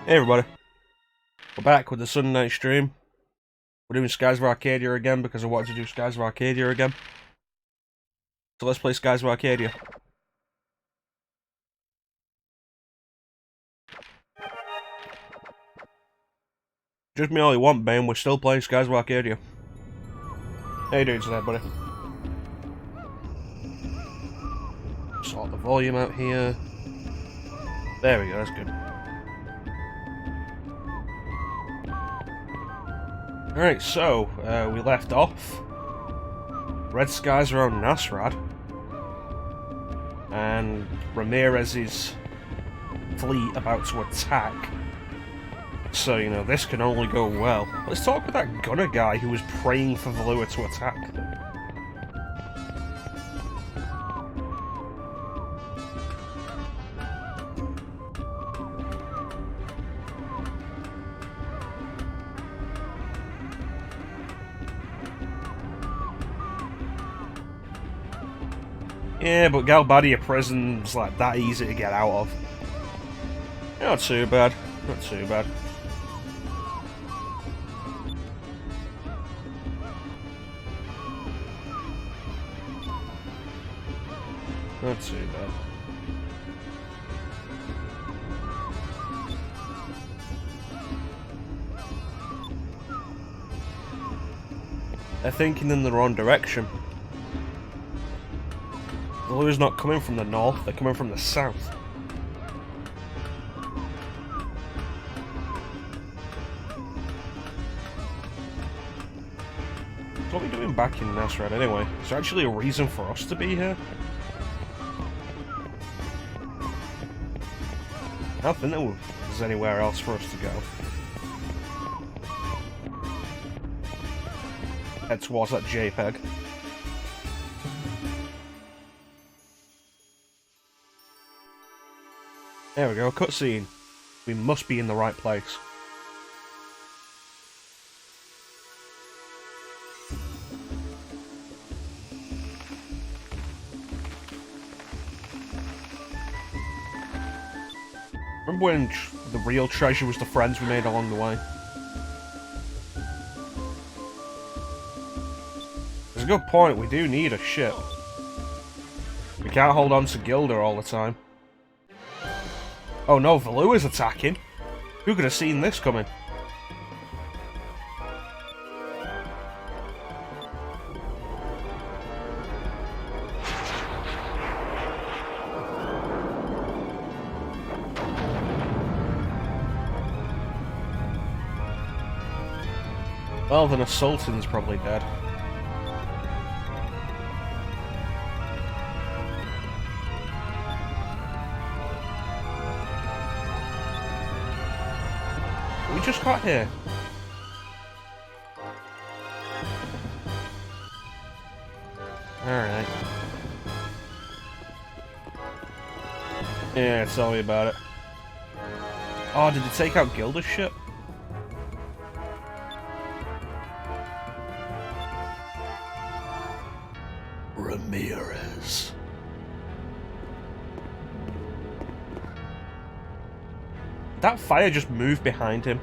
Hey everybody, we're back with the Sunday night stream. We're doing Skies of Arcadia again because I wanted to do Skies of Arcadia again. So let's play Skies of Arcadia. Just me all you want, Bane, we're still playing Skies of Arcadia. How you doing today, buddy? Sort the volume out here. There we go, that's good. Alright, so, we left off. Red skies around Nasrad. And Ramirez's fleet about to attack. So, you know, this can only go well. Let's talk with that gunner guy who was praying for Valuan to attack. Yeah, but Galbadia prison's like that easy to get out of. Not too bad. Not too bad. Not too bad. They're thinking in the wrong direction. The Blue's not coming from the north, they're coming from the south. What are we doing back in Nasrad anyway? Is there actually a reason for us to be here? I don't think there's anywhere else for us to go. Head towards that JPEG. There we go, cutscene. We must be in the right place. Remember when the real treasure was the friends we made along the way? There's a good point, we do need a ship. We can't hold on to Gilder all the time. Oh no, Valuan is attacking. Who could have seen this coming? Well, then a Sultan's probably dead. We just got here. Alright. Yeah, tell me about it. Oh, did it take out Gilder's ship? Ramirez. That fire just moved behind him.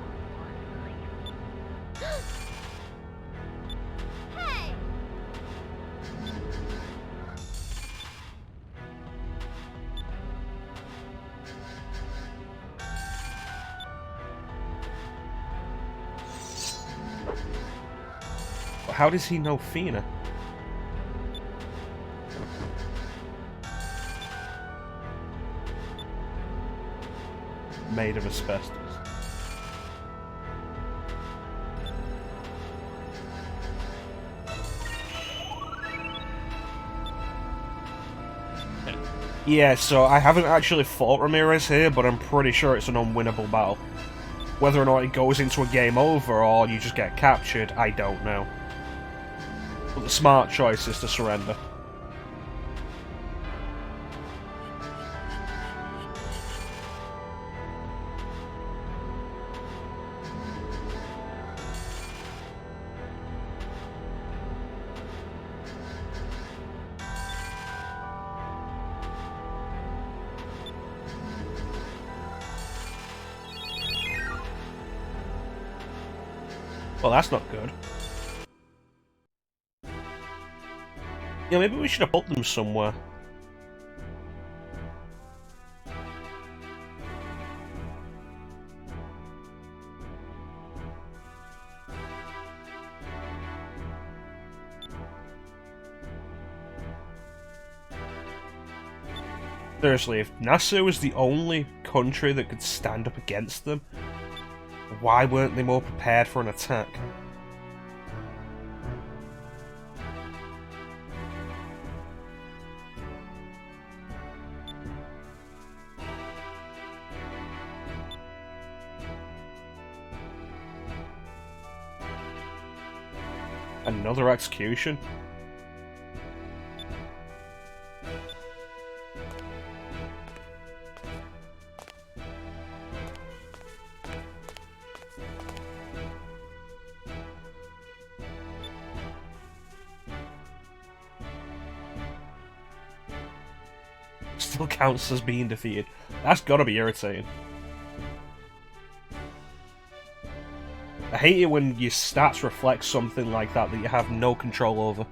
Hey. How does he know Fina? Made of asbestos. Yeah, so I haven't actually fought Ramirez here, but I'm pretty sure it's an unwinnable battle. Whether or not it goes into a game over or you just get captured, I don't know. But the smart choice is to surrender. Well, that's not good. Yeah, maybe we should have put them somewhere. Seriously, if Nasrad was the only country that could stand up against them, why weren't they more prepared for an attack? Another execution? Still counts as being defeated. That's gotta be irritating. I hate it when your stats reflect something like that you have no control over.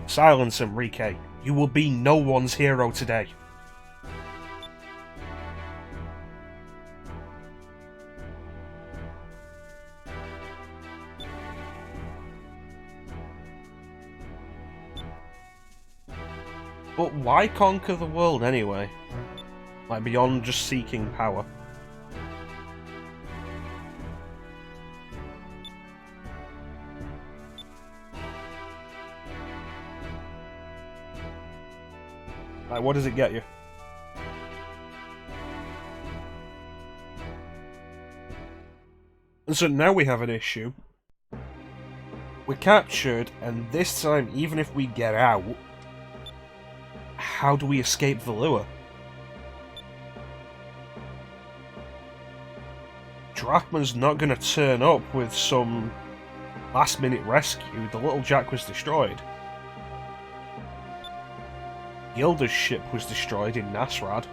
Silence, Enrique. You will be no one's hero today. But why conquer the world anyway? Like, beyond just seeking power. Like, what does it get you? And so now we have an issue. We're captured, and this time, even if we get out, how do we escape Valua? Drachma's not going to turn up with some last-minute rescue. The little Jack was destroyed. Gilda's ship was destroyed in Nasrad.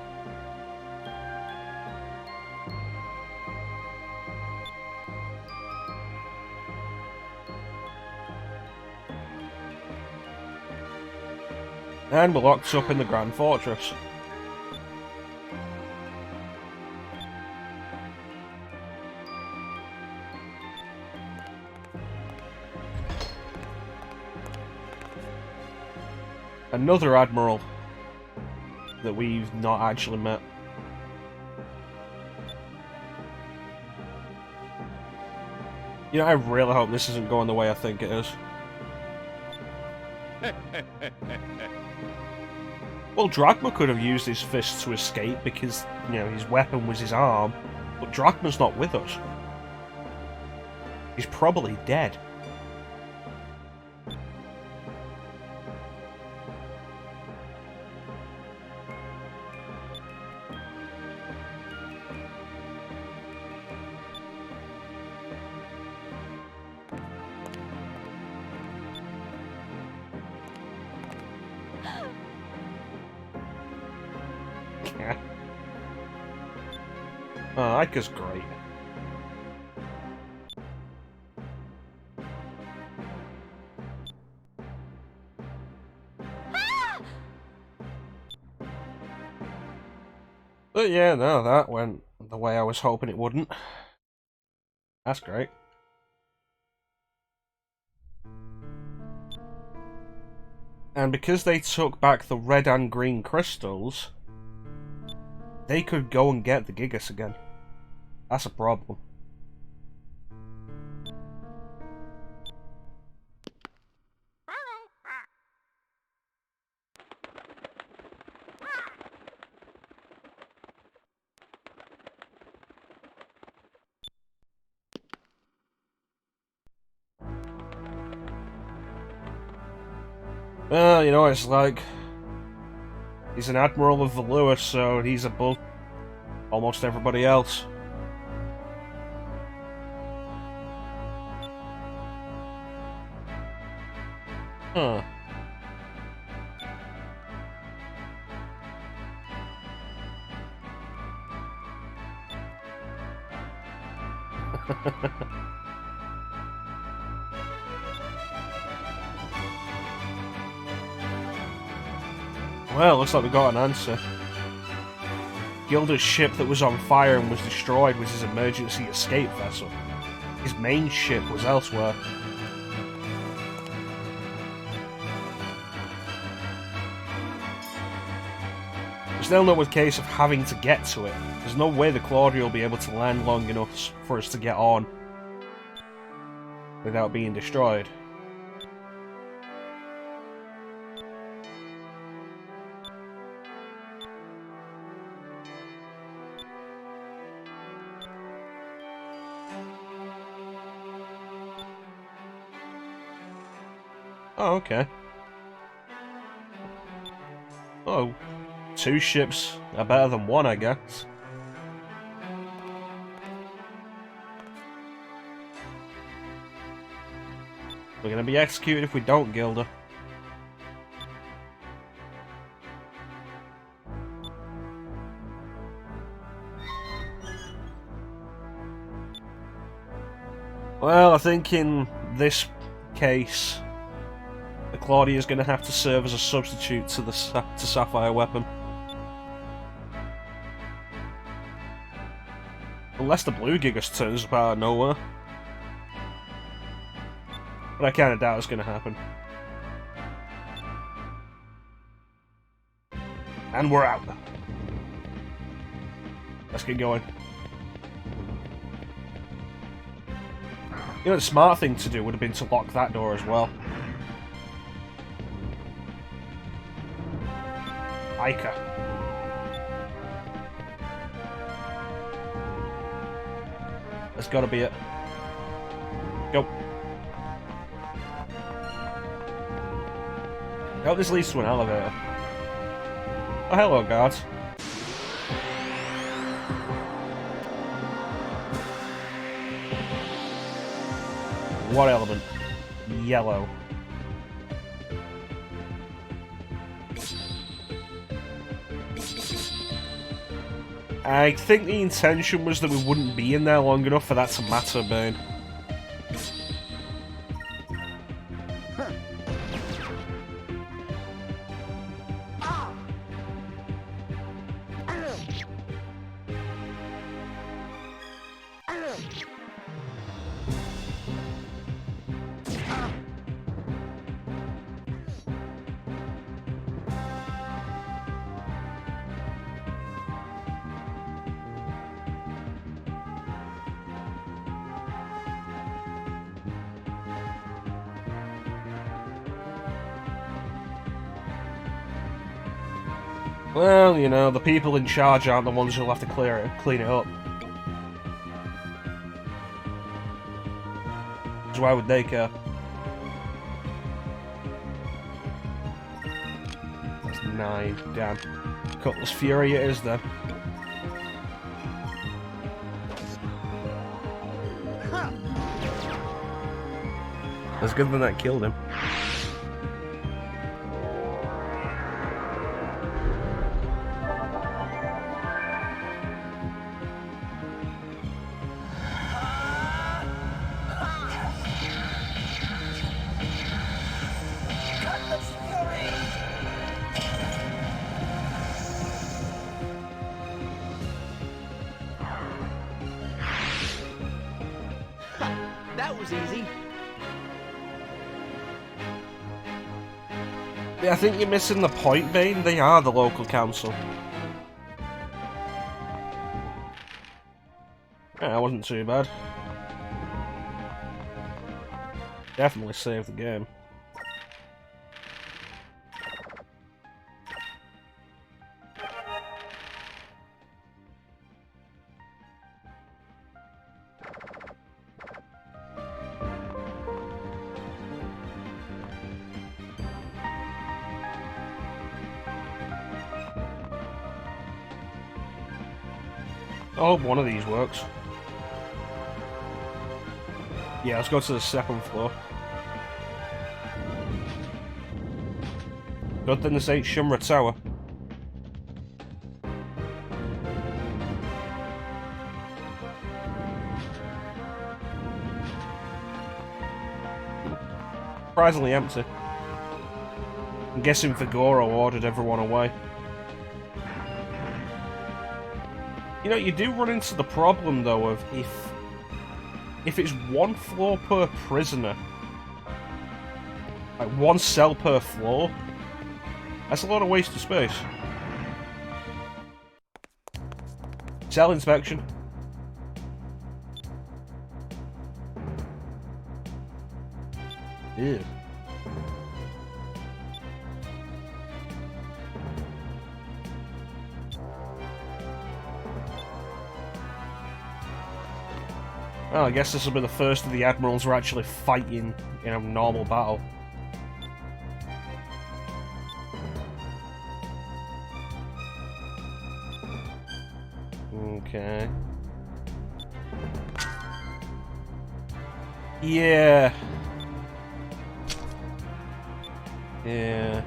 And we're locked up in the Grand Fortress. Another admiral that we've not actually met. You know, I really hope this isn't going the way I think it is. Well, Drachma could have used his fists to escape because, you know, his weapon was his arm, but Drachma's not with us. He's probably dead. Ika's great. But yeah, no, that went the way I was hoping it wouldn't. That's great. And because they took back the red and green crystals, they could go and get the Gigas again. That's a problem. Well, you know what it's like. He's an admiral of Valua, so he's above almost everybody else. Huh. Well, looks like we got an answer. Gilda's ship that was on fire and was destroyed was his emergency escape vessel. His main ship was elsewhere. It's now not a case of having to get to it. There's no way the Claudia will be able to land long enough for us to get on without being destroyed. Oh, okay. Oh, 2 ships are better than 1, I guess. We're gonna be executed if we don't, Gilda. Well, I think in this case, the Claudia is going to have to serve as a substitute to the Sapphire weapon. Unless the Blue Gigas turns up out of nowhere. But I kind of doubt it's going to happen. And we're out. Let's get going. You know, the smart thing to do would have been to lock that door as well. Ica. That's gotta be it. Go. I hope this leads to an elevator. Oh, hello, guards. What element? Yellow. I think the intention was that we wouldn't be in there long enough for that to matter, Bane. Well, you know, the people in charge aren't the ones who'll have to clean it up. So why would they care? That's 9, damn. Cutlass Fury it is then. That's good when that killed him. That was easy. Yeah, I think you're missing the point, Bane. They are the local council. Yeah, that wasn't too bad. Definitely saved the game. I hope one of these works. Yeah, let's go to the 2nd floor. Good thing this ain't Shimra Tower. Surprisingly empty. I'm guessing Vigoro ordered everyone away. You know, you do run into the problem, though, of if it's one floor per prisoner, like one cell per floor, that's a lot of waste of space. Cell inspection. Ew. Well, I guess this will be the first of the admirals we're actually fighting in a normal battle. Okay. Yeah. Yeah.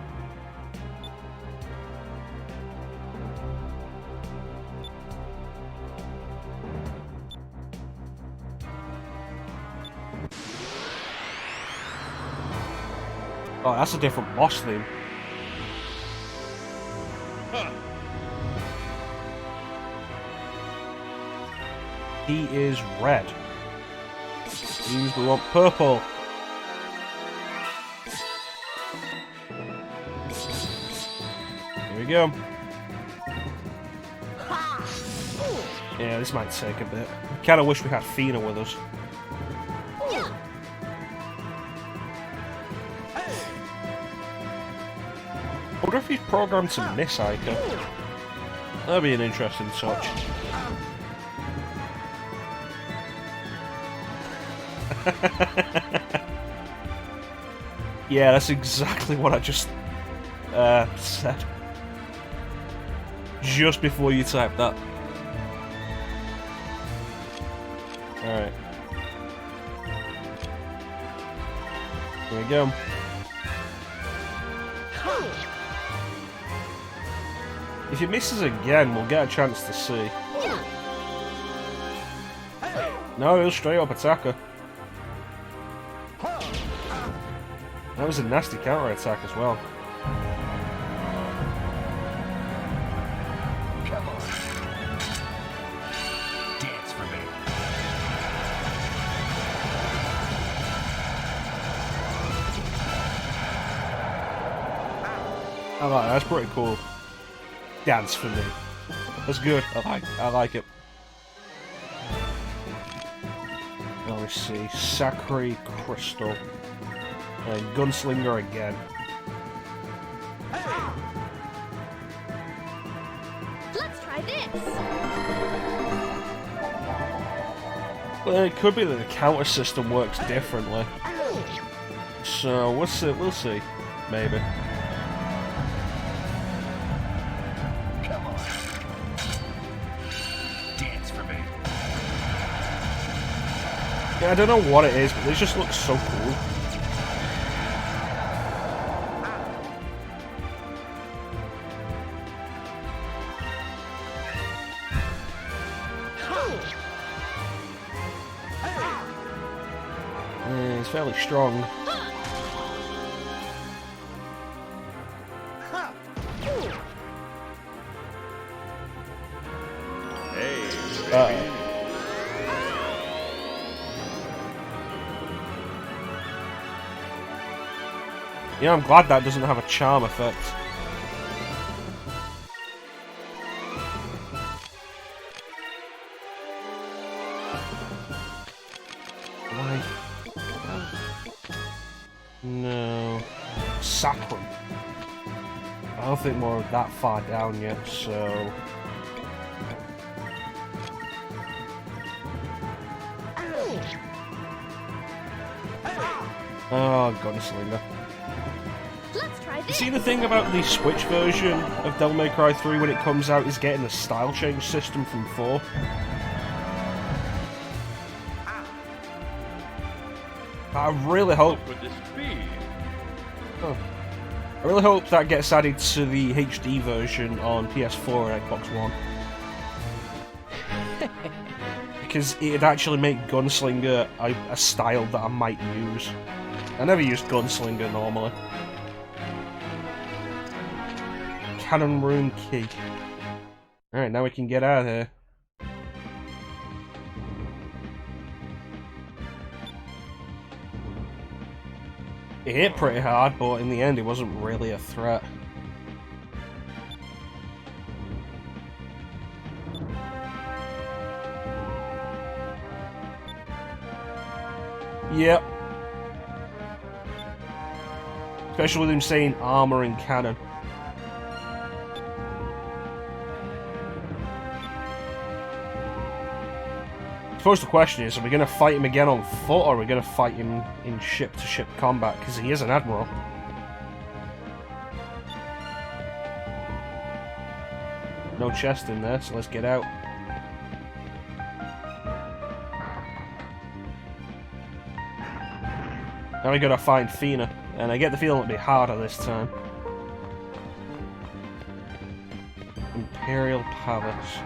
Oh, that's a different boss theme. He is red. Means we want purple. Here we go. Yeah, this might take a bit. I kinda wish we had Fina with us. I wonder if he's programmed to miss Ica. That'd be an interesting touch. Yeah, that's exactly what I just said. Just before you typed that. Alright. Here we go. If he misses again, we'll get a chance to see. No, he'll straight up attack her. That was a nasty counter-attack as well. Come on. Dance for me. I like that. That's pretty cool. Dance for me. That's good. I like it. Now we see Sakri Crystal. And Gunslinger again. Let's try this. Well, it could be that the counter system works differently. So we'll see. Maybe. Come on. Dance for me. Yeah, I don't know what it is, but this just looks so cool. Yeah, he's fairly strong. Yeah, I'm glad that doesn't have a charm effect. Why? No. Saccharine. I don't think we're that far down yet, so... Oh, Gunslinger. You see, the thing about the Switch version of Devil May Cry 3 when it comes out is getting the style change system from 4. I really hope... Would this be? Oh. I really hope that gets added to the HD version on PS4 and Xbox One. Because it'd actually make Gunslinger a style that I might use. I never used Gunslinger normally. Cannon Room Key. Alright, now we can get out of here. It hit pretty hard, but in the end it wasn't really a threat. Yep. Especially with him saying armor and cannon. I suppose the question is, are we going to fight him again on foot, or are we going to fight him in ship-to-ship combat? Because he is an admiral. No chest in there, so let's get out. Now we gotta find Fina, and I get the feeling it'll be harder this time. Imperial Palace.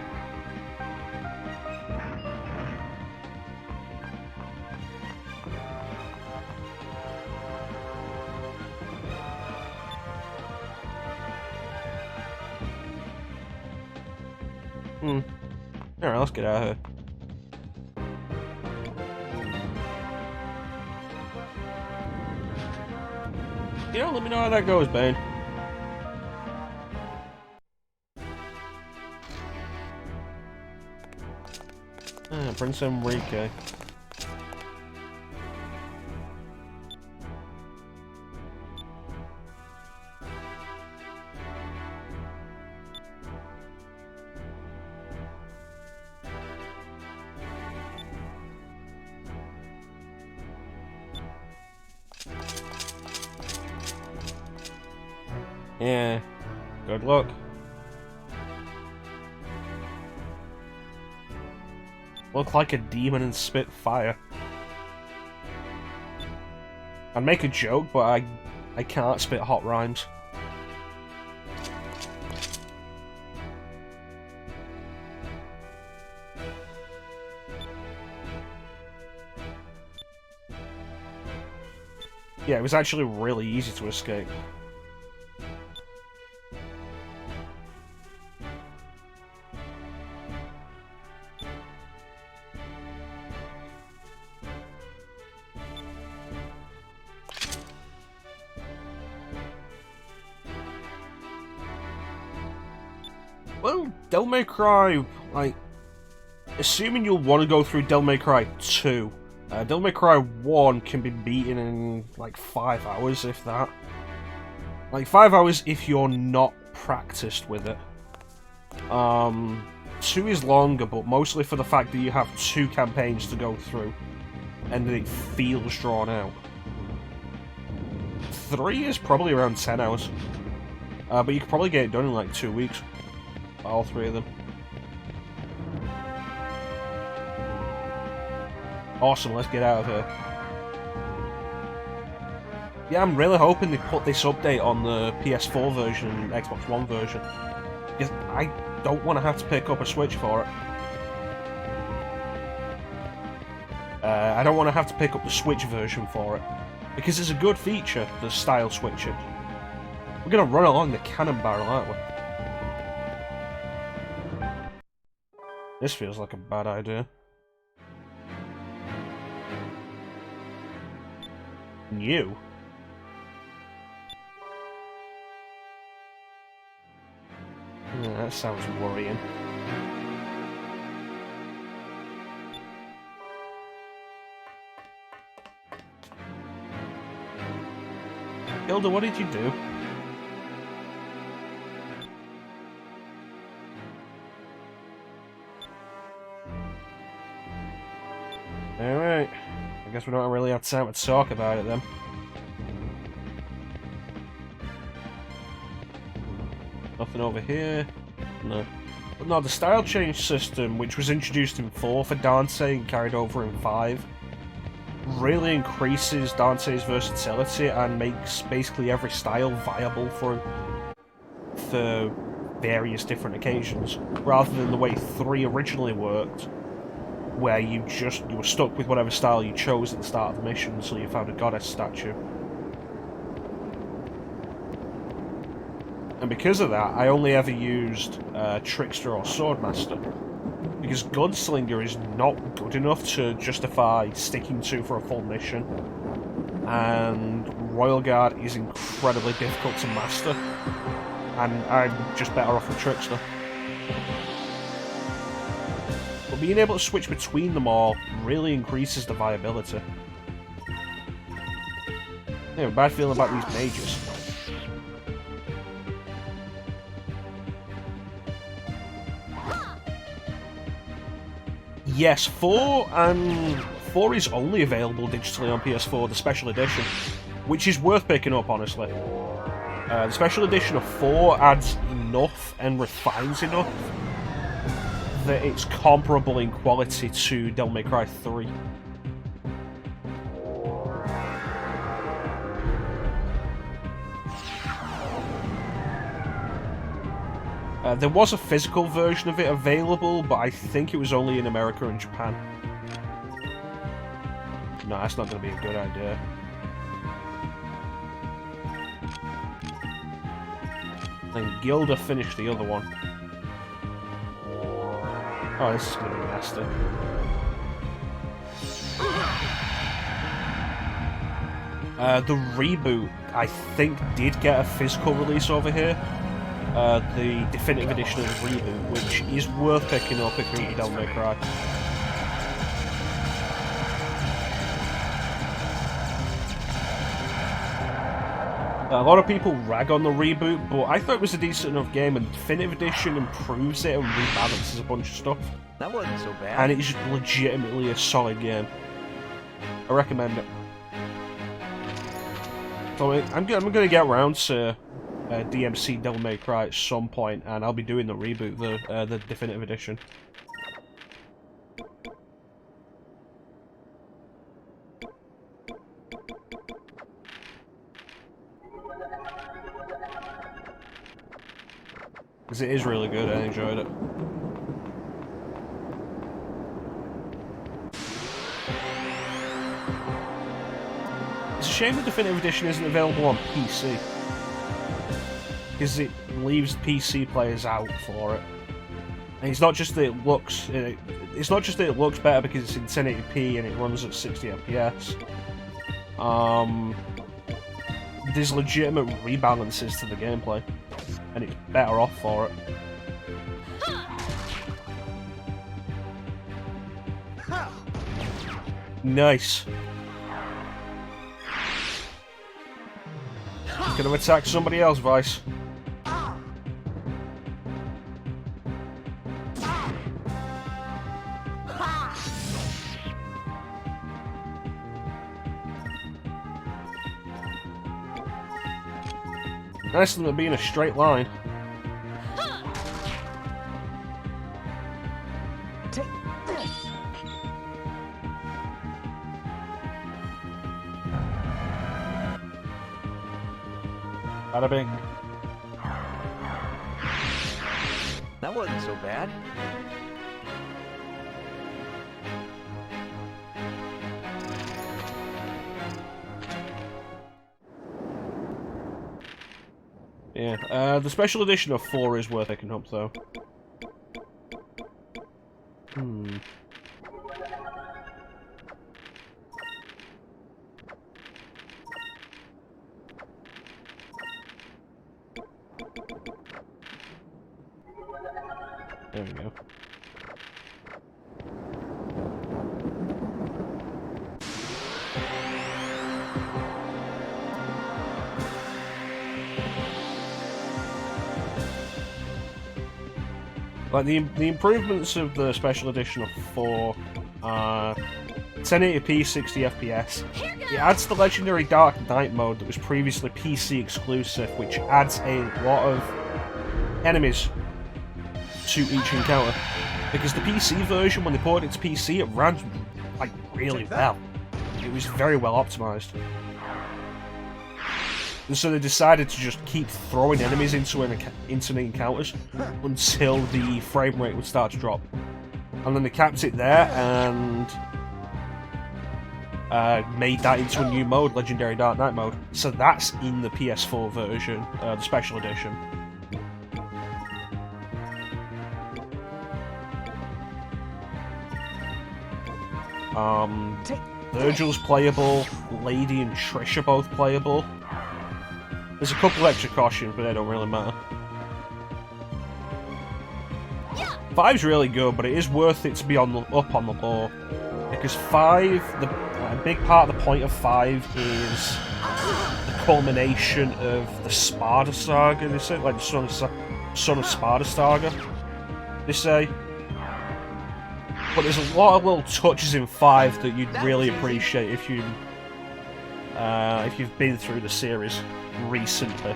Alright, let's get out of here. You know, let me know how that goes, Bane. Prince Enrique. Yeah, good luck. Look like a demon and spit fire. I'd make a joke, but I can't spit hot rhymes. Yeah, it was actually really easy to escape. Well, Devil May Cry, like, assuming you'll want to go through Devil May Cry 2, Devil May Cry 1 can be beaten in, like, 5 hours, if that. Like, 5 hours if you're not practiced with it. 2 is longer, but mostly for the fact that you have 2 campaigns to go through, and it feels drawn out. 3 is probably around 10 hours, but you could probably get it done in, like, 2 weeks. All 3 of them. Awesome, let's get out of here. Yeah, I'm really hoping they put this update on the PS4 version and Xbox One version. Because I don't want to have to pick up a Switch for it. I don't want to have to pick up the Switch version for it. Because it's a good feature, the style switching. We're going to run along the cannon barrel, aren't we? This feels like a bad idea. New? Yeah, that sounds worrying. Hilda, what did you do? Alright. I guess we don't really have time to talk about it then. Nothing over here. No. But no, the style change system, which was introduced in 4 for Dante and carried over in 5, really increases Dante's versatility and makes basically every style viable for various different occasions, rather than the way 3 originally worked, where you were stuck with whatever style you chose at the start of the mission until you found a goddess statue. And because of that, I only ever used Trickster or Swordmaster, because Gunslinger is not good enough to justify sticking to for a full mission, and Royal Guard is incredibly difficult to master, and I'm just better off with Trickster. But being able to switch between them all really increases the viability. I have a bad feeling about these mages. Yes, 4 is only available digitally on PS4, the Special Edition, which is worth picking up, honestly. The Special Edition of 4 adds enough and refines enough that it's comparable in quality to Devil May Cry 3. There was a physical version of it available, but I think it was only in America and Japan. No, that's not going to be a good idea. And Gilda finished the other one. Oh, this is going to be nasty. The reboot, I think, did get a physical release over here. The definitive edition of the reboot, which is worth picking up if you're into Devil May Cry. A lot of people rag on the reboot, but I thought it was a decent enough game, and the definitive edition improves it and rebalances a bunch of stuff. That wasn't so bad. And it's legitimately a solid game. I recommend it. So I'm going to get around to DMC Devil May Cry at some point, and I'll be doing the reboot, the definitive edition. Because it is really good, I enjoyed it. It's a shame the definitive edition isn't available on PC, because it leaves PC players out for it. And it's not just that it looks better because it's in 1080p and it runs at 60 FPS. There's legitimate rebalances to the gameplay, and it's better off for it. Nice. Gonna attack somebody else, Vice. Nice of them to be in a straight line. Bada bing. That wasn't so bad. Yeah, the special edition of 4 is worth picking up, though. There we go. Like, the improvements of the special edition of 4 are 1080p 60 FPS. It adds the legendary Dark Knight mode that was previously PC exclusive, which adds a lot of enemies to each encounter. Because the PC version, when they ported it to PC, it ran like really well. it was very well optimized. And so they decided to just keep throwing enemies into the encounters until the frame rate would start to drop. And then they capped it there and made that into a new mode, Legendary Dark Knight mode. So that's in the PS4 version, the special edition. Virgil's playable, Lady and Trish are both playable. There's a couple extra costumes, but they don't really matter. 5's really good, but it is worth it to be up on the lore. Because 5, a big part of the point of 5 is the culmination of the Sparta saga, they say, like the son of Sparta saga, they say. But there's a lot of little touches in 5 that you'd really appreciate if you've been through the series recently.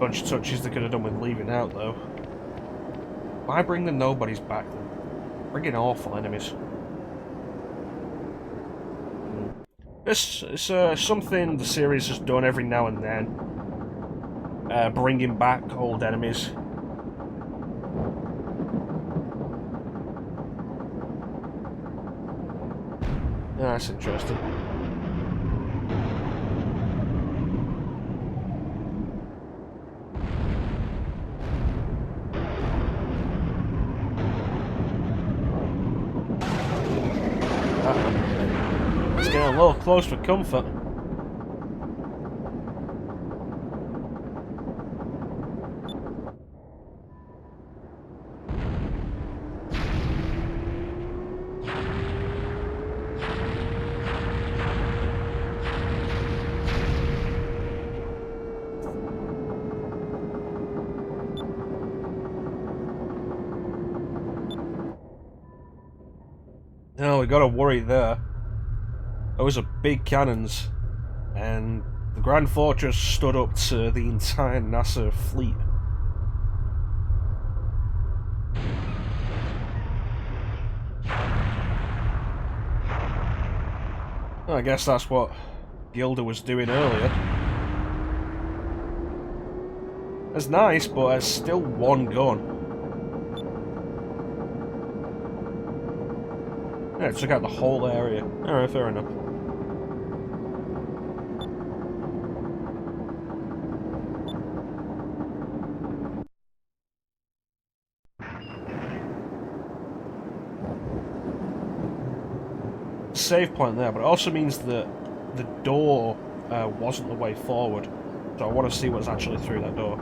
Bunch of touches they could have done with leaving out, though. Why bring the nobodies back then? Bring in awful enemies. It's something the series has done every now and then. Bringing back old enemies. Yeah, that's interesting. It's getting a little close for comfort. No, we gotta worry there. Those are big cannons, and the Grand Fortress stood up to the entire Nasrad fleet. I guess that's what Gilda was doing earlier. It's nice, but it's still one gun. Yeah, it took out the whole area. Alright, fair enough. Save point there, but it also means that the door wasn't the way forward. So I want to see what's actually through that door.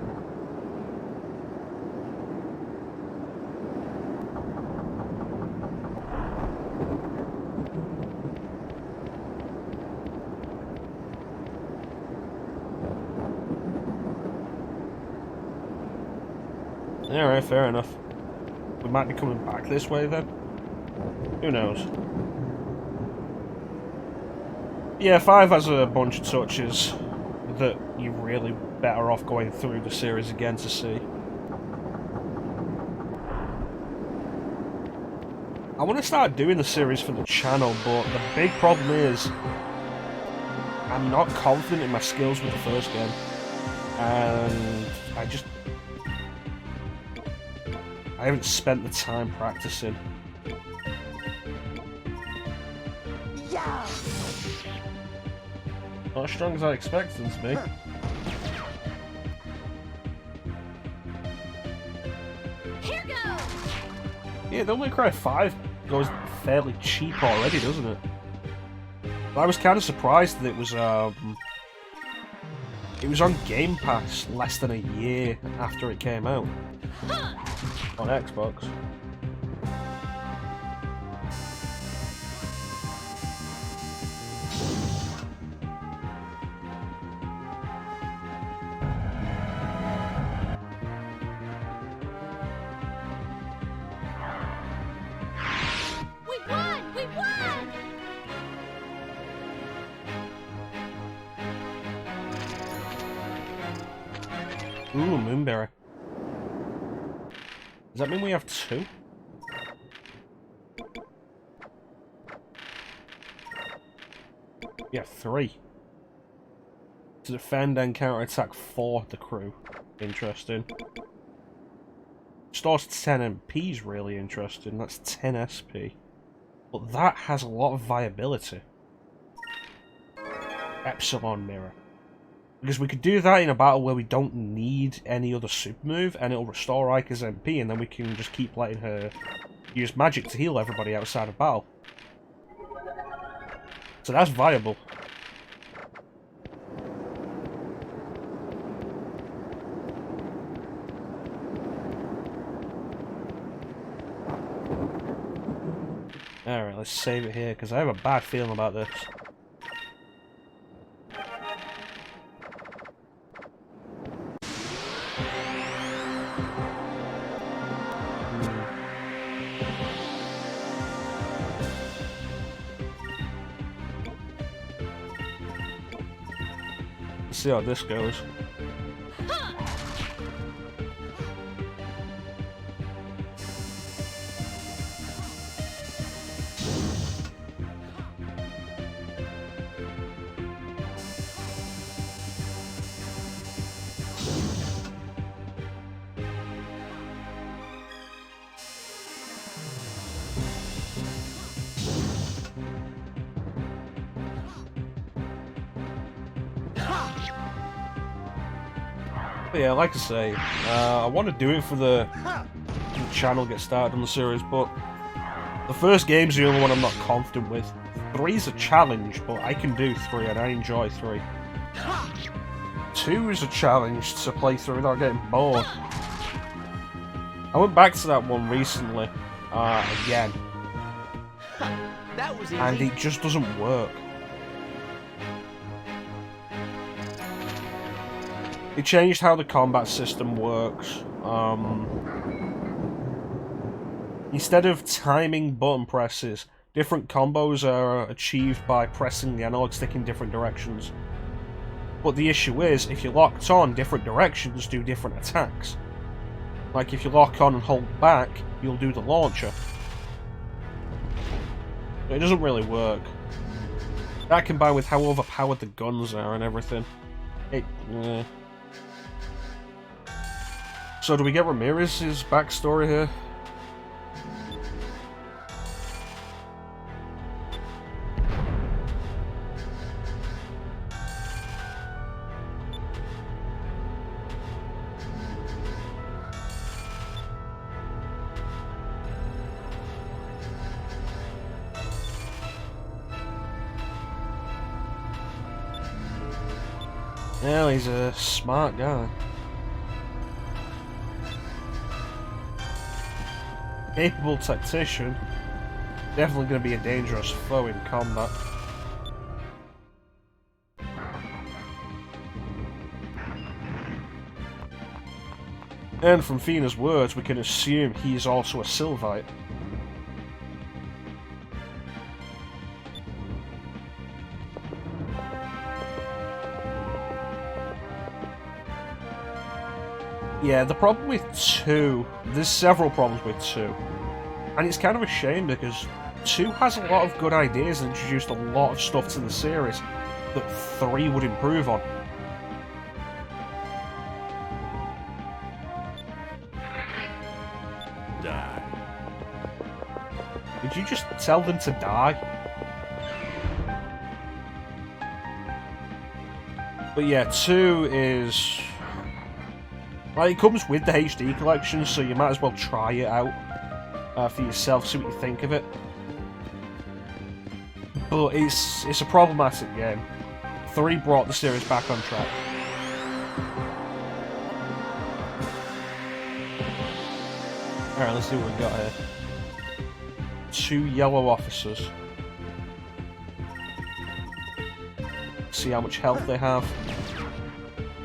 Alright, fair enough. We might be coming back this way then. Who knows? Yeah, 5 has a bunch of touches that you're really better off going through the series again to see. I want to start doing the series for the channel, but the big problem is I'm not confident in my skills with the first game. And I haven't spent the time practicing. Yeah. Not as strong as I expected them to be. Here goes. Yeah, Devil May Cry 5 goes fairly cheap already, doesn't it? I was kind of surprised that it was on Game Pass less than a year after it came out on Xbox. We won! We won! Ooh, Moonberry. Does that mean we have 2? Yeah, 3. To defend and counterattack for the crew. Interesting. Stores 10 MP is really interesting. That's 10 SP. But that has a lot of viability. Epsilon Mirror. Because we could do that in a battle where we don't need any other super move, and it'll restore Rika's MP, and then we can just keep letting her use magic to heal everybody outside of battle. So that's viable. Alright, let's save it here, because I have a bad feeling about this. Let's see how this goes. But yeah, like I say, I want to do it for the channel get started on the series, but the first game's the only one I'm not confident with. 3's a challenge, but I can do 3 and I enjoy 3. 2 is a challenge to play through without getting bored. I went back to that one recently, again, That was easy. and it just doesn't work. It changed how the combat system works. Instead of timing button presses, different combos are achieved by pressing the analog stick in different directions. But the issue is, if you're locked on, different directions do different attacks. Like if you lock on and hold back, you'll do the launcher. It doesn't really work. That combined with how overpowered the guns are and everything. So do we get Ramirez's backstory here? Well, he's a smart guy. Capable tactician. Definitely going to be a dangerous foe in combat. And from Fina's words, we can assume he is also a Sylvite. Yeah, the problem with 2, there's several problems with 2. And it's kind of a shame because 2 has a lot of good ideas and introduced a lot of stuff to the series that 3 would improve on. Die. Did you just tell them to die? But yeah, 2 is... Like, it comes with the HD collection, so you might as well try it out for yourself, see what you think of it. But it's a problematic game. 3 brought the series back on track. Alright, let's see what we got here. 2 yellow officers. See how much health they have.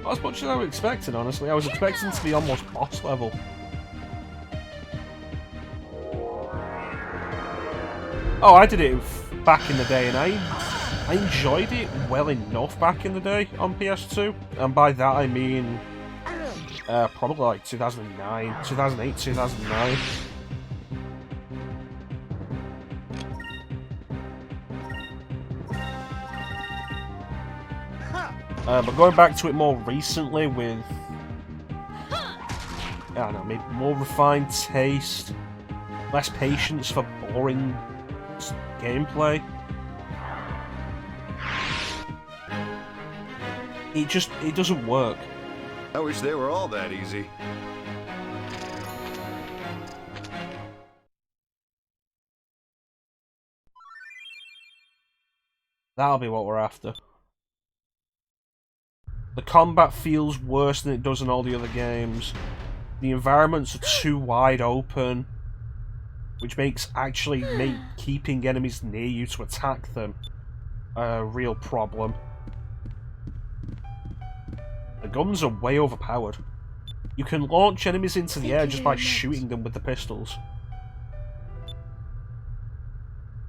Not as much as I was expecting, honestly. I was expecting to be almost boss level. Oh, I did it back in the day, and I enjoyed it well enough back in the day on PS2. And by that I mean probably like 2009, 2008, 2009. But going back to it more recently with, I don't know, maybe more refined taste, less patience for boring gameplay. It doesn't work. I wish they were all that easy. That'll be what we're after. The combat feels worse than it does in all the other games. The environments are too wide open, which makes keeping enemies near you to attack them a real problem. The guns are way overpowered. You can launch enemies into the air just by shooting them with the pistols.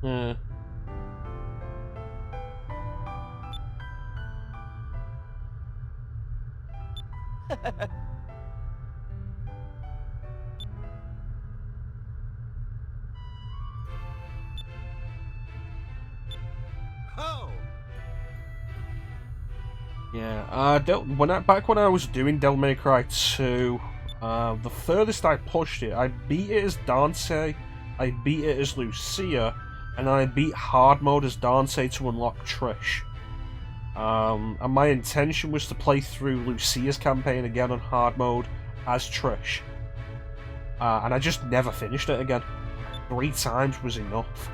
Oh! Yeah, back when I was doing Devil May Cry 2, the furthest I pushed it, I beat it as Dante, I beat it as Lucia, and I beat hard mode as Dante to unlock Trish. And my intention was to play through Lucia's campaign again on hard mode as Trish. And I just never finished it again. 3 times was enough.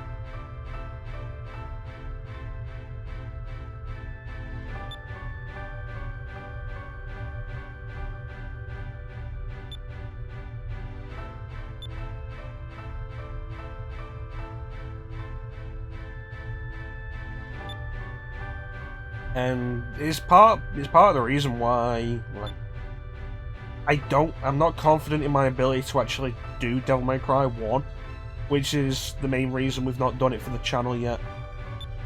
And it's part of the reason why, like, I'm not confident in my ability to actually do Devil May Cry 1, which is the main reason we've not done it for the channel yet.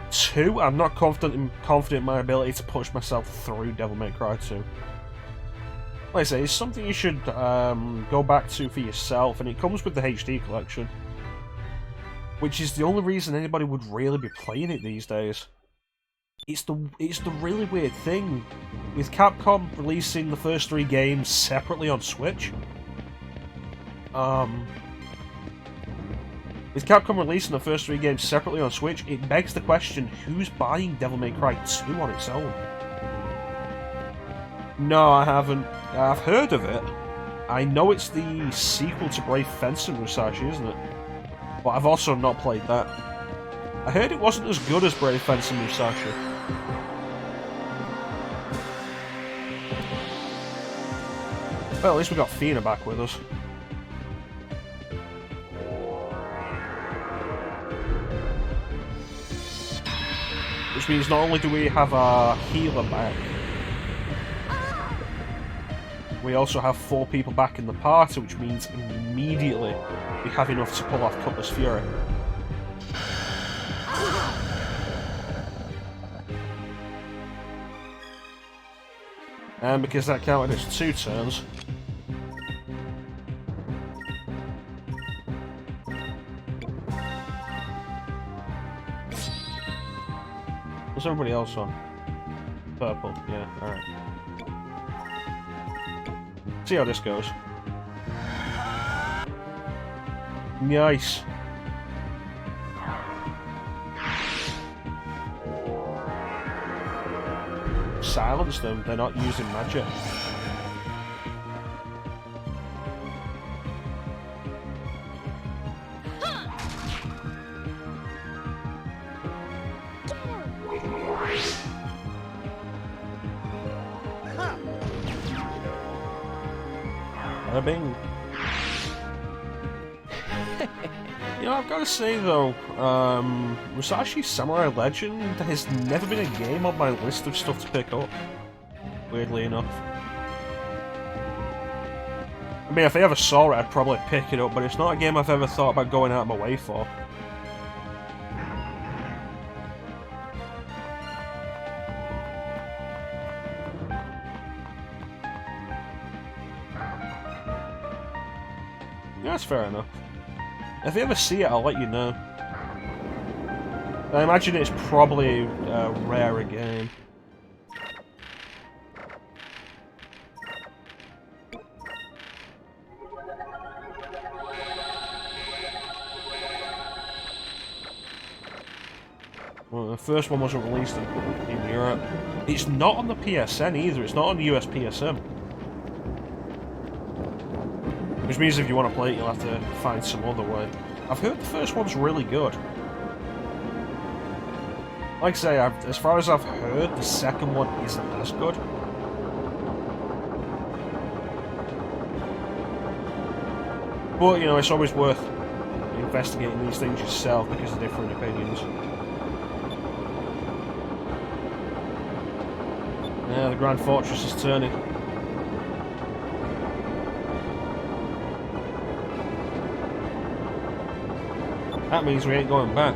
2, I'm not confident in my ability to push myself through Devil May Cry 2. Like I say, it's something you should go back to for yourself, and it comes with the HD collection, which is the only reason anybody would really be playing it these days. It's the really weird thing with Capcom releasing the first 3 games separately on Switch. With Capcom releasing the first 3 games separately on Switch, it begs the question: who's buying Devil May Cry 2 on its own? No, I haven't. I've heard of it. I know it's the sequel to Brave Fencer Musashi, isn't it? But I've also not played that. I heard it wasn't as good as Brave Fencer Musashi. Well, at least we got Fina back with us. Which means not only do we have our healer back, we also have 4 people back in the party, which means immediately we have enough to pull off Cutlass Fury. And because that counted as 2 turns, what's everybody else on? Purple, yeah, alright. See how this goes. Nice. Silence them, they're not using magic. Bada bing. You know, I've got to say though, Musashi Samurai Legend has never been a game on my list of stuff to pick up, weirdly enough. I mean, if I ever saw it, I'd probably pick it up, but it's not a game I've ever thought about going out of my way for. Yeah, that's fair enough. If I ever see it, I'll let you know. I imagine it's probably a rarer game. Well, the first one wasn't released in Europe. It's not on the PSN either. It's not on the US PSN. Which means if you want to play it, you'll have to find some other way. I've heard the first one's really good. Like I say, as far as I've heard, the second one isn't as good. But, you know, it's always worth investigating these things yourself because of different opinions. Yeah, the Grand Fortress is turning. That means we ain't going back.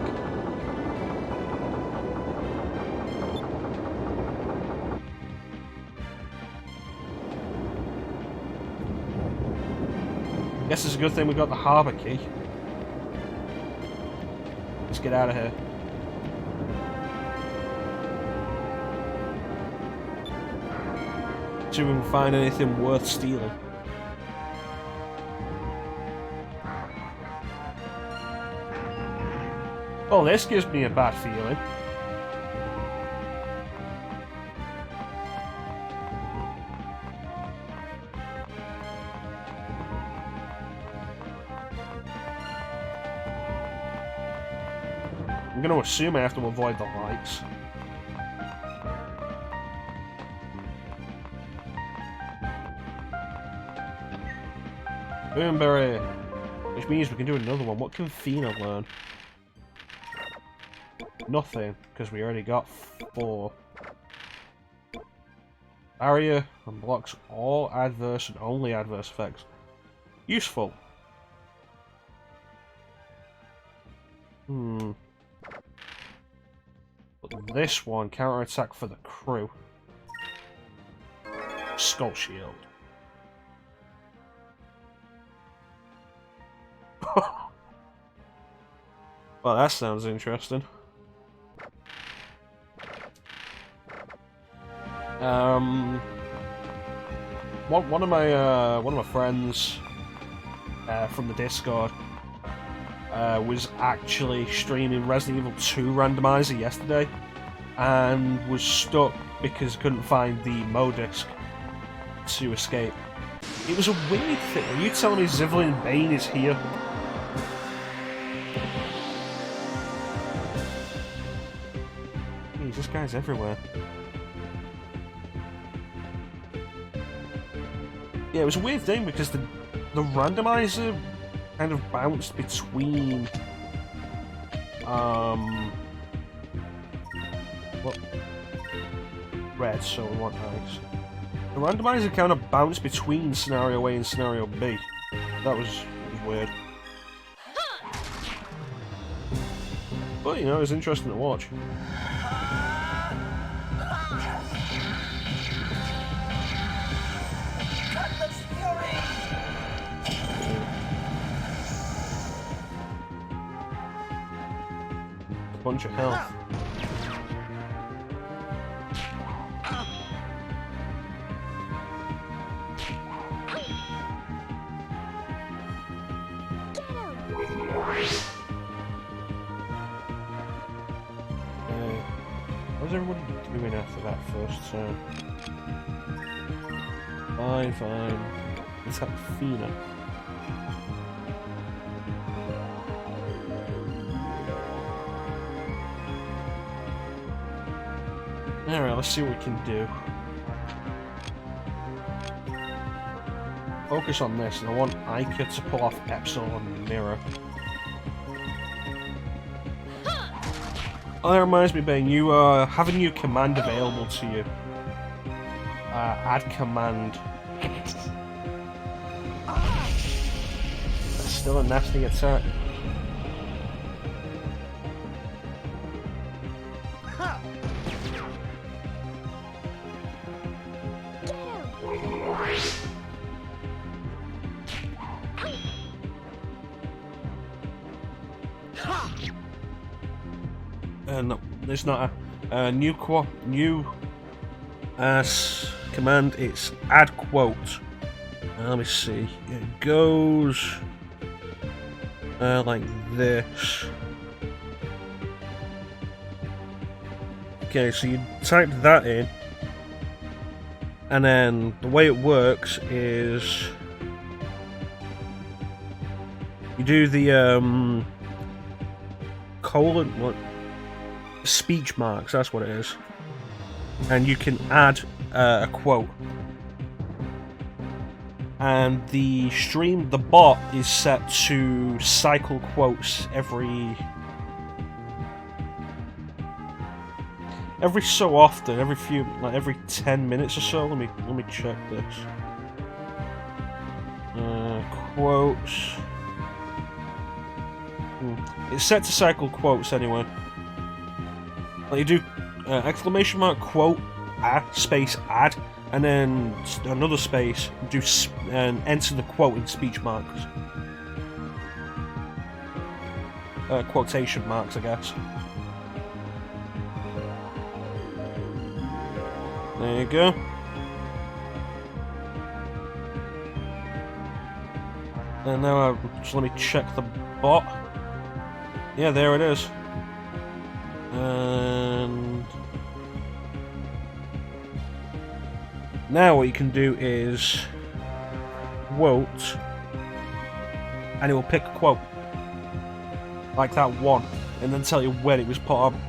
Guess it's a good thing we got the harbour key. Let's get out of here. See if we can find anything worth stealing. Oh, this gives me a bad feeling. I'm going to assume I have to avoid the lights. Boomberry! Which means we can do another one. What can Fina learn? Nothing, because we already got 4. Barrier and blocks all adverse and only adverse effects. Useful. But this one, counter-attack for the crew. Skull shield. Well, that sounds interesting. One of my friends from the Discord was actually streaming Resident Evil 2 randomizer yesterday, and was stuck because he couldn't find the Modisc to escape. It was a weird thing. Are you telling me Zivlin Bane is here? Jeez, this guy's everywhere. Yeah, it was a weird thing because the randomizer kind of bounced between well, red, so we want ice. The randomizer kind of bounced between scenario A and scenario B. That was weird. But you know, it was interesting to watch. Bunch of health. How's everybody doing after that first turn? Fine. Let's have Fina. Alright, let's see what we can do. Focus on this, and I want Ica to pull off Epsil on Mirror. Oh, that reminds me, Ben, you have a new command available to you. Add command. That's still a nasty attack. No, it's not a new command. It's add quote. Let me see. It goes like this. Okay, so you type that in, and then the way it works is you do the colon, what? Speech marks, that's what it is. And you can add a quote. And the bot is set to cycle quotes every so often, every 10 minutes or so. Let me check this. Quotes. It's set to cycle quotes anyway. Like you do exclamation mark quote space add, and then another space do and enter the quote in speech marks. Quotation marks, I guess. There you go. And now just let me check the bot. Yeah, there it is. And now what you can do is quote, and it will pick a quote like that one, and then tell you when it was put on.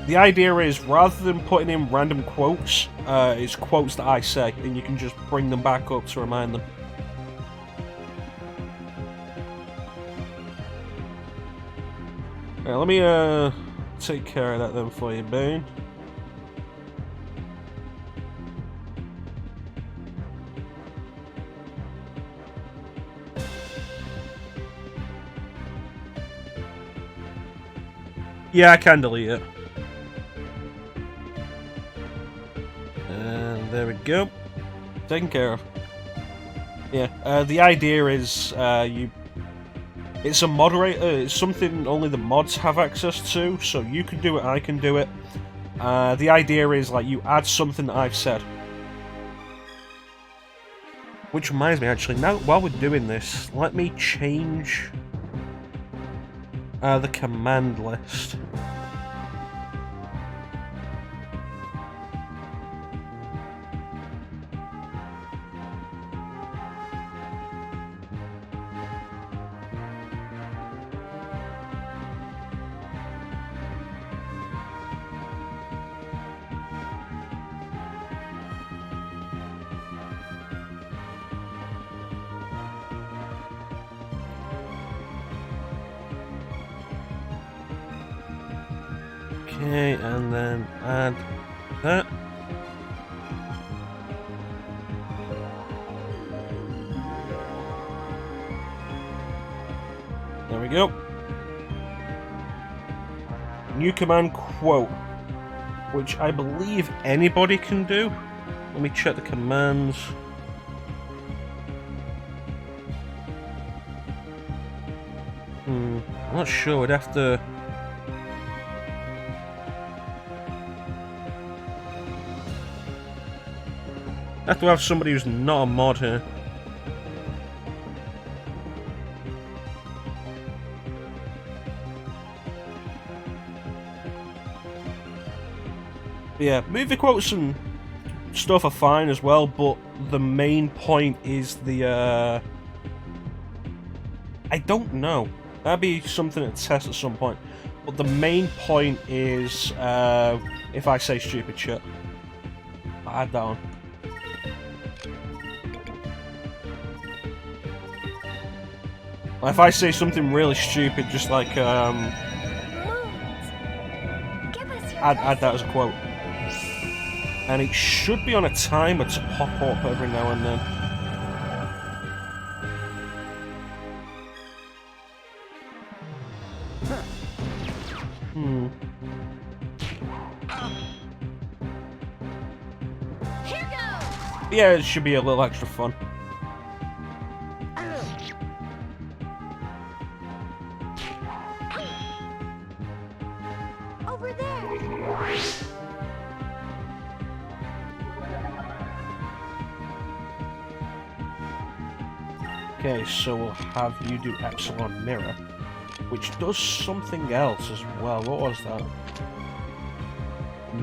The idea is, rather than putting in random quotes, it's quotes that I say, and you can just bring them back up to remind them. Right, let me take care of that then for you, Bane. Yeah, I can delete it. And there we go. Taken care of. Yeah, the idea is it's a moderator, it's something only the mods have access to, so you can do it, I can do it. The idea is, like, you add something that I've said. Which reminds me, actually, now while we're doing this, let me change the command list. Okay, and then add that. There we go. New command quote, which I believe anybody can do. Let me check the commands. I'm not sure, I'd have to... I have to have somebody who's not a mod here. But yeah, movie quotes and stuff are fine as well, but the main point is the, I don't know. That'd be something to test at some point. But the main point is, if I say stupid shit, I'll add that on. If I say something really stupid, just like, add that as a quote. And it should be on a timer to pop up every now and then. Here goes! Yeah, it should be a little extra fun. Over there! Okay, so we'll have you do Epsilon Mirror, which does something else as well. What was that?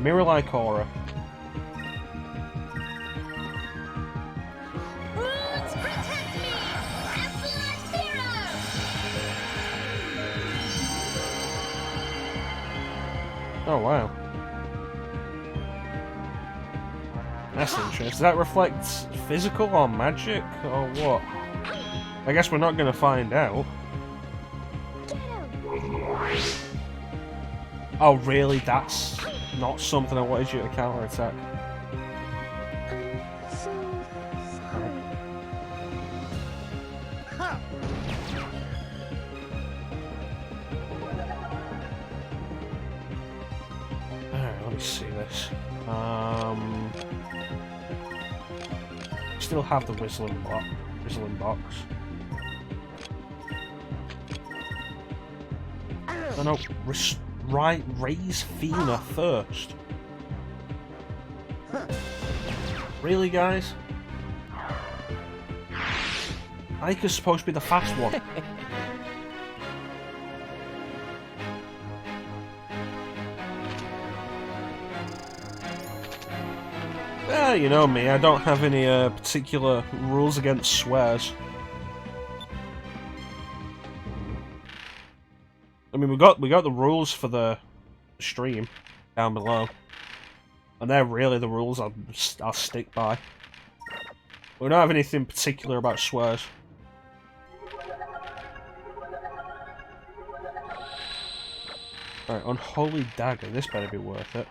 Mirror-like aura. Roots protect me! Excellent hero! Oh wow. That's interesting. Does that reflect physical or magic or what? I guess we're not going to find out. Oh really? That's not something I wanted you to counterattack. I'm so sorry. Alright, let me see this. Still have the whistling box. Oh no, raise Fina first. Really, guys? Ika's supposed to be the fast one. You know me, I don't have any particular rules against swears. I mean, we got the rules for the stream down below, and they're really the rules I'll stick by. We don't have anything particular about swears. Alright, unholy dagger. This better be worth it.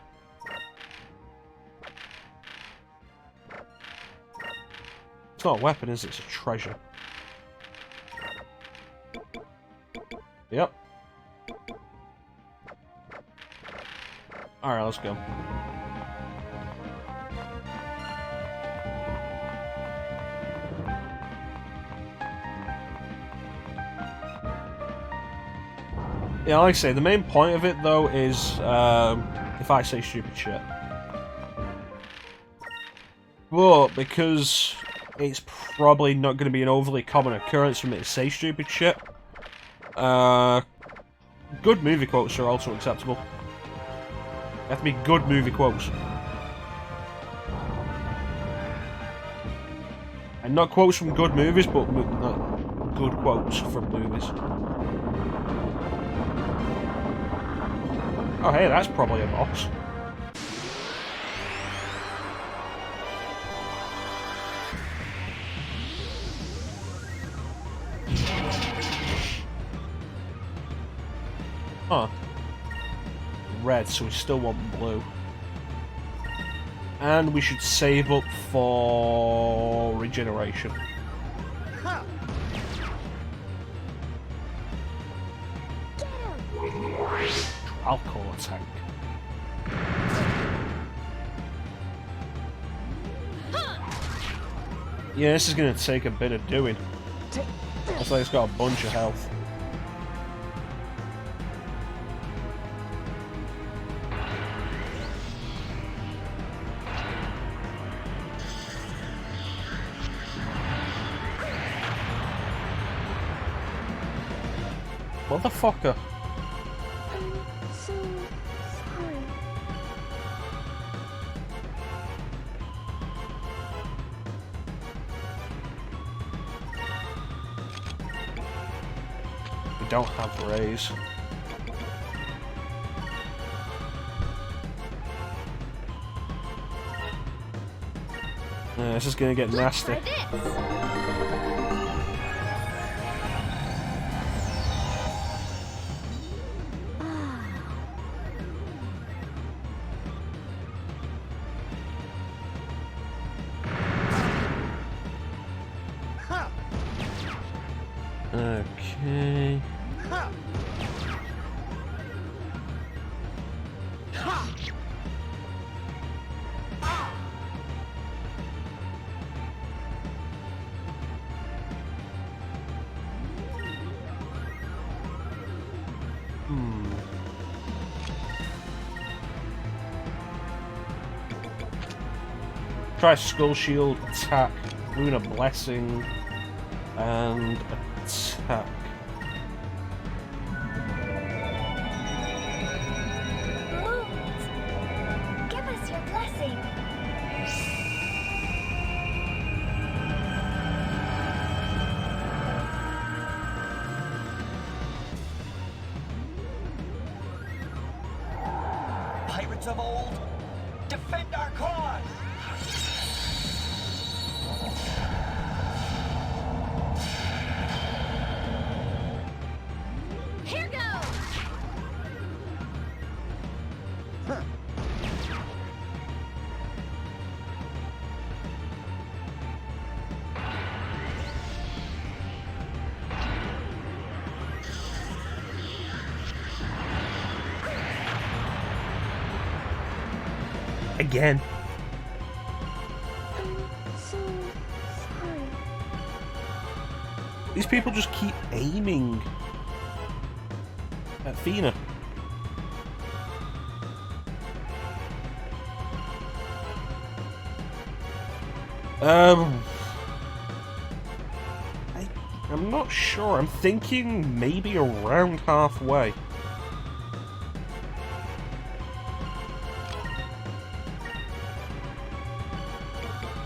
It's not a weapon, is it? It's a treasure. Yep. Alright, let's go. Yeah, like I say, the main point of it, though, is if I say stupid shit. But because it's probably not going to be an overly common occurrence for me to say stupid shit, good movie quotes are also acceptable. They have to be good movie quotes. And not quotes from good movies, but good quotes from movies. Oh hey, that's probably a box. Huh. Red, so we still want blue. And we should save up for regeneration. Alcohol tank. Yeah, this is going to take a bit of doing. Looks like it's got a bunch of health. Motherfucker. I'm so sorry. We don't have rays. This is gonna get nasty. Try this. Okay. Try Skull Shield, attack, Lunar Blessing, and attack. heroes of old. Defend our cause! Here goes! Again. I'm so sorry. These people just keep aiming at Fina. I'm not sure. I'm thinking maybe around halfway.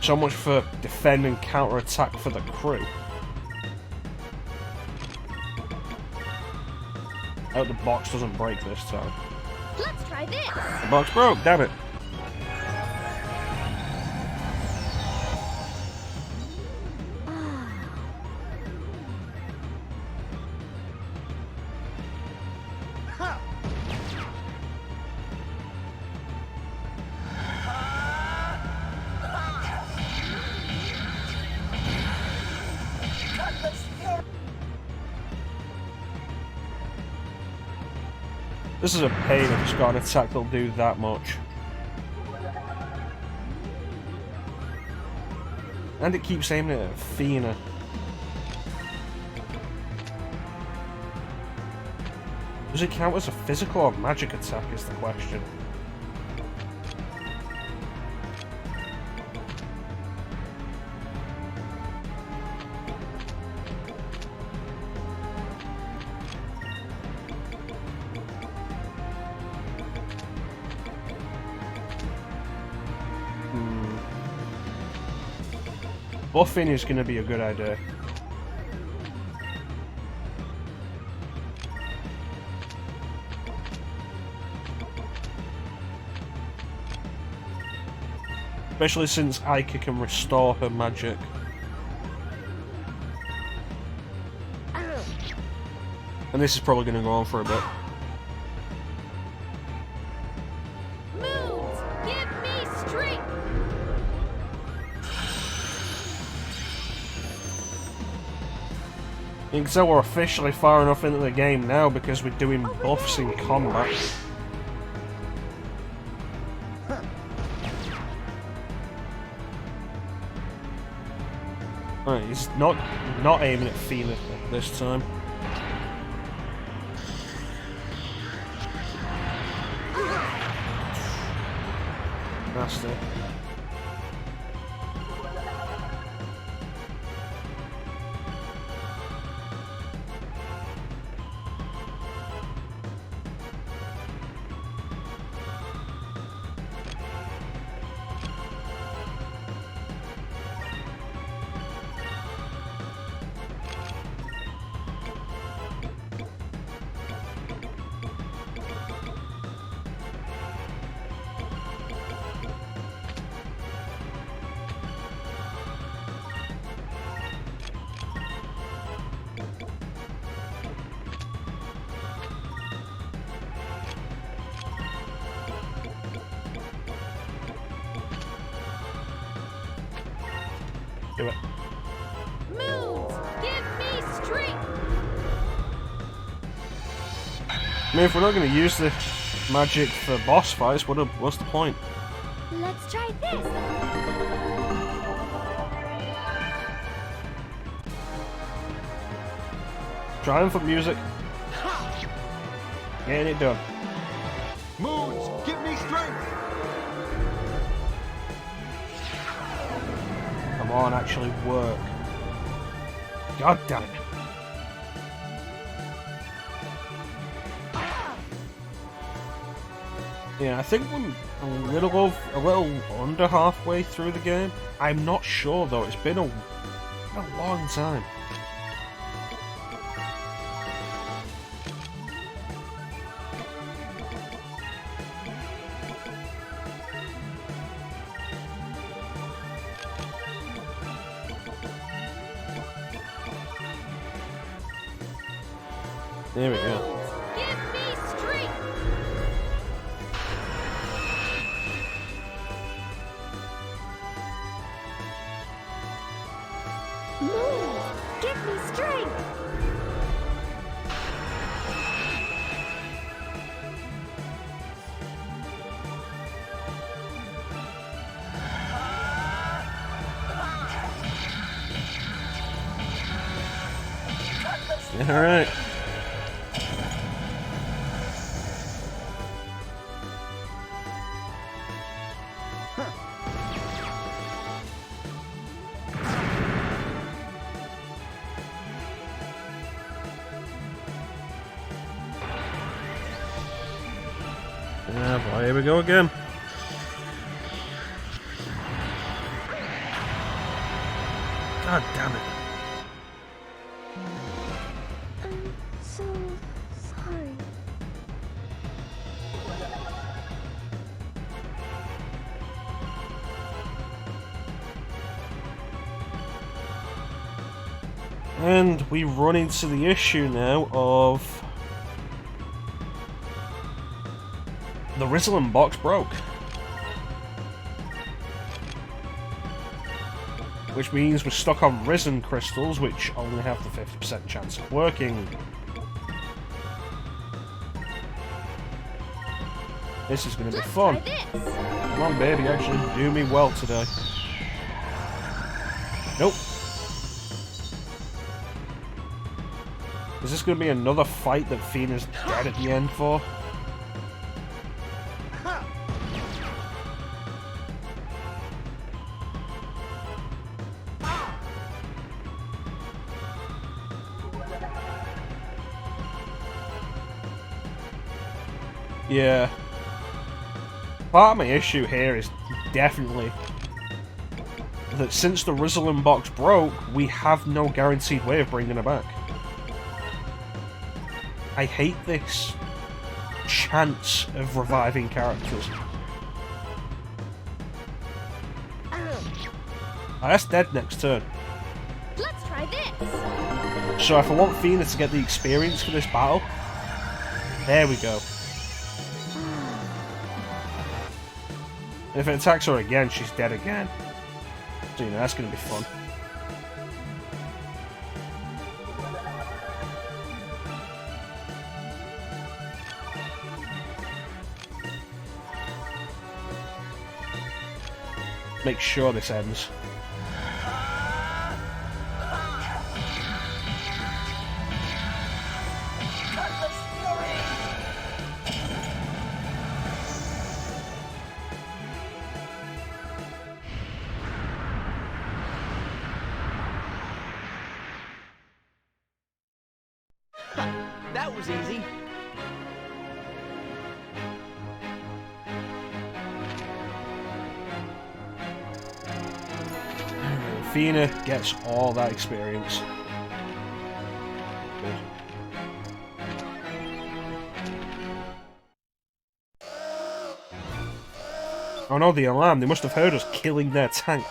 So much for defend and counter-attack for the crew. Oh, the box doesn't break this time. Let's try this! The box broke, damn it. This is a pain if it's got an attack that'll do that much. And it keeps aiming at Fina. Does it count as a physical or magic attack is the question. Buffing is going to be a good idea. Especially since Aika can restore her magic. And this is probably going to go on for a bit. Moves! Give me strength! You can tell we're officially far enough into the game now because we're doing buffs in combat. Alright, he's not aiming at Fina this time. Nasty. Do it. Moves! Give me strength! I mean, if we're not going to use the magic for boss fights, what's the point? Let's try this! Triumphant music. Getting it done. Moons, give me strength! Come on, actually work. God damn it. Yeah, I think we're a little under halfway through the game. I'm not sure though. It's been a long time. There we go. Give me strength. Moons, give me strength. Alright. Yeah, boy, here we go again. God damn it. I'm so sorry. And we run into the issue now of the Rizzling box broke. Which means we're stuck on Risen crystals, which only have the 50% chance of working. This is going to be Let's fun. try this. Come on, baby, actually do me well today. Nope. Is this going to be another fight that Fina's dead at the end for? Yeah. Part of my issue here is definitely that since the Rizzling box broke, we have no guaranteed way of bringing her back. I hate this chance of reviving characters. That's dead next turn. Let's try this. So if I want Fina to get the experience for this battle, there we go. If it attacks her again, she's dead again. So, you know, that's going to be fun. Make sure this ends. That was easy. Fina gets all that experience. Good. Oh no, the alarm. They must have heard us killing their tank.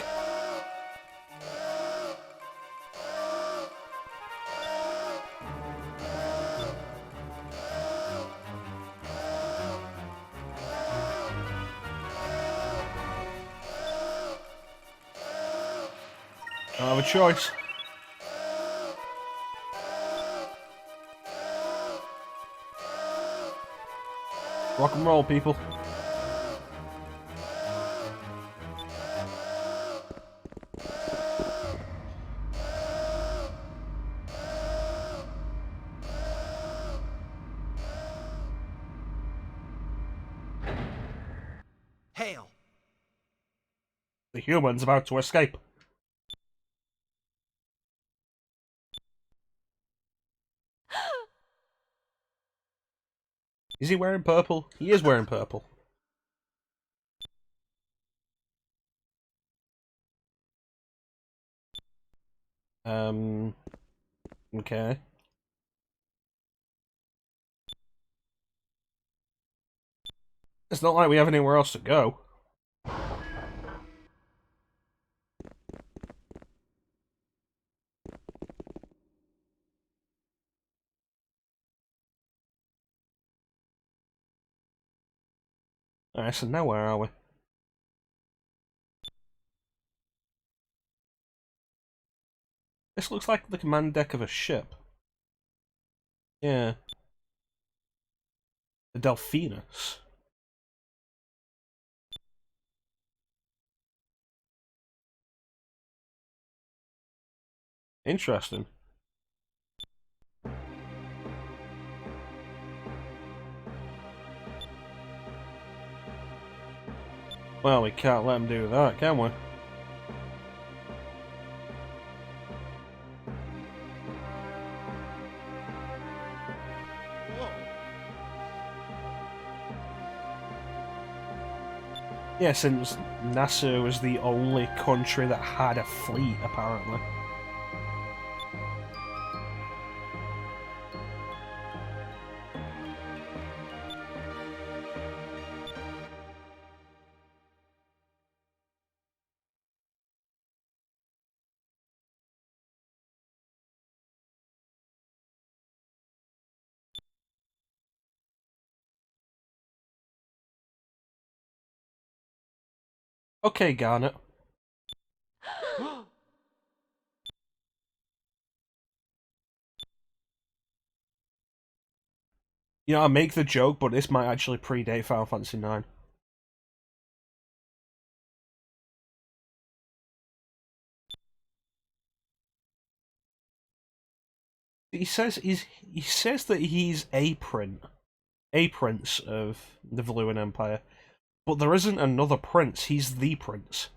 Don't have a choice. Rock and roll, people. Hail. The human's about to escape. Is he wearing purple? He is wearing purple. Okay. It's not like we have anywhere else to go. Alright, so now where are we? This looks like the command deck of a ship. Yeah. The Delphinus. Interesting. Well, we can't let him do that, can we? Yeah, since Nasrad was the only country that had a fleet, apparently. Okay, Garnet. You know, I make the joke, but this might actually predate Final Fantasy IX. He says that he's a prince of the Valuan Empire, but there isn't another prince. He's the prince.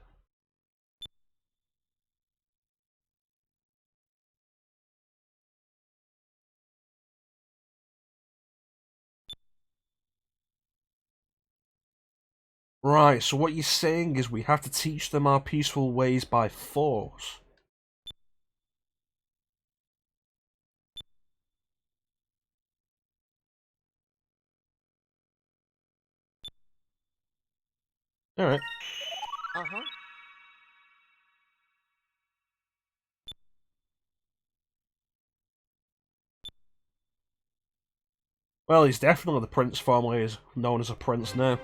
Right, so what you're saying is we have to teach them our peaceful ways by force. Alright. Uh-huh. Well, he's definitely the prince formerly is known as a prince now.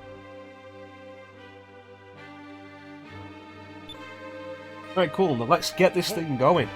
Right, cool, now let's get this thing going.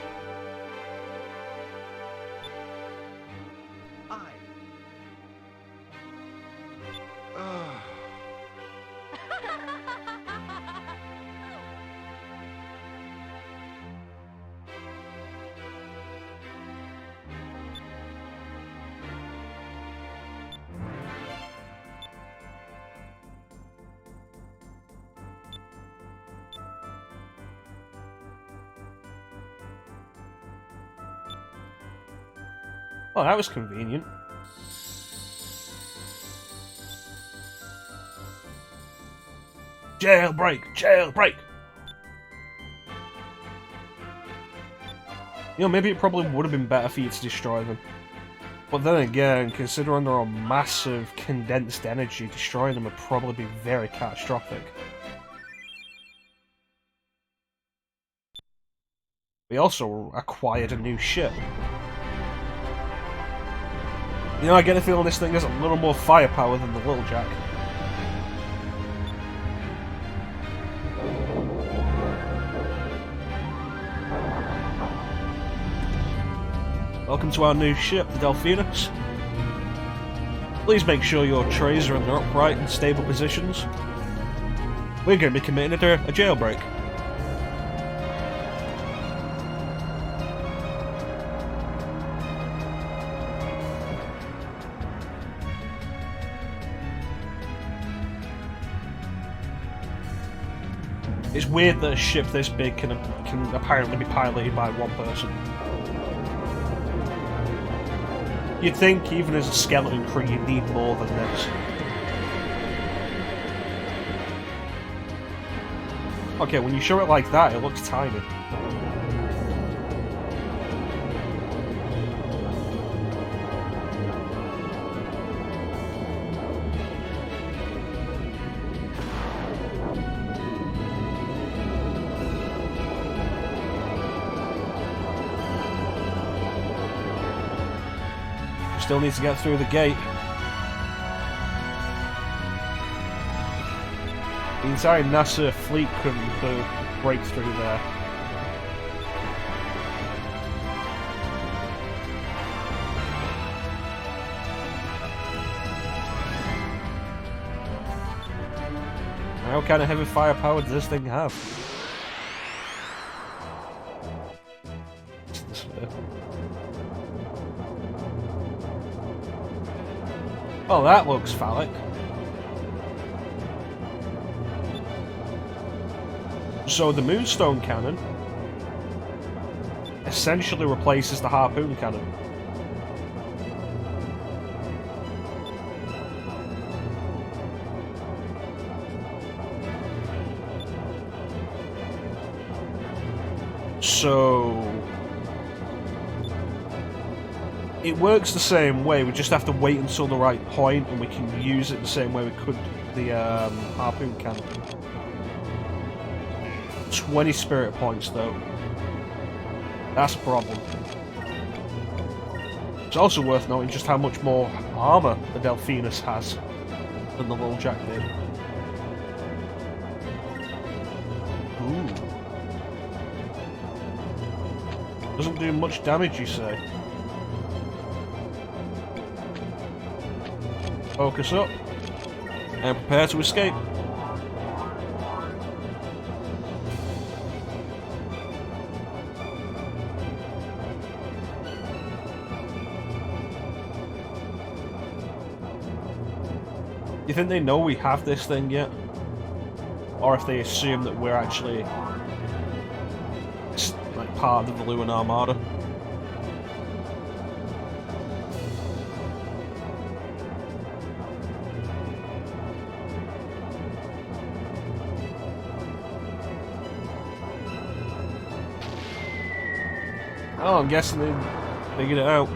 Oh, that was convenient. Jailbreak! Jailbreak! You know, maybe it probably would have been better for you to destroy them. But then again, considering they're on massive condensed energy, destroying them would probably be very catastrophic. We also acquired a new ship. You know, I get the feeling this thing has a little more firepower than the Little Jack. Welcome to our new ship, the Delphinus. Please make sure your trays are in their upright and stable positions. We're going to be committing a jailbreak. It's weird that a ship this big can apparently be piloted by one person. You'd think, even as a skeleton crew, you need more than this. Okay, when you show it like that, it looks tiny. Still need to get through the gate. entire Nasrad fleet couldn't break through there. What kind of heavy firepower does this thing have? Oh, that looks phallic. So the Moonstone Cannon essentially replaces the Harpoon Cannon. So it works the same way, we just have to wait until the right point and we can use it the same way we could the Harpoon Cannon. 20 spirit points though. That's a problem. It's also worth noting just how much more armour the Delphinus has than the Little Jack did. Ooh. Doesn't do much damage, you say? Focus up and prepare to escape. Do you think they know we have this thing yet? Or if they assume that we're actually like part of the Valuan Armada? Oh, I'm guessing they figured it out.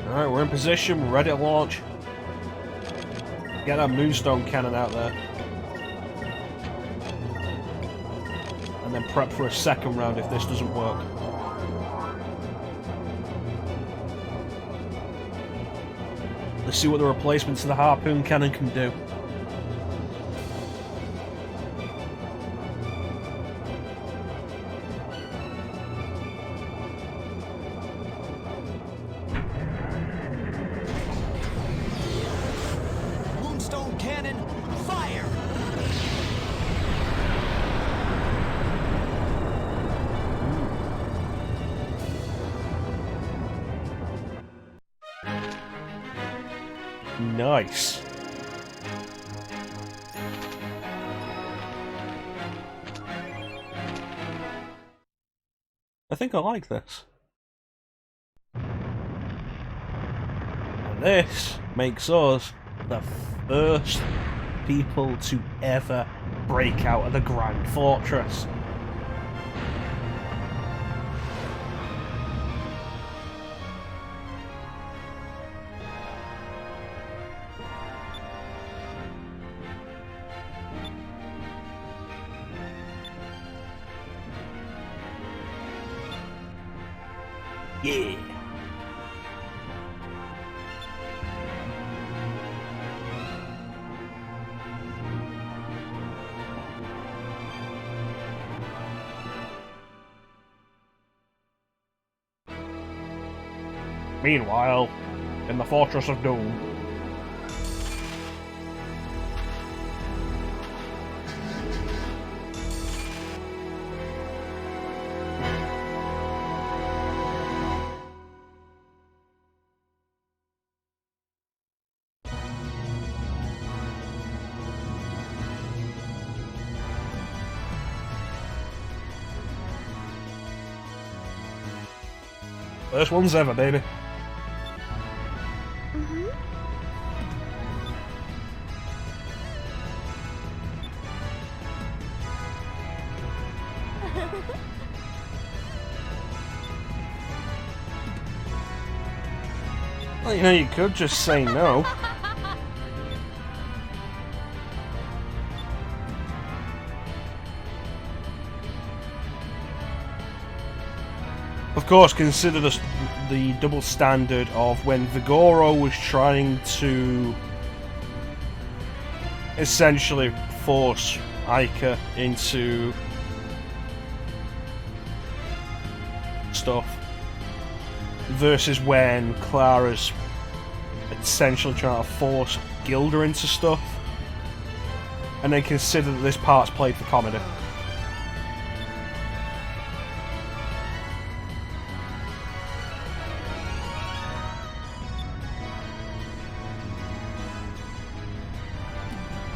Alright, we're in position, we're ready to launch. Get that Moonstone Cannon out there. And then prep for a second round if this doesn't work. Let's see what the replacement to the Harpoon Cannon can do. Moonstone cannon, fire! Nice. I think I like this. And this makes us the first people to ever break out of the Grand Fortress. Yeah. Meanwhile, in the Fortress of Doom. First ones ever, baby. Well, you know, you could just say no. Of course, consider the double standard of when Vigoro was trying to essentially force Ica into stuff versus when Clara's essentially trying to force Gilda into stuff, and then consider that this part's played for comedy.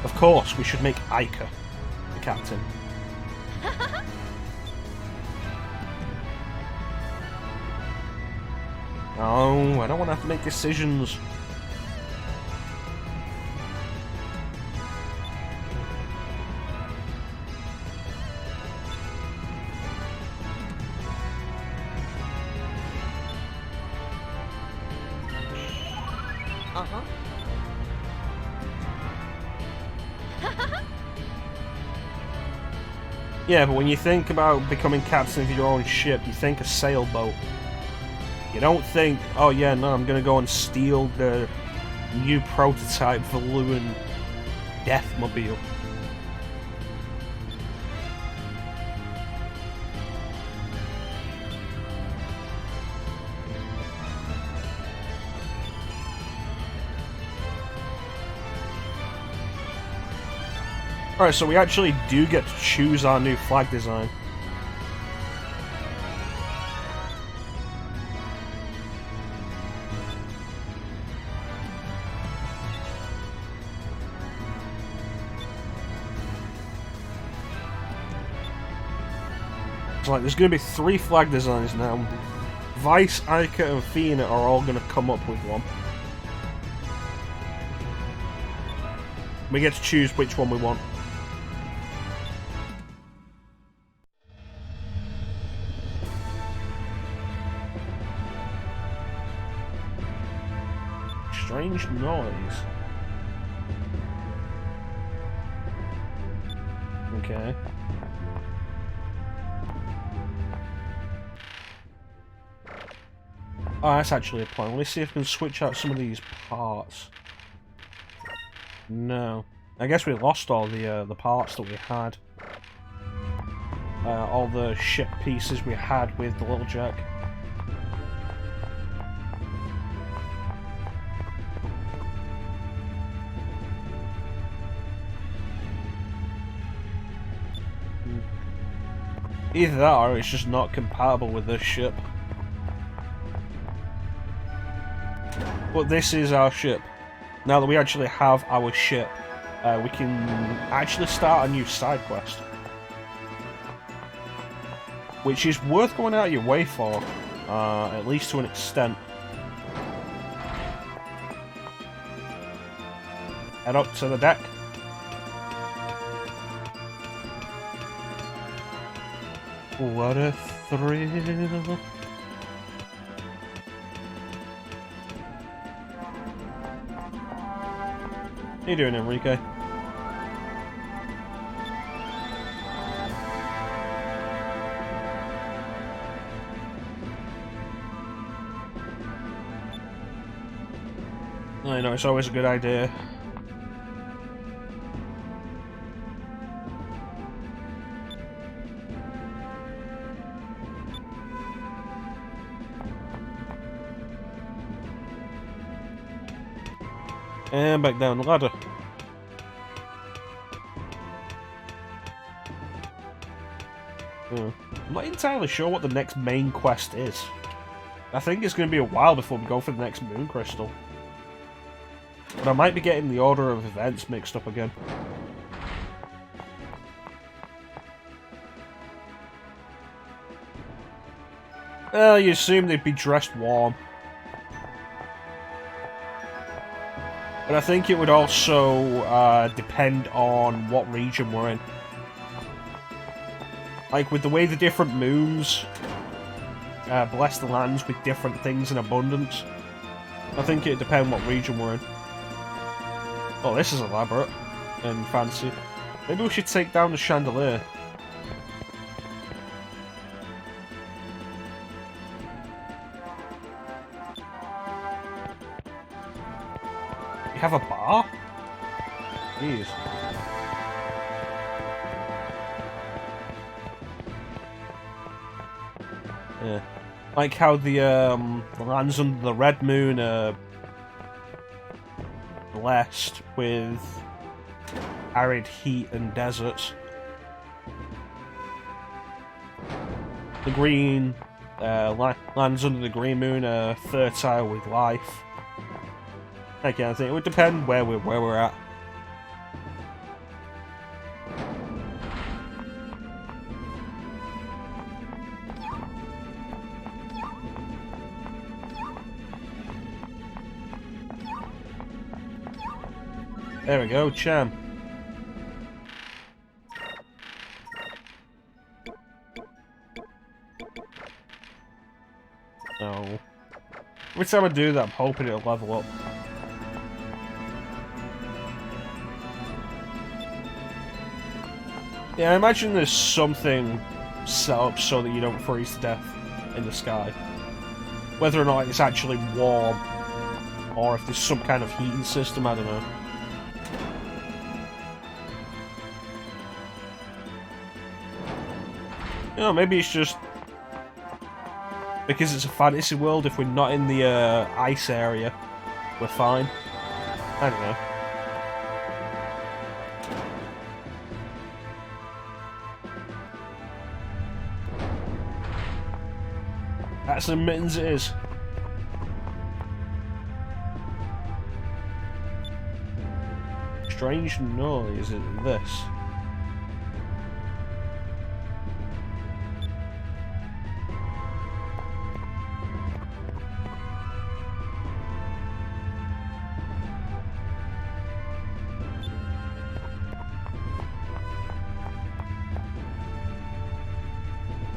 Of course, we should make Ica the captain. No, I don't want to have to make decisions. Yeah, but when you think about becoming captain of your own ship, you think a sailboat. You don't think, oh yeah, no, I'm gonna go and steal the new prototype Valuan Deathmobile. Alright, so we actually do get to choose our new flag design. It's like, there's going to be 3 flag designs now. Vice, Ica, and Fina are all going to come up with one. We get to choose which one we want. Strange noise. Okay. Oh, that's actually a plan. Let's see if we can switch out some of these parts. No. I guess we lost all the parts that we had. All the ship pieces we had with the little jack. Either that or it's just not compatible with this ship. But this is our ship. Now that we actually have our ship, we can actually start a new side quest. Which is worth going out of your way for, at least to an extent. Head up to the deck. What a thrill. How you doing, Enrique? I know, it's always a good idea. And back down the ladder. I'm not entirely sure what the next main quest is. I think it's going to be a while before we go for the next moon crystal. But I might be getting the order of events mixed up again. Well, you assume they'd be dressed warm. But I think it would also depend on what region we're in. Like, with the way the different moons bless the lands with different things in abundance, I think it depends what region we're in. Oh, this is elaborate and fancy. Maybe we should take down the chandelier. You have a bar? Jeez. Yeah. Like how the lands under the red moon are blessed with arid heat and deserts. The green lands under the green moon are fertile with life. That kind of thing. It would depend where we're at. There we go, Cham. No. Every time I do that, I'm hoping it'll level up. Yeah, I imagine there's something set up so that you don't freeze to death in the sky. Whether or not it's actually warm, or if there's some kind of heating system, I don't know. You know, maybe it's just because it's a fantasy world. If we're not in the ice area, we're fine. I don't know. That's as mittens it is. Strange noise in this.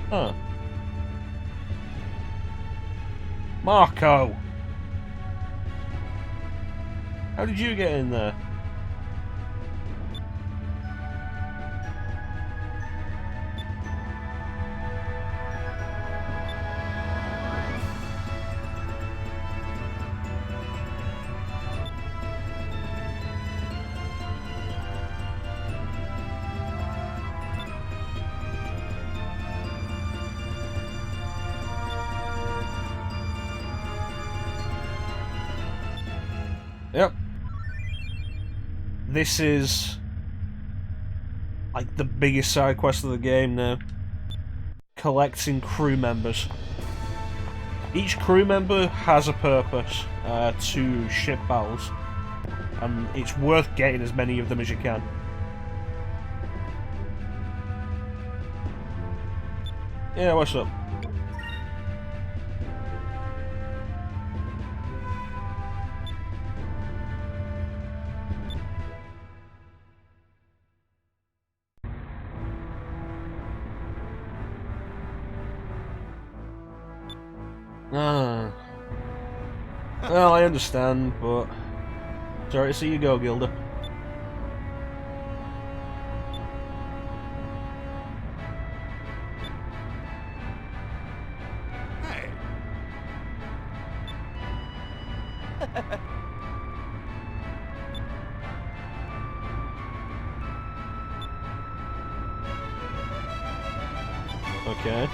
Huh. Marco! How did you get in there? Yep. This is like the biggest side quest of the game now. Collecting crew members. Each crew member has a purpose to ship battles, and it's worth getting as many of them as you can. Yeah, what's up? Well, I understand, but sorry to see you go, Gilda. Hey. Okay.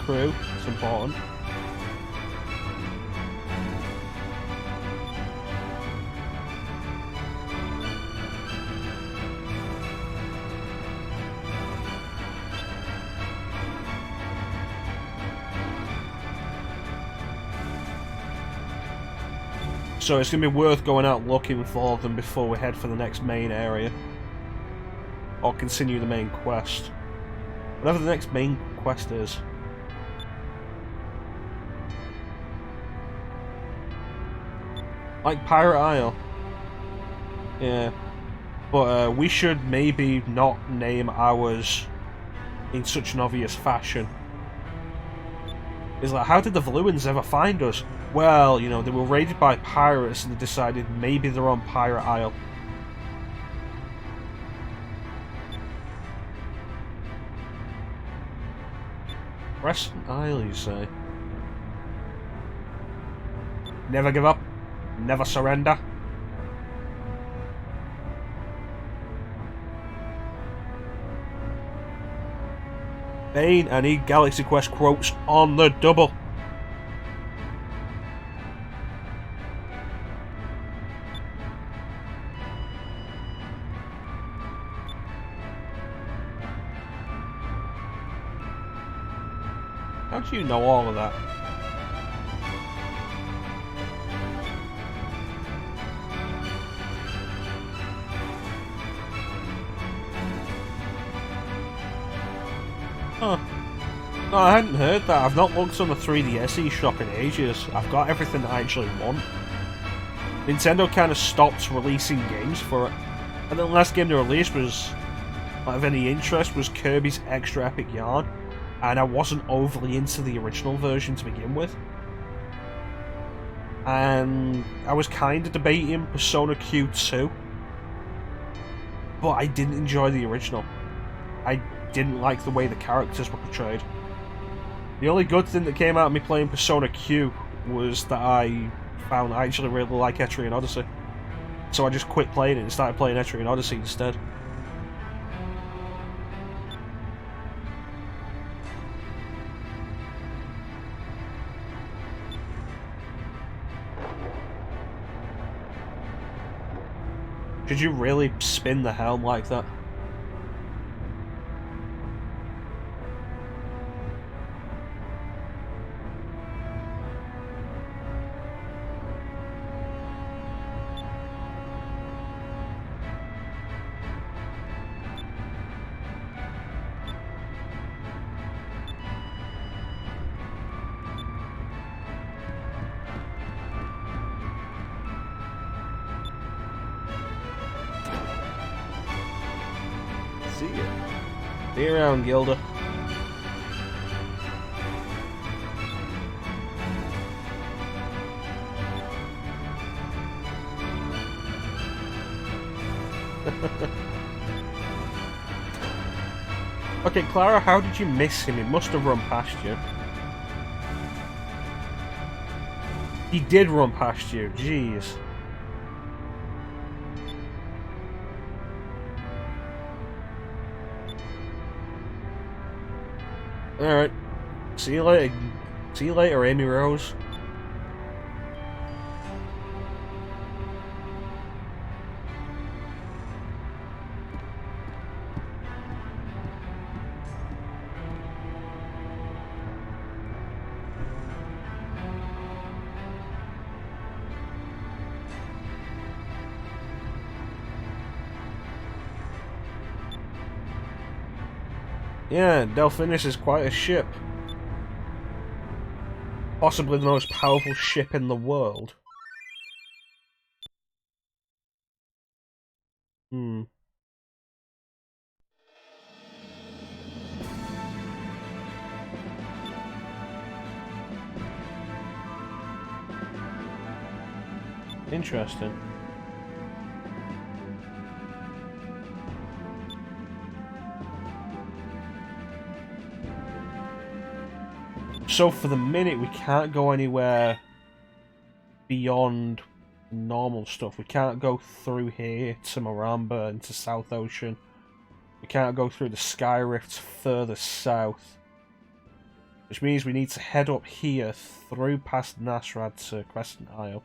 Crew, it's important. So it's going to be worth going out looking for them before we head for the next main area. Or continue the main quest. Whatever the next main quest is. Like Pirate Isle. Yeah. But we should maybe not name ours in such an obvious fashion. Is like, how did the Valuans ever find us? Well, you know, they were raided by pirates and they decided maybe they're on Pirate Isle. Crescent Isle, you say? Never give up, never surrender. Bane, I need Galaxy Quest quotes on the double. How do you know all of that? Huh. No, I hadn't heard that. I've not looked on the 3DS shop in ages. I've got everything that I actually want. Nintendo kind of stopped releasing games for it. And the last game they released was, of any interest, was Kirby's Extra Epic Yarn. And I wasn't overly into the original version to begin with. And I was kind of debating Persona Q2. But I didn't enjoy the original. I didn't like the way the characters were portrayed. The only good thing that came out of me playing Persona Q was that I found I actually really like Etrian Odyssey. So I just quit playing it and started playing Etrian Odyssey instead. Did you really spin the helm like that? See ya. Be around, Gilda. Okay, Clara, how did you miss him? He must have run past you. He did run past you, jeez. Alright. See you later. See you later, Amy Rose. Yeah, Delphinus is quite a ship. Possibly the most powerful ship in the world. Interesting. So for the minute, we can't go anywhere beyond normal stuff. We can't go through here to Maramba and to South Ocean. We can't go through the Sky Rifts further south. Which means we need to head up here through past Nasrad to Crescent Isle.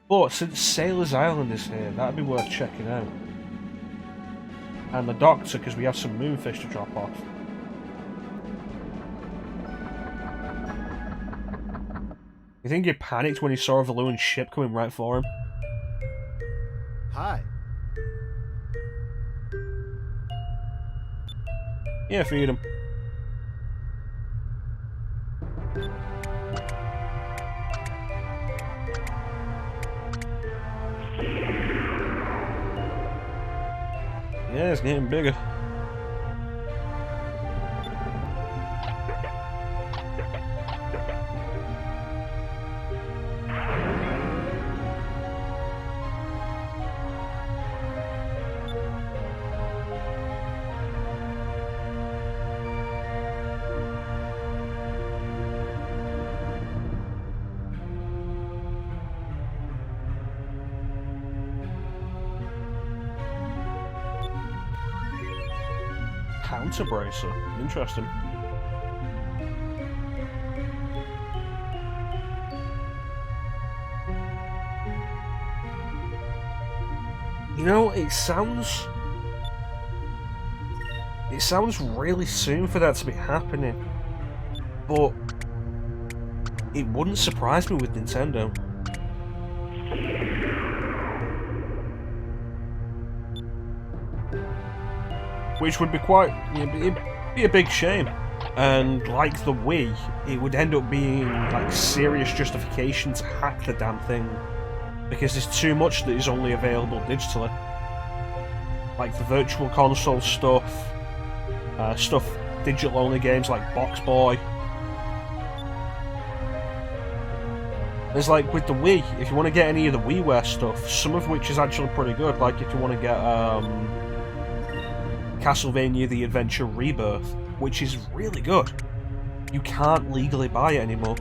But since Sailor's Island is here, that'd be worth checking out. And the Doctor, because we have some moonfish to drop off. You think he panicked when he saw a Valuan ship coming right for him? Hi. Yeah, feed him. Yeah, it's getting bigger. counter bracer. Interesting. You know, it sounds really soon for that to be happening, but it wouldn't surprise me with Nintendo. Which would be quite, it'd be a big shame. And like the Wii, it would end up being like serious justification to hack the damn thing, because there's too much that is only available digitally. Like the Virtual Console stuff, digital only games like Box Boy. There's like with the Wii, if you want to get any of the WiiWare stuff, some of which is actually pretty good, like if you want to get Castlevania The Adventure Rebirth, which is really good. You can't legally buy it anymore,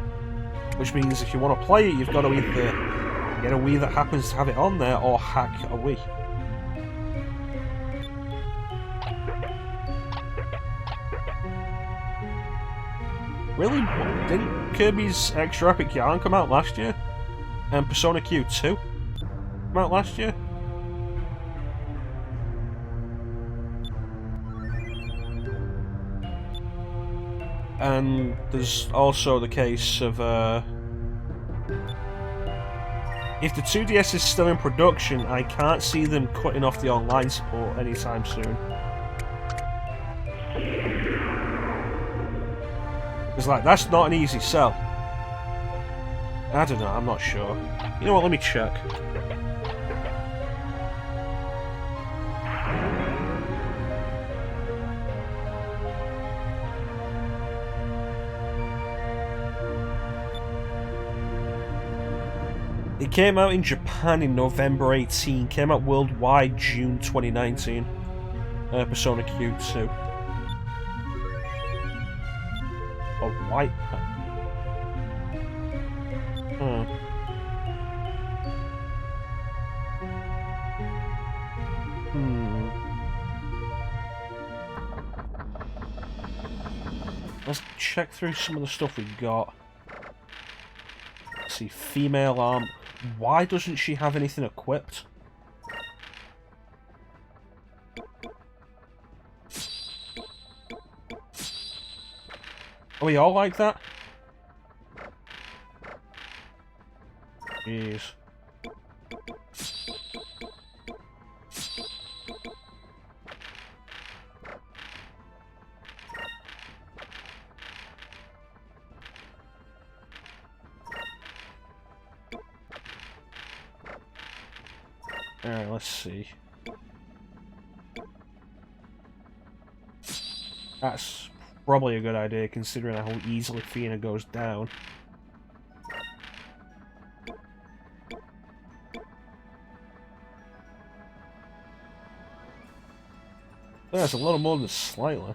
which means if you want to play it, you've got to either get a Wii that happens to have it on there, or hack a Wii. Really? Didn't Kirby's Extra Epic Yarn come out last year? And Persona Q2 come out last year? And there's also the case of, if the 2DS is still in production, I can't see them cutting off the online support anytime soon. Because, like, that's not an easy sell. I don't know, I'm not sure. You know what, let me check. It came out in Japan in November 18, came out worldwide June 2019. Persona Q2. A white pack. Let's check through some of the stuff we got. Let's see, female arm. Why doesn't she have anything equipped? Are we all like that? Jeez. Alright, let's see. That's probably a good idea, considering how easily Fina goes down. That's a little more than slightly.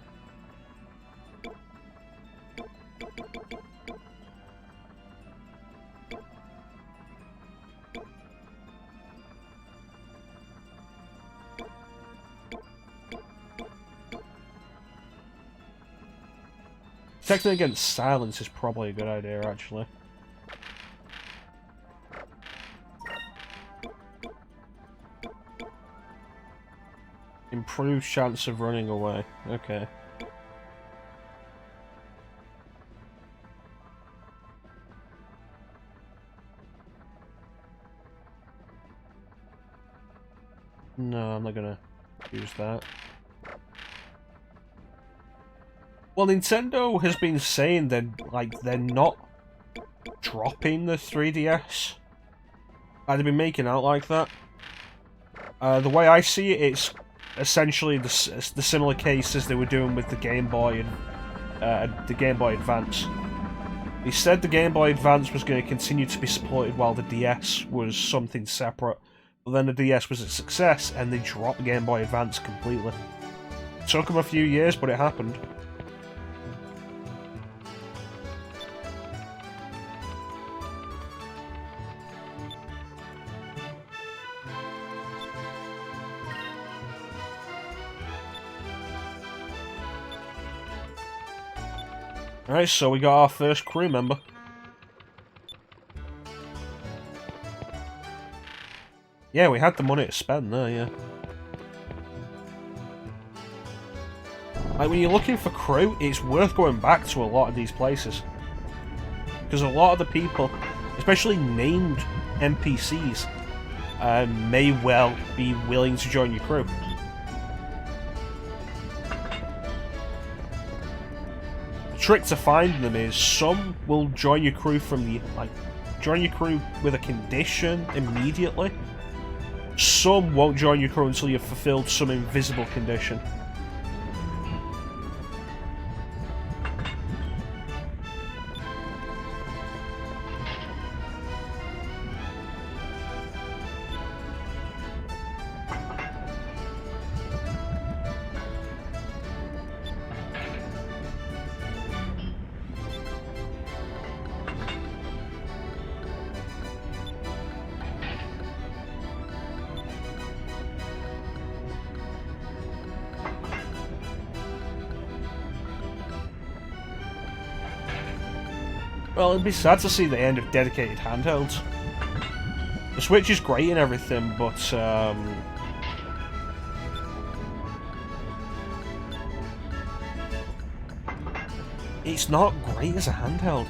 Protecting against silence is probably a good idea, actually. Improved chance of running away. Okay. No, I'm not gonna use that. Well, Nintendo has been saying that, like, they're not dropping the 3DS. They've been making out like that. The way I see it, it's essentially the similar case as they were doing with the Game Boy and the Game Boy Advance. They said the Game Boy Advance was going to continue to be supported while the DS was something separate. But then the DS was a success, and they dropped Game Boy Advance completely. It took them a few years, but it happened. Alright, so we got our first crew member. Yeah, we had the money to spend there, yeah. Like, when you're looking for crew, it's worth going back to a lot of these places. Because a lot of the people, especially named NPCs, may well be willing to join your crew. The trick to finding them is some will join your crew from the join your crew with a condition immediately. Some won't join your crew until you've fulfilled some invisible condition. Well, it'd be sad to see the end of dedicated handhelds. The Switch is great and everything, but it's not great as a handheld.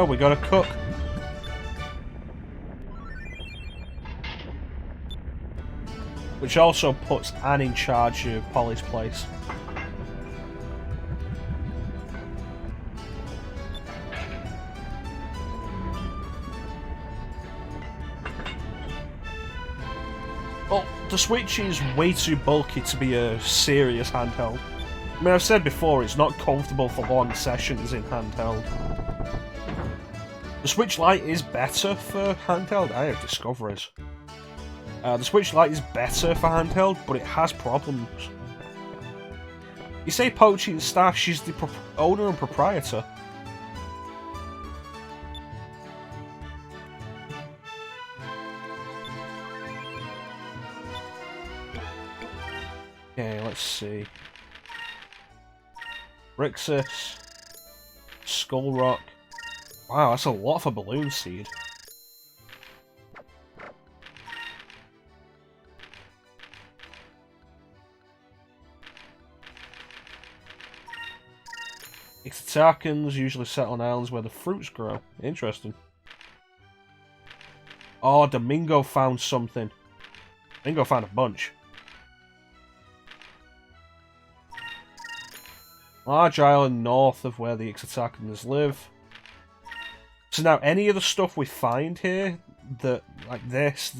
We got a cook. Which also puts Anne in charge of Polly's place. Well, the Switch is way too bulky to be a serious handheld. I mean, I've said before, it's not comfortable for long sessions in handheld. The Switch Lite is better for handheld. I have discoveries. The Switch Lite is better for handheld, but it has problems. You say poaching staff, she's the owner and proprietor. Okay, let's see. Rixus. Skull Rock. Wow, that's a lot for balloon seed. Ixtatakans usually settle on islands where the fruits grow. Interesting. Oh, Domingo found something. Domingo found a bunch. Large island north of where the Ixtatakans live. So now, any of the stuff we find here, that like this,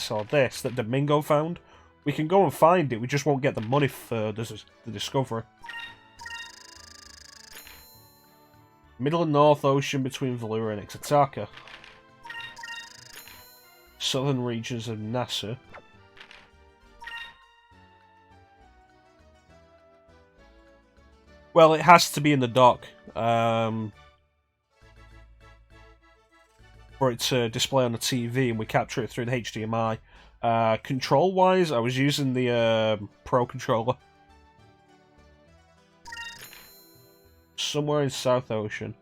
or this, that Domingo found, we can go and find it, we just won't get the money for the discovery. Middle and North Ocean between Valuan and Ixtataka. Southern regions of Nasrad. Well, it has to be in the dock. For it to display on the TV and we capture it through the HDMI. Control-wise, I was using the Pro controller. Somewhere in South Ocean.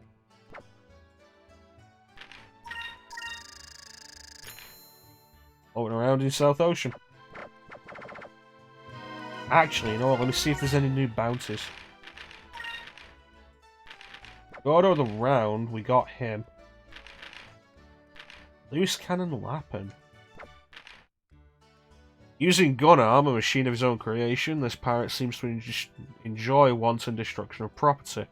Floating around in South Ocean. Actually, you know what? Let me see if there's any new bounties. God of the round, we got him. Loose cannon Lapin. Using gun arm, a machine of his own creation, this pirate seems to enjoy wanton destruction of property.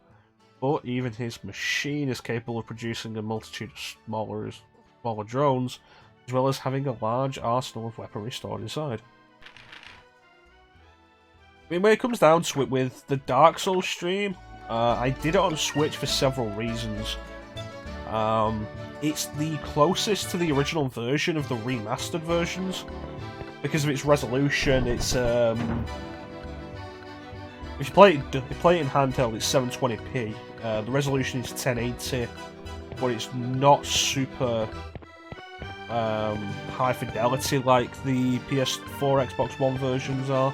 But even his machine is capable of producing a multitude of smaller drones, as well as having a large arsenal of weaponry stored inside. I mean, when it comes down to it, with the Dark Souls stream, I did it on Switch for several reasons. It's the closest to the original version of the remastered versions. because of its resolution, it's if you play it in handheld, it's 720p. The resolution is 1080, but it's not super high fidelity like the PS4, Xbox One versions are.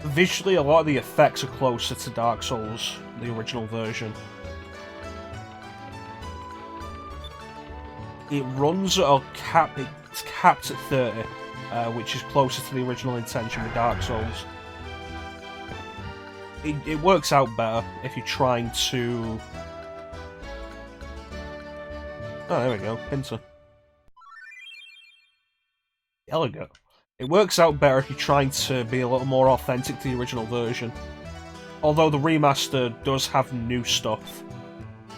Visually, a lot of the effects are closer to Dark Souls, the original version. It runs at a it's capped at 30, which is closer to the original intention with Dark Souls. It works out better if you're trying to... Oh, there we go, pincer. There we go. It works out better if you're trying to be a little more authentic to the original version. Although the remaster does have new stuff.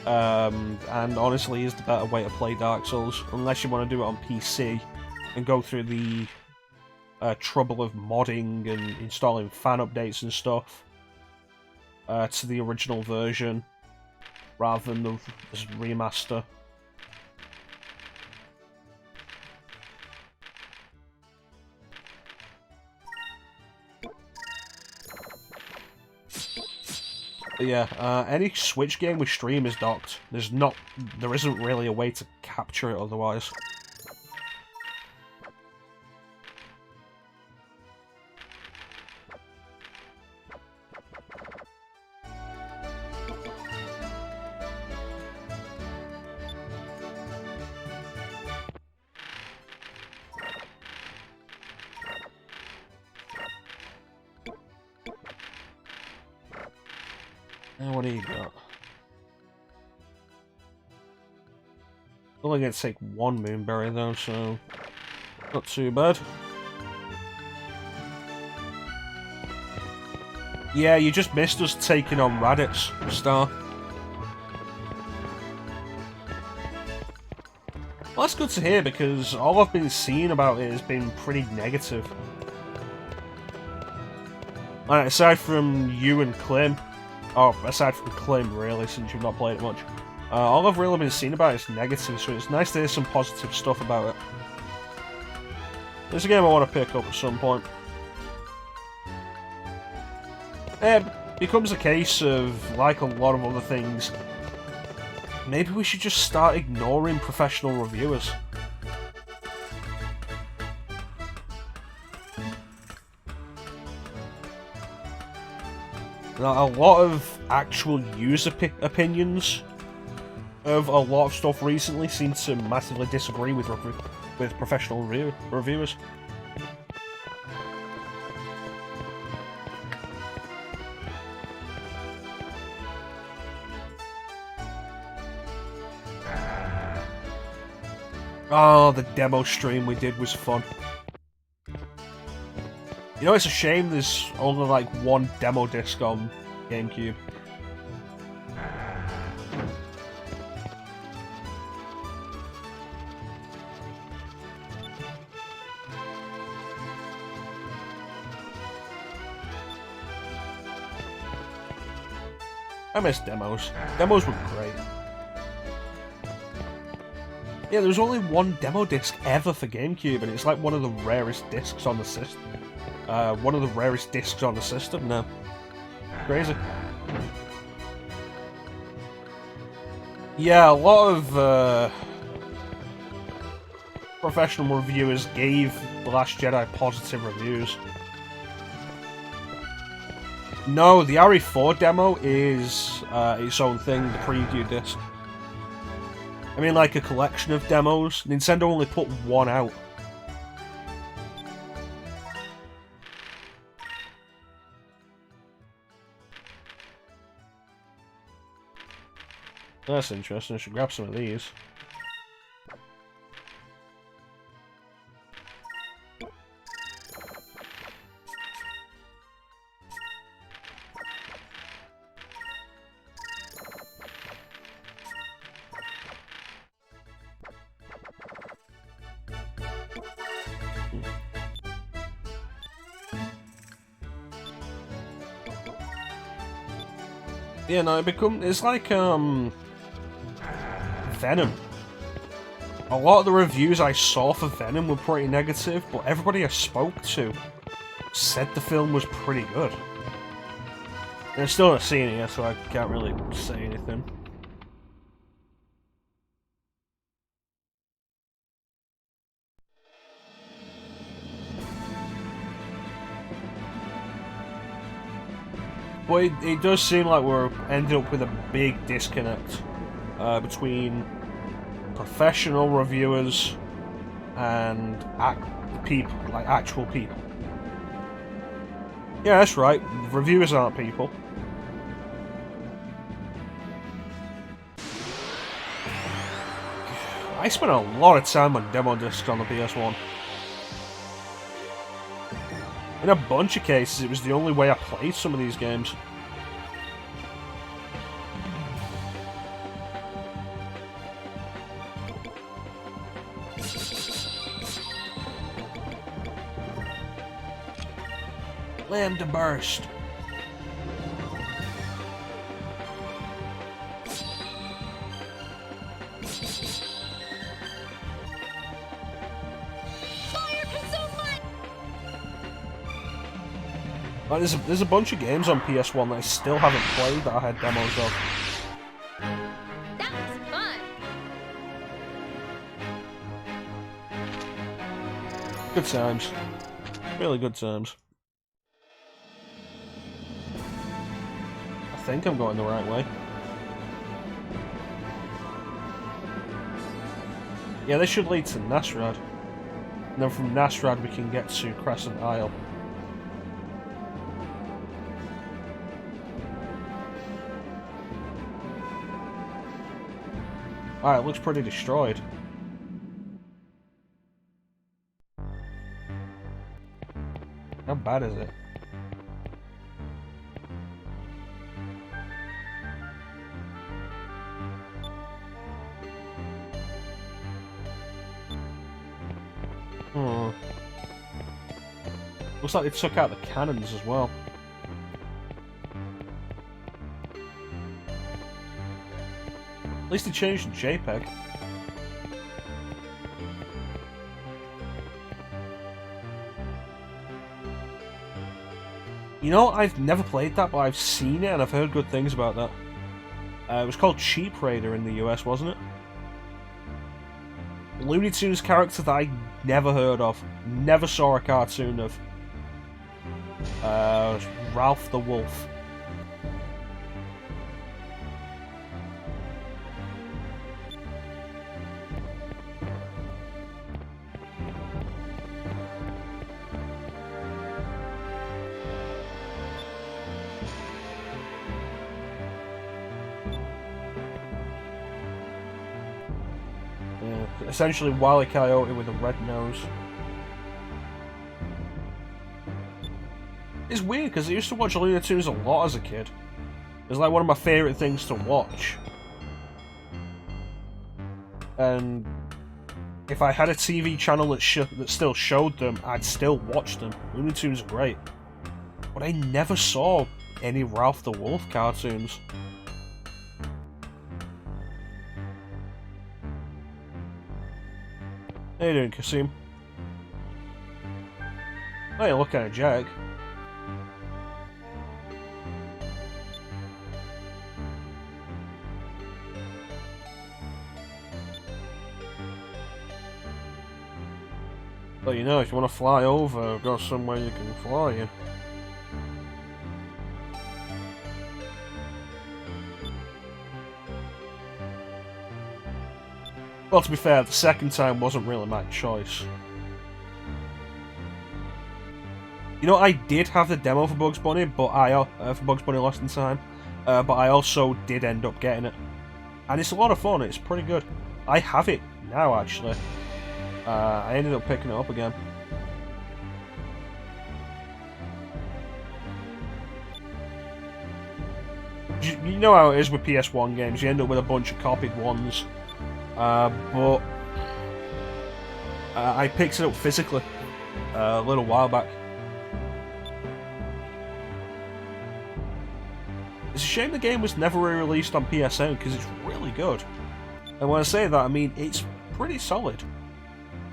And honestly is the better way to play Dark Souls, unless you want to do it on PC and go through the trouble of modding and installing fan updates and stuff to the original version, rather than the remaster. But yeah, any Switch game with stream is docked. There isn't really a way to capture it otherwise. What do you got? Only going to take one Moonberry though, so not too bad. Yeah, you just missed us taking on Raditz, Star. Well, that's good to hear, because all I've been seeing about it has been pretty negative. Aside from you and Clem, aside from Clem, really, since you've not played it much. All I've really been seeing about it is negative, so it's nice to hear some positive stuff about it. It's a game I want to pick up at some point. It becomes a case of, like a lot of other things, maybe we should just start ignoring professional reviewers. A lot of actual user opinions of a lot of stuff recently seem to massively disagree with professional reviewers. Oh, the demo stream we did was fun. You know, it's a shame there's only like one demo disc on GameCube. I miss demos. Demos were great. Yeah, there was only one demo disc ever for GameCube, and it's like one of the rarest discs on the system. One of the rarest discs on the system now. Crazy. Yeah, a lot of professional reviewers gave The Last Jedi positive reviews. No, the RE4 demo is its own thing, the preview disc. I mean, like a collection of demos. Nintendo only put one out. That's interesting. I should grab some of these. Yeah, no, it's like, Venom. A lot of the reviews I saw for Venom were pretty negative, but everybody I spoke to said the film was pretty good. And I've still not seen it yet, so I can't really say anything. But it does seem like we're ending up with a big disconnect between professional reviewers and people, like actual people. Yeah, that's right. Reviewers aren't people. I spent a lot of time on demo discs on the PS1. In a bunch of cases, it was the only way I played some of these games. Land to burst. Like, there's a bunch of games on PS1 that I still haven't played that I had demos of. That was fun. Good times. Really good times. I think I'm going the right way. Yeah, this should lead to Nasrad. And then from Nasrad we can get to Crescent Isle. Alright, it looks pretty destroyed. How bad is it? Looks like they took out the cannons as well. At least they changed the JPEG. You know, I've never played that, but I've seen it and I've heard good things about that. It was called Cheap Raider in the US, wasn't it? Looney Tunes character that I never heard of. Never saw a cartoon of. Ralph the Wolf. Essentially Wile E. Coyote with a red nose. It's weird because I used to watch Looney Tunes a lot as a kid. It was like one of my favourite things to watch. And if I had a TV channel that still showed them, I'd still watch them. Looney Tunes are great. But I never saw any Ralph the Wolf cartoons. How you doing, Kasim? Oh, you look kind of jack. Well, you know, if you want to fly over, go somewhere you can fly in. Well, to be fair, the second time wasn't really my choice. You know, I did have the demo for Bugs Bunny, but for Bugs Bunny Lost in Time, but I also did end up getting it, and it's a lot of fun. It's pretty good. I have it now, actually. I ended up picking it up again. You know how it is with PS1 games. You end up with a bunch of copied ones. But I picked it up physically a little while back. It's a shame the game was never re-released on PSN because it's really good. And when I say that, I mean it's pretty solid.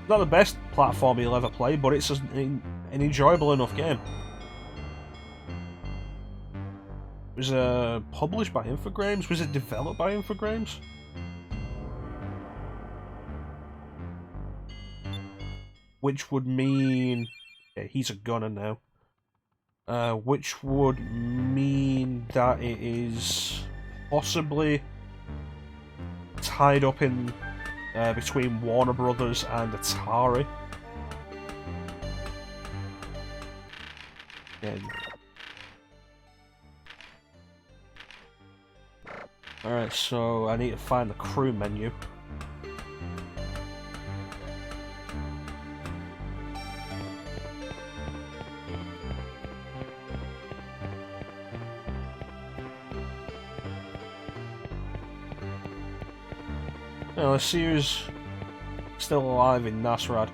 Not the best platform you'll ever play, but it's an enjoyable enough game. Was it published by Infogrames? Was it developed by Infogrames? Which would mean... yeah, he's a gunner now. Which would mean that it is possibly tied up in between Warner Brothers and Atari. Yeah. Alright, so I need to find the crew menu. Now, let's see who's still alive in Nasrad.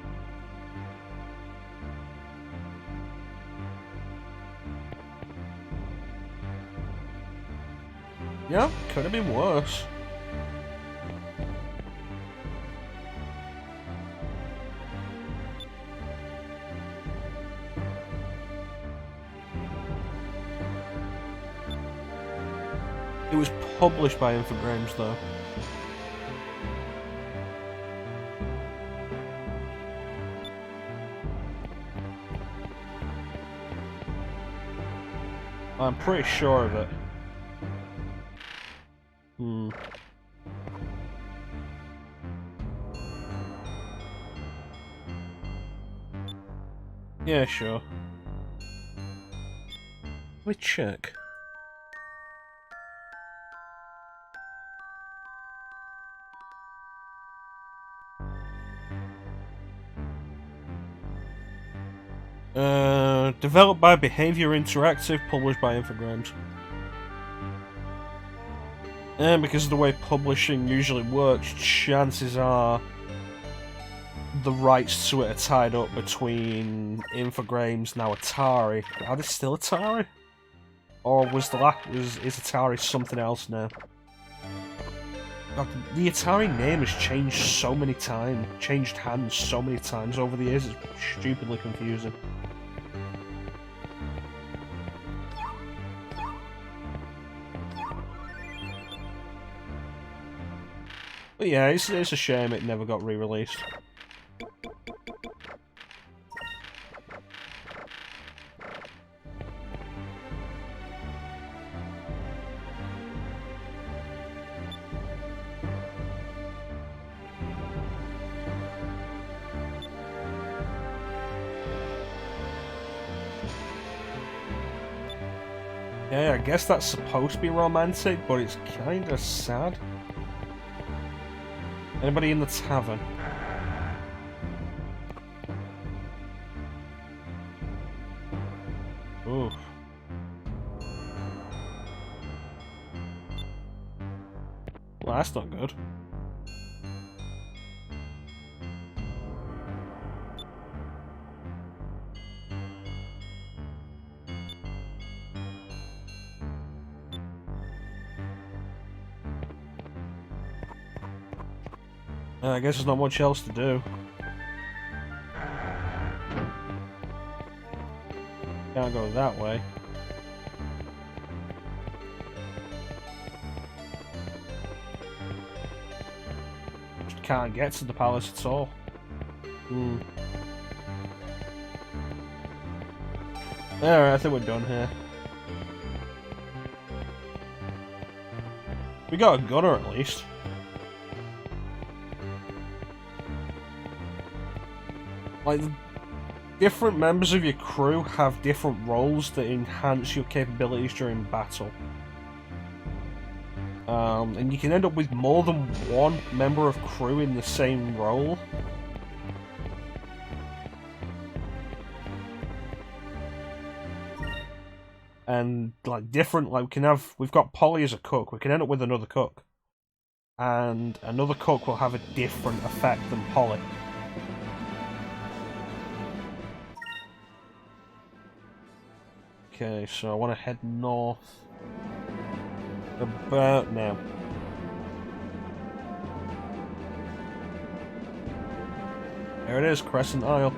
Yeah, could have been worse. It was published by Infogrames, though. I'm pretty sure of it. Yeah, sure. Let me check. Developed by Behavior Interactive, published by Infogrames. And because of the way publishing usually works, chances are the rights to it are tied up between Infogrames, now Atari. Are they still Atari? Or was is Atari something else now? God, the Atari name has changed so many times, changed hands so many times over the years, it's stupidly confusing. But yeah, it's a shame it never got re-released. Yeah, I guess that's supposed to be romantic, but it's kinda sad. Anybody in the tavern? Oof. Well, that's not good. I guess there's not much else to do. Can't go that way. Just can't get to the palace at all. Alright, I think we're done here. We got a gunner at least. Like, different members of your crew have different roles that enhance your capabilities during battle. And you can end up with more than one member of crew in the same role. And, like, different, like, we've got Polly as a cook, we can end up with another cook. And another cook will have a different effect than Polly. Okay, so I want to head north. About now. There it is, Crescent Isle.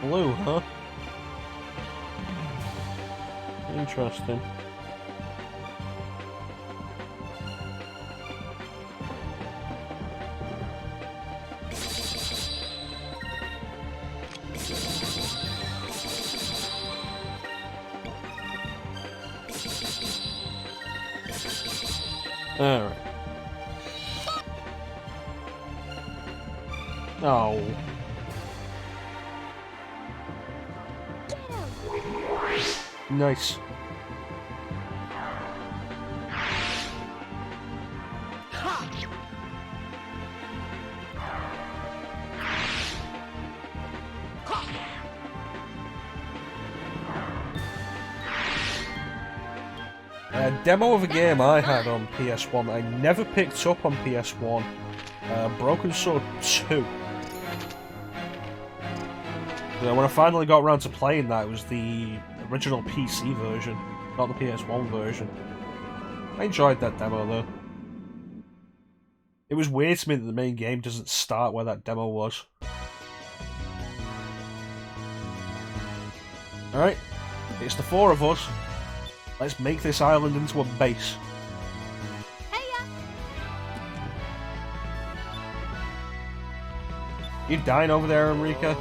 Blue, huh? Interesting. Alright. Oh. Nice. A demo of a game I had on PS1 that I never picked up on PS1. Broken Sword 2. When I finally got around to playing that, it was the original PC version, not the PS1 version. I enjoyed that demo though. It was weird to me that the main game doesn't start where that demo was. Alright, it's the four of us. Let's make this island into a base. Heya! You dying over there, Enrica?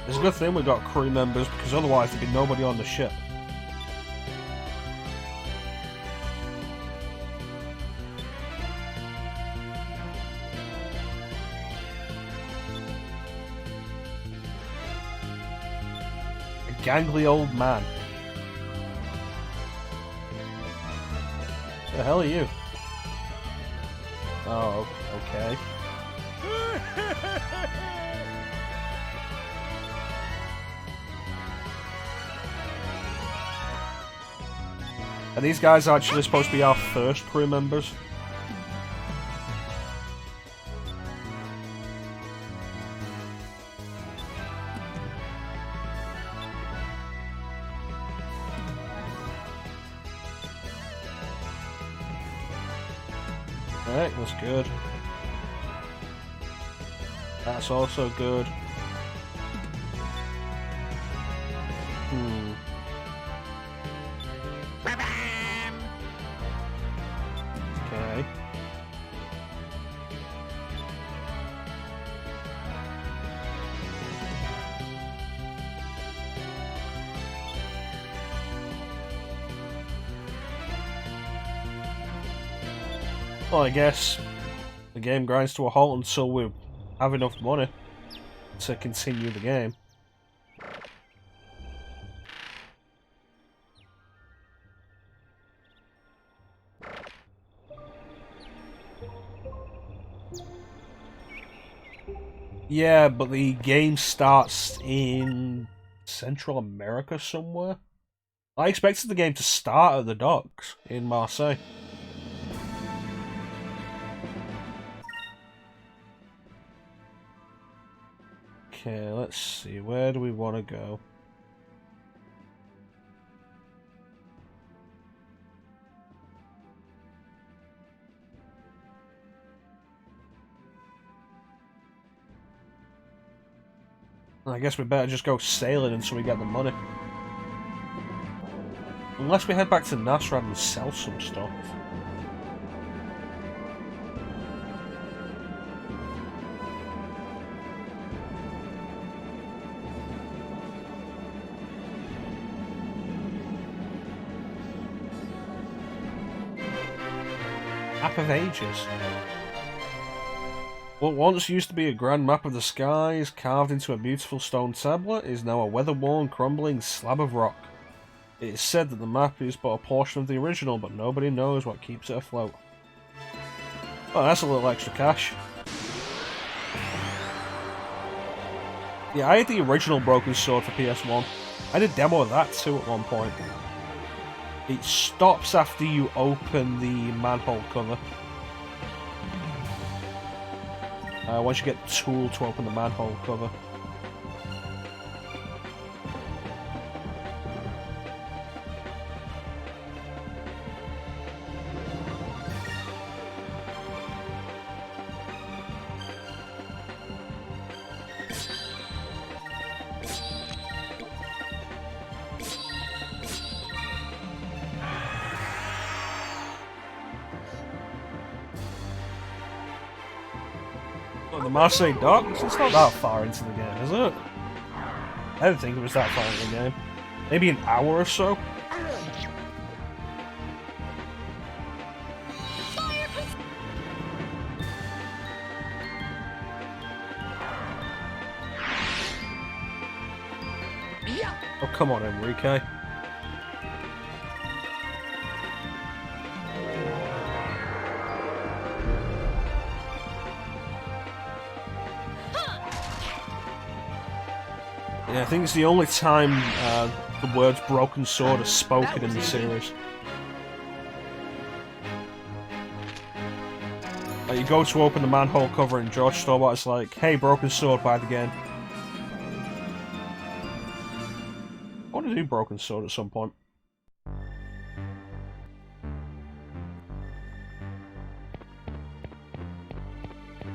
It's a good thing we got crew members, because otherwise there'd be nobody on the ship. A gangly old man. The hell are you? Oh, okay. Are these guys actually supposed to be our first crew members? Alright, that's good. That's also good. Okay. Well, I guess the game grinds to a halt until we have enough money to continue the game. Yeah, but the game starts in Central America somewhere. I expected the game to start at the docks in Marseille. Okay, let's see. Where do we want to go? I guess we better just go sailing until we get the money. Unless we head back to Nasrad and sell some stuff. App of Ages. What once used to be a grand map of the skies, carved into a beautiful stone tablet, is now a weather-worn, crumbling slab of rock. It is said that the map is but a portion of the original, but nobody knows what keeps it afloat. Oh, that's a little extra cash. Yeah, I had the original Broken Sword for PS1. I did a demo of that too at one point. It stops after you open the manhole cover. Once you get the tool to open the manhole cover. The Marseille Docks? It's not that far into the game, is it? I didn't think it was that far in the game. Maybe an hour or so? Oh, come on, Enrique. Yeah, I think it's the only time the words Broken Sword are spoken in the series. Like, you go to open the manhole cover and George Stobart is like, "Hey, Broken Sword, buy the game." I want to do Broken Sword at some point.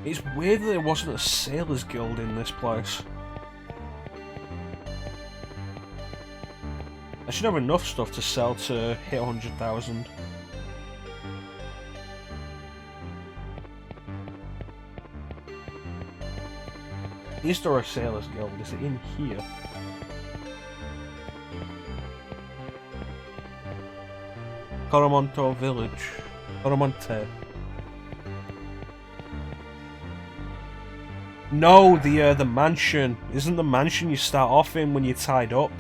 It's weird that there wasn't a Sailors Guild in this place. I should have enough stuff to sell to hit 100,000. Is there a Sailors Guild? Is it in here? Coromonto Village. Coromonte. No, the mansion. Isn't the mansion you start off in when you're tied up?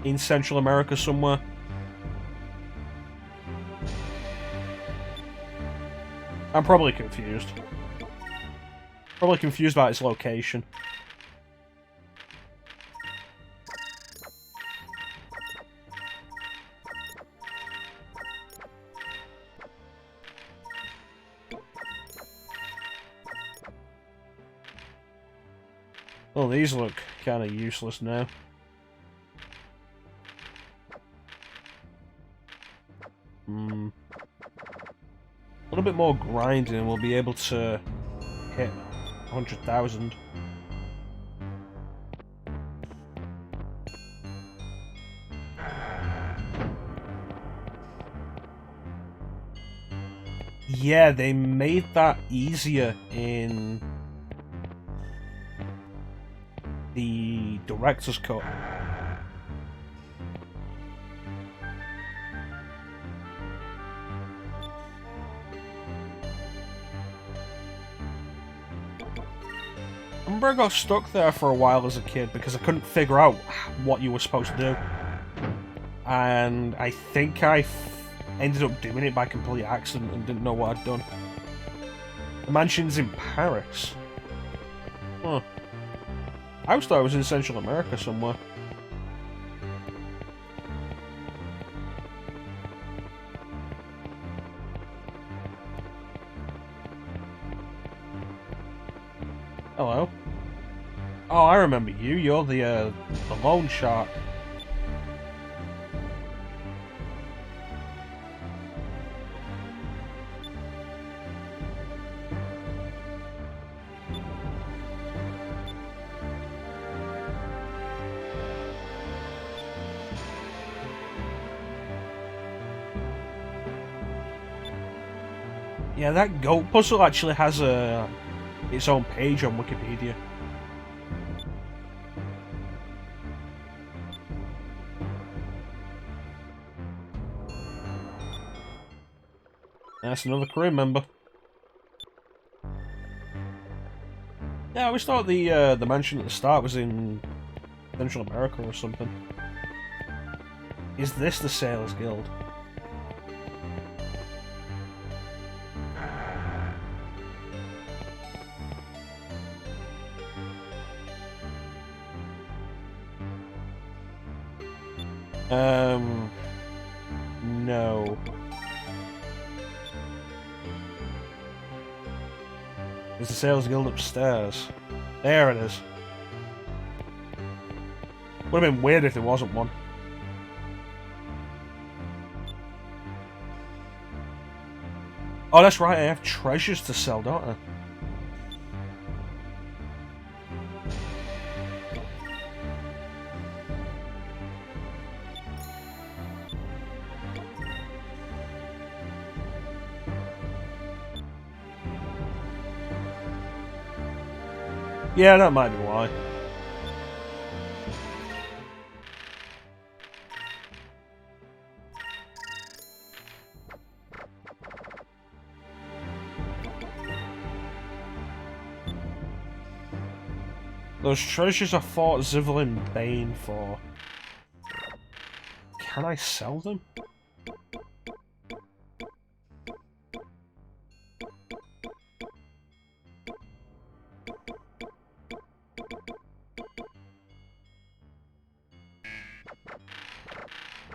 In Central America somewhere. I'm probably confused. Probably confused about its location. Well, these look kind of useless now. A little bit more grinding and we'll be able to hit 100,000. Yeah, they made that easier in the director's cut. I remember I got stuck there for a while as a kid because I couldn't figure out what you were supposed to do. And I think I ended up doing it by complete accident and didn't know what I'd done. The mansion's in Paris. Huh. I always thought it was in Central America somewhere. Hello. Oh, I remember you. You're the loan shark. Yeah, that goat puzzle actually has its own page on Wikipedia. That's another crew member. Yeah, I always thought the mansion at the start was in Central America or something. Is this the Sailors Guild? No. There's the Sailors Guild upstairs. There it is. Would have been weird if there wasn't one. Oh, that's right, I have treasures to sell, don't I? Yeah, that might be why. Those treasures I fought Zivelin Bane for. Can I sell them?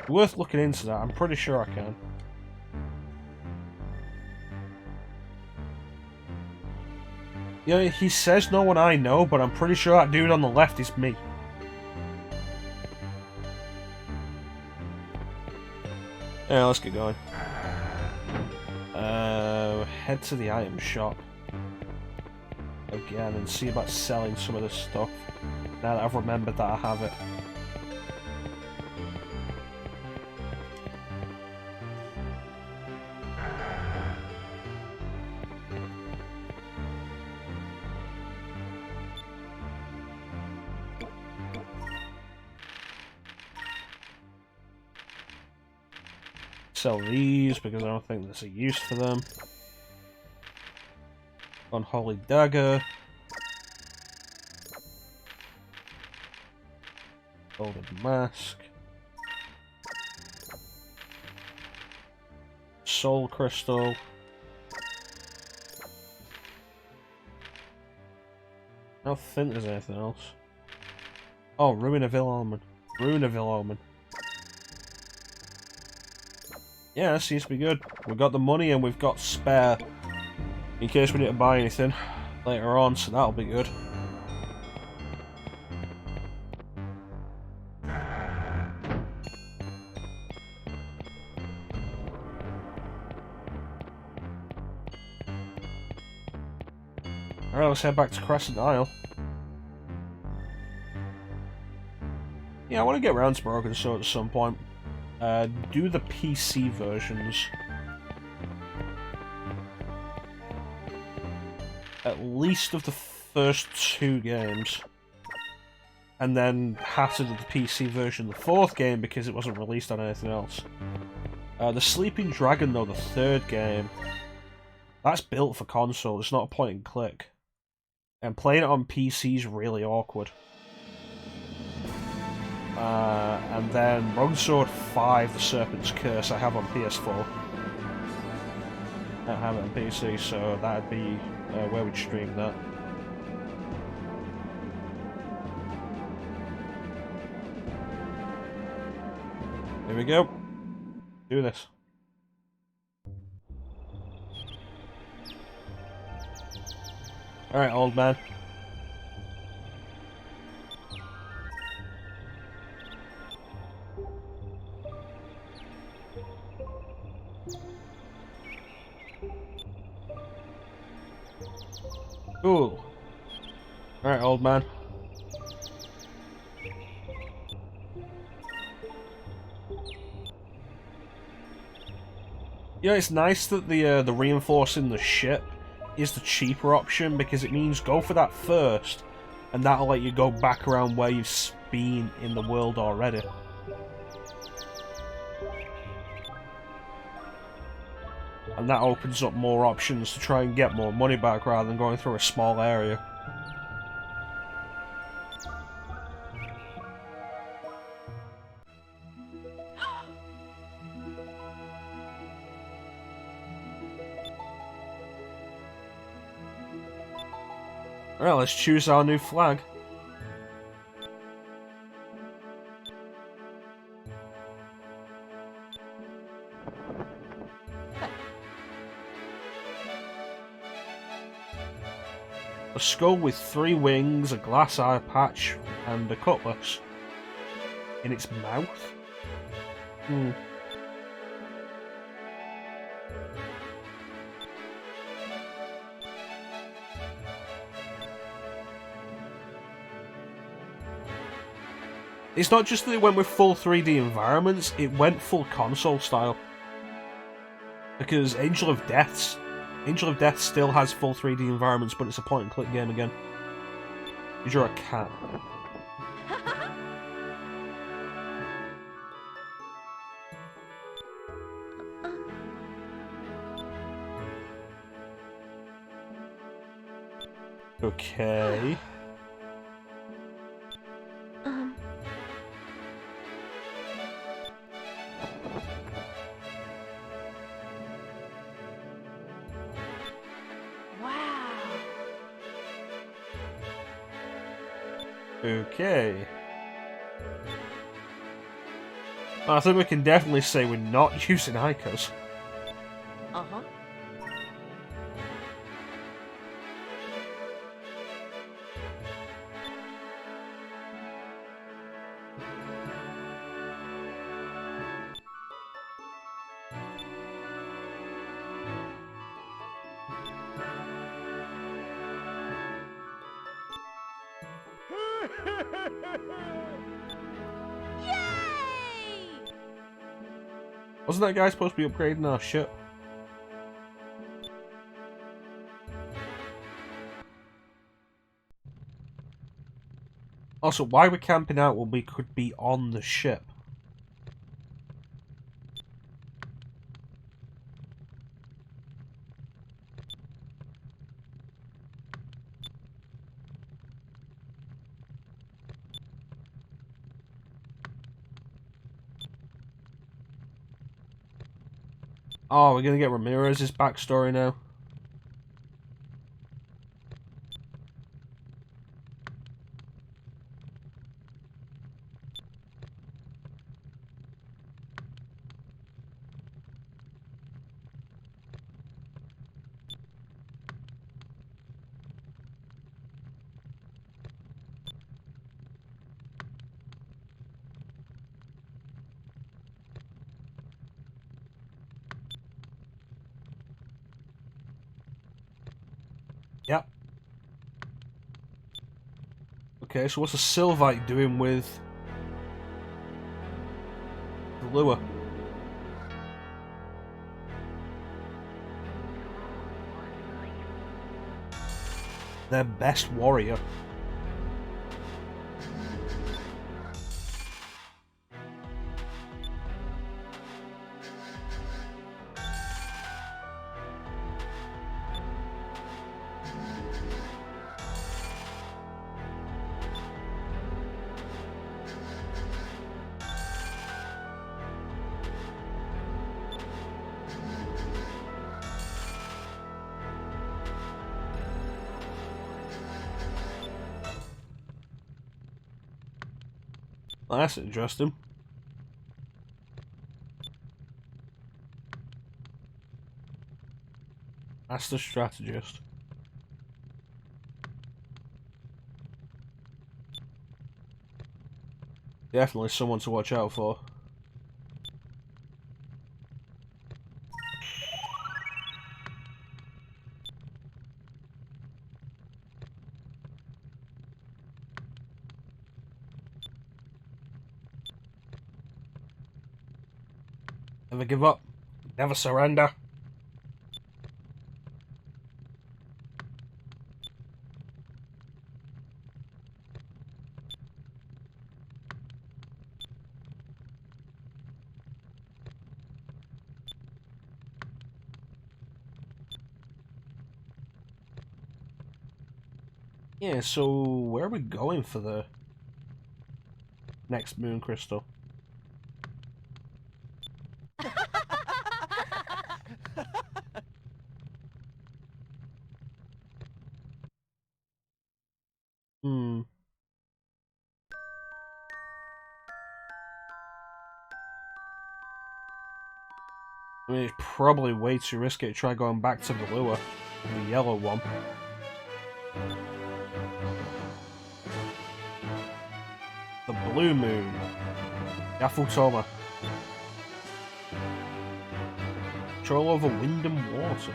Worth looking into that, I'm pretty sure I can. Yeah, he says no one I know, but I'm pretty sure that dude on the left is me. Yeah, let's get going. Head to the item shop again and see about selling some of this stuff. Now that I've remembered that I have it. Sell these because I don't think there's a use for them. Unholy Dagger. Golden Mask. Soul Crystal. I don't think there's anything else. Oh, Ruin of Omen. Ruin of Omen. Yeah, that seems to be good. We've got the money and we've got spare in case we need to buy anything later on, so that'll be good. Alright, let's head back to Crescent Isle. Yeah, I want to get around to Broken Sword at some point. Do the PC versions. At least of the first 2 games. And then have to do the PC version of the 4th game because it wasn't released on anything else. The Sleeping Dragon, though, the 3rd game, that's built for console. It's not a point and click. And playing it on PC is really awkward. And then Broken Sword 5, The Serpent's Curse, I have on PS4. I don't have it on PC, so that'd be where we'd stream that. Here we go. Do this. Alright, old man. Cool. Alright, old man. Yeah, it's nice that the reinforcing the ship is the cheaper option because it means go for that first, and that'll let you go back around where you've been in the world already. And that opens up more options to try and get more money back rather than going through a small area. Alright, let's choose our new flag. A skull with 3 wings, a glass eye patch, and a cutlass. In its mouth? It's not just that it went with full 3D environments, it went full console style. Because Angel of Death still has full 3D environments, but it's a point-and-click game again. Because you're a cat. Okay. Okay. I think we can definitely say we're not using icons. Uh-huh. Yay! Wasn't that guy supposed to be upgrading our ship? Also, why we're camping out when we could be on the ship? Oh, we're gonna get Ramirez's backstory now. Yep. Okay, so what's a Sylvite doing with the lure? Their best warrior. Well, that's interesting. That's the strategist. Definitely someone to watch out for. Never give up. Never surrender. Yeah, so where are we going for the next moon crystal? I mean, it's probably way too risky to try going back to the lure, the yellow one. The blue moon. Yafutoma. Control over wind and water.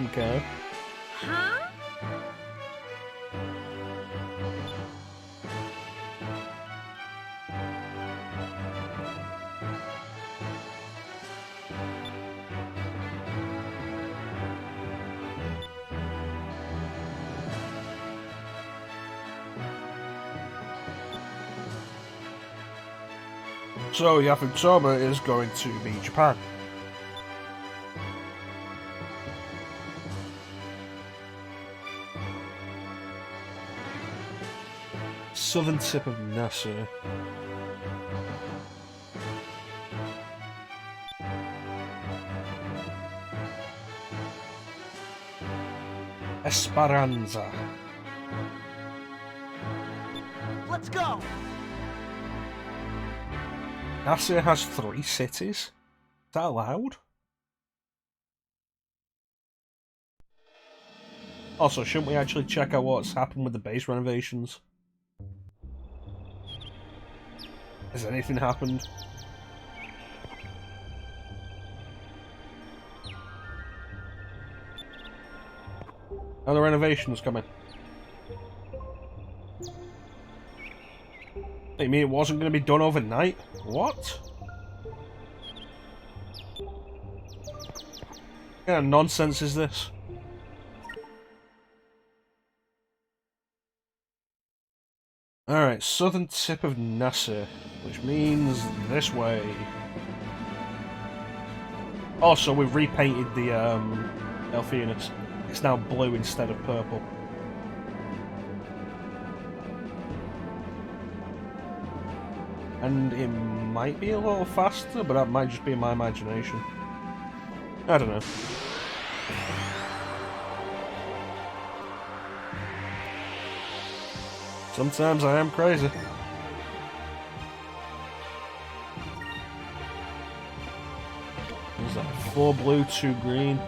Okay. Huh? So Yafutoma is going to be Japan. Southern tip of Nasrad. Esperanza. Let's go! Nasrad has 3 cities? Is that allowed? Also, shouldn't we actually check out what's happened with the base renovations? Has anything happened? Are the renovations coming? You mean it wasn't going to be done overnight? What? What kind of nonsense is this? Alright, southern tip of Nasrad, which means this way. Also, we've repainted the Elphinus. It's now blue instead of purple. And it might be a little faster, but that might just be my imagination. I don't know. Sometimes I am crazy. What's that? 4 blue, 2 green.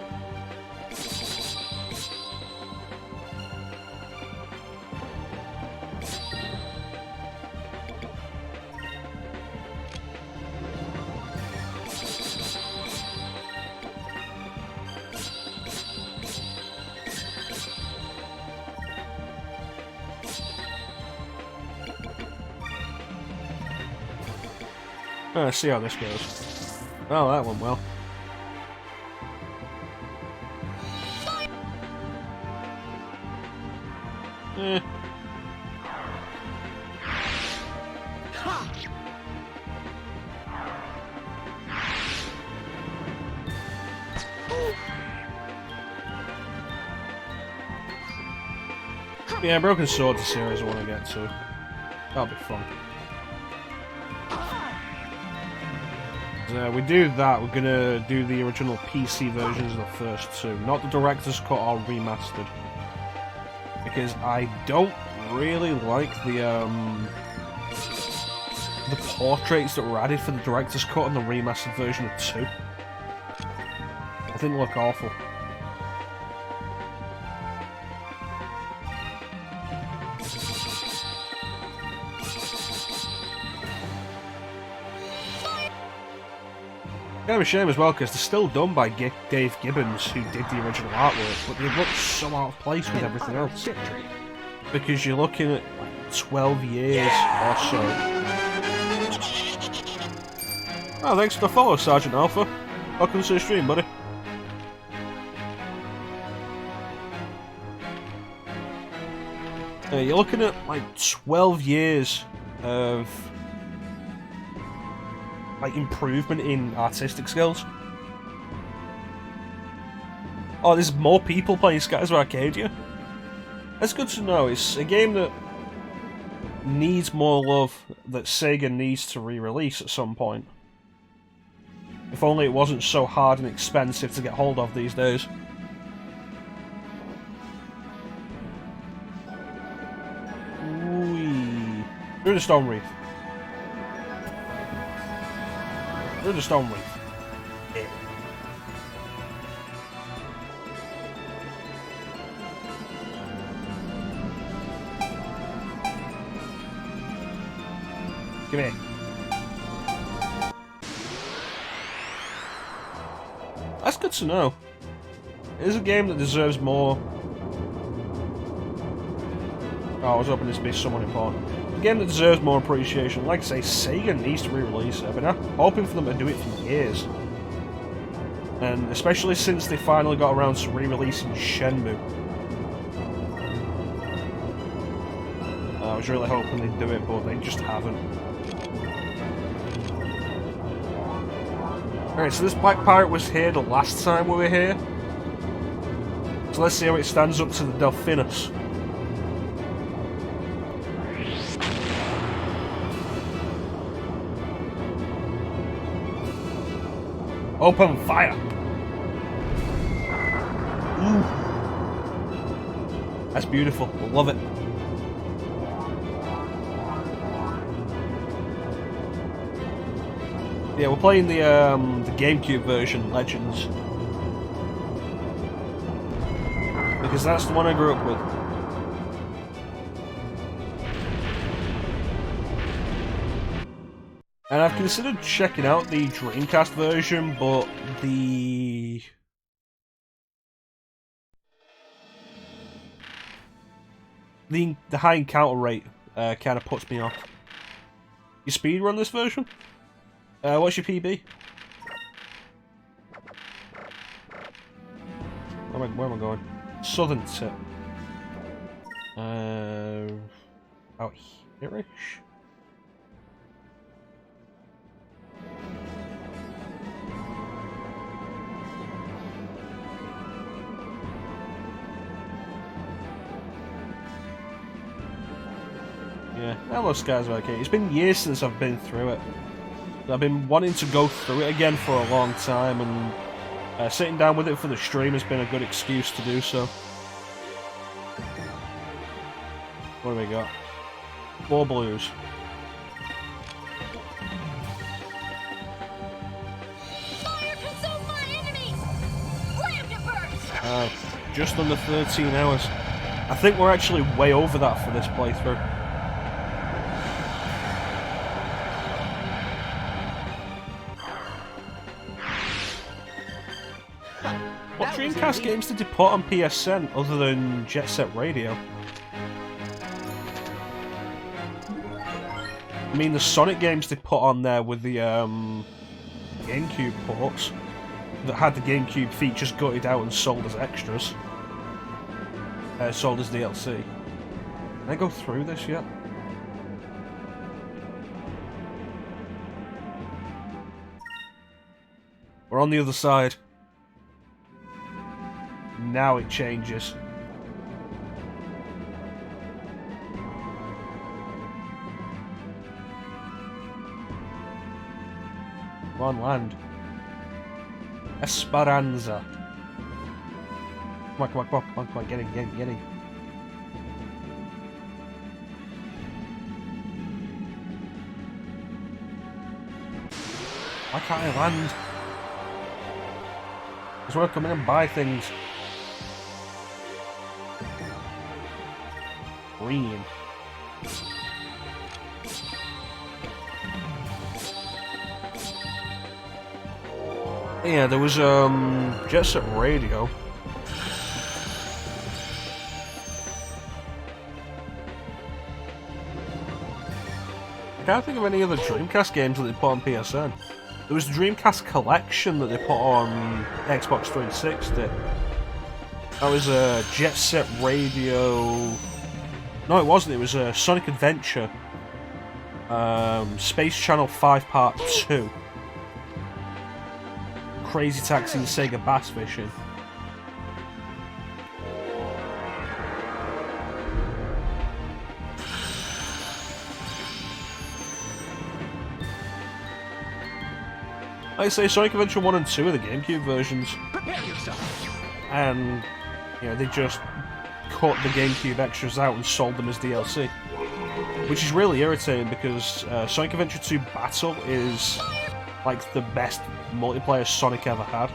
Let's see how this goes. Oh, that went well. Eh. Yeah, Broken Sword's a series I want to get to. That'll be fun. We do that, we're gonna do the original PC versions of the first 2, not the director's cut or remastered. Because I don't really like the portraits that were added for the director's cut and the remastered version of 2. I think they look awful. Kind of a shame as well, because they're still done by Dave Gibbons, who did the original artwork, but they look so out of place with everything else. Because you're looking at like 12 years or so. Oh, thanks for the follow, Sergeant Alpha. Welcome to the stream, buddy. You're looking at like 12 years of like improvement in artistic skills. Oh, there's more people playing Skies of Arcadia. That's good to know. It's a game that needs more love that Sega needs to re-release at some point. If only it wasn't so hard and expensive to get hold of these days. Whee. Through the stone reef. Through the stone reef. Yeah. Give me. That's good to know. It is a game that deserves more. Oh, I was hoping this would be somewhat important. It's a game that deserves more appreciation. Like I say, Sega needs to re-release it. I've been hoping for them to do it for years. And especially since they finally got around to re-releasing Shenmue. I was really hoping they'd do it, but they just haven't. Alright, so this Black Pirate was here the last time we were here. So let's see how it stands up to the Delphinus. Open fire! Ooh. That's beautiful. I love it. Yeah, we're playing the GameCube version, Legends. Because that's the one I grew up with. And I've considered checking out the Dreamcast version, but the high encounter rate kind of puts me off. You speedrun this version? What's your PB? Where am I going? Southern tip. Out here-ish? Yeah, hello Skies okay. It's been years since I've been through it. I've been wanting to go through it again for a long time, and sitting down with it for the stream has been a good excuse to do so. What do we got? 4 blues. Fire consume my enemies! Slam to burst! Just under 13 hours. I think we're actually way over that for this playthrough. What Dreamcast games did they put on PSN other than Jet Set Radio? I mean, the Sonic games they put on there with the GameCube ports that had the GameCube features gutted out and sold as extras. Sold as DLC. Can I go through this yet? We're on the other side. Now it changes. Come on, land. Esperanza. Come on, get in. Why can't I land? Just want to come in and buy things. Green. Yeah, there was Jet Set Radio. I can't think of any other Dreamcast games that they put on PSN. There was the Dreamcast Collection that they put on Xbox 360. That was a Jet Set Radio. No, it wasn't. It was a Sonic Adventure. Space Channel 5 Part 2. Crazy Taxi and Sega Bass Fishing. Like I say, Sonic Adventure 1 and 2 are the GameCube versions. Prepare yourself. And, you know, they just cut the GameCube extras out and sold them as DLC. Which is really irritating because Sonic Adventure 2 Battle is like the best multiplayer Sonic ever had.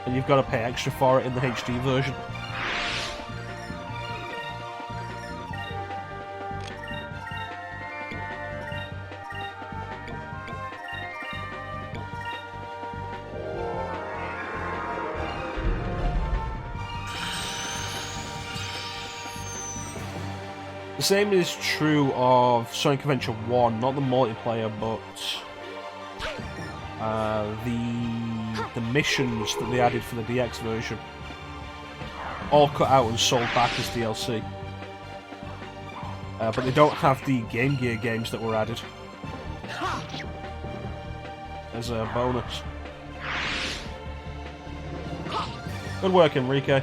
And you've got to pay extra for it in the HD version. The same is true of Sonic Adventure 1, not the multiplayer, but the missions that they added for the DX version. All cut out and sold back as DLC. But they don't have the Game Gear games that were added as a bonus. Good work, Enrique.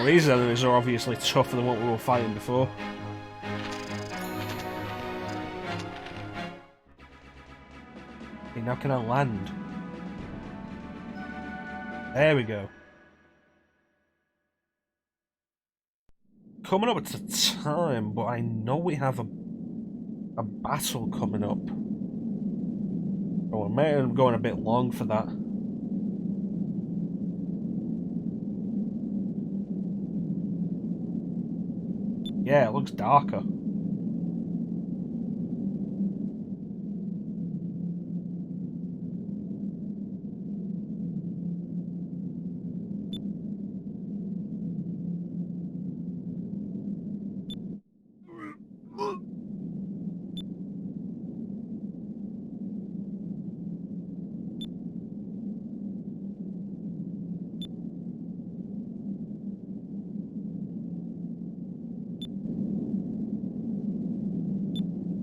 Well, these enemies are obviously tougher than what we were fighting before. Okay, now can I land? There we go. Coming up to time, but I know we have a battle coming up. Oh, I may end up going a bit long for that. Yeah, it looks darker.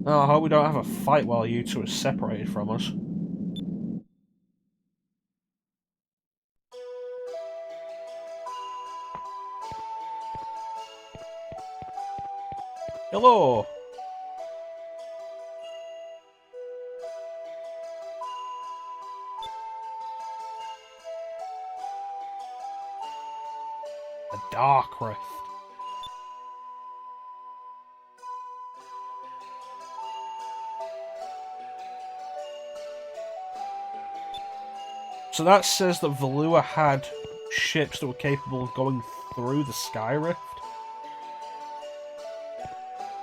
Oh, I hope we don't have a fight while you two are separated from us. Hello! The Dark Rift. So that says that Valuan had ships that were capable of going through the Sky Rift?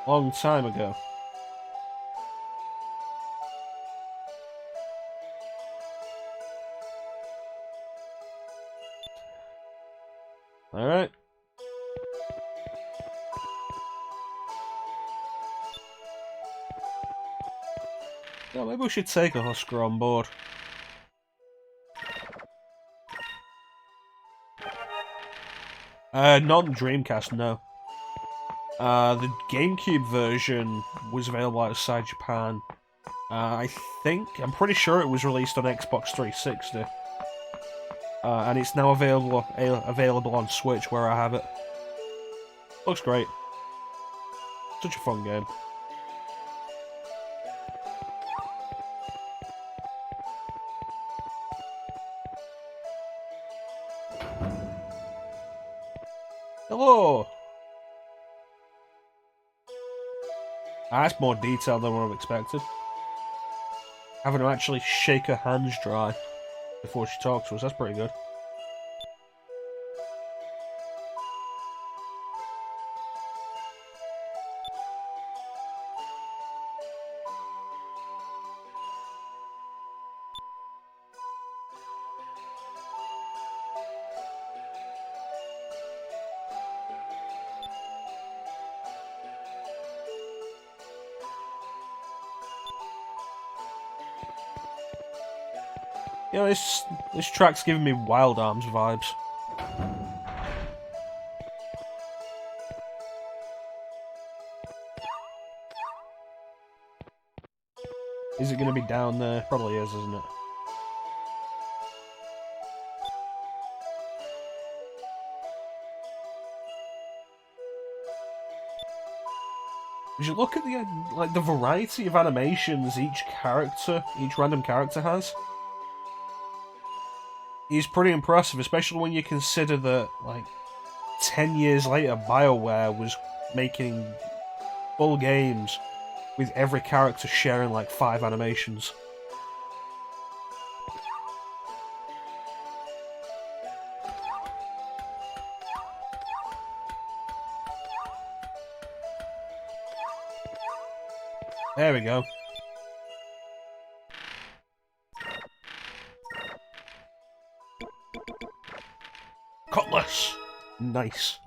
Long time ago. Alright. Yeah, maybe we should take a Husker on board. Not on Dreamcast, no. The GameCube version was available outside Japan. I'm pretty sure it was released on Xbox 360. And it's now available on Switch where I have it. Looks great. Such a fun game. Hello! That's more detailed than what I've expected. Having to actually shake her hands dry before she talks to us, that's pretty good. You know, this track's giving me Wild Arms vibes. Is it going to be down there? Probably is, isn't it? As you look at the like the variety of animations each random character has, is pretty impressive, especially when you consider that, like, 10 years later, BioWare was making full games with every character sharing like 5 animations. There we go. Cutlass! Nice.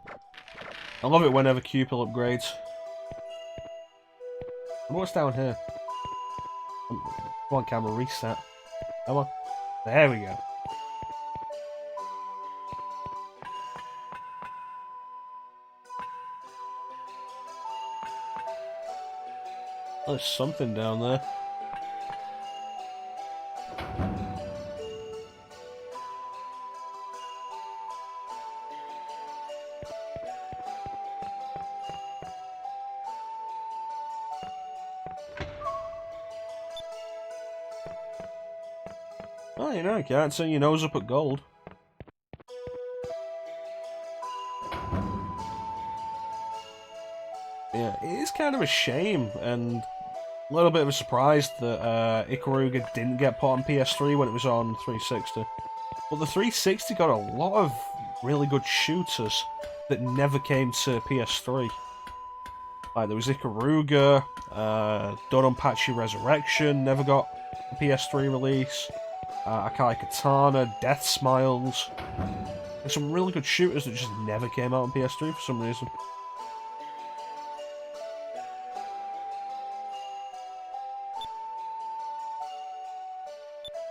I love it whenever Cupil upgrades. And what's down here? Come on, camera, reset. Come on. There we go. Oh, there's something down there. Oh, you know, you can't turn your nose up at gold. Yeah, it is kind of a shame, and a little bit of a surprise that Ikaruga didn't get put on PS3 when it was on 360. But the 360 got a lot of really good shooters that never came to PS3. Like, there was Ikaruga, Dodonpachi Resurrection never got a PS3 release, Akai Katana, Death Smiles. There's some really good shooters that just never came out on PS3 for some reason.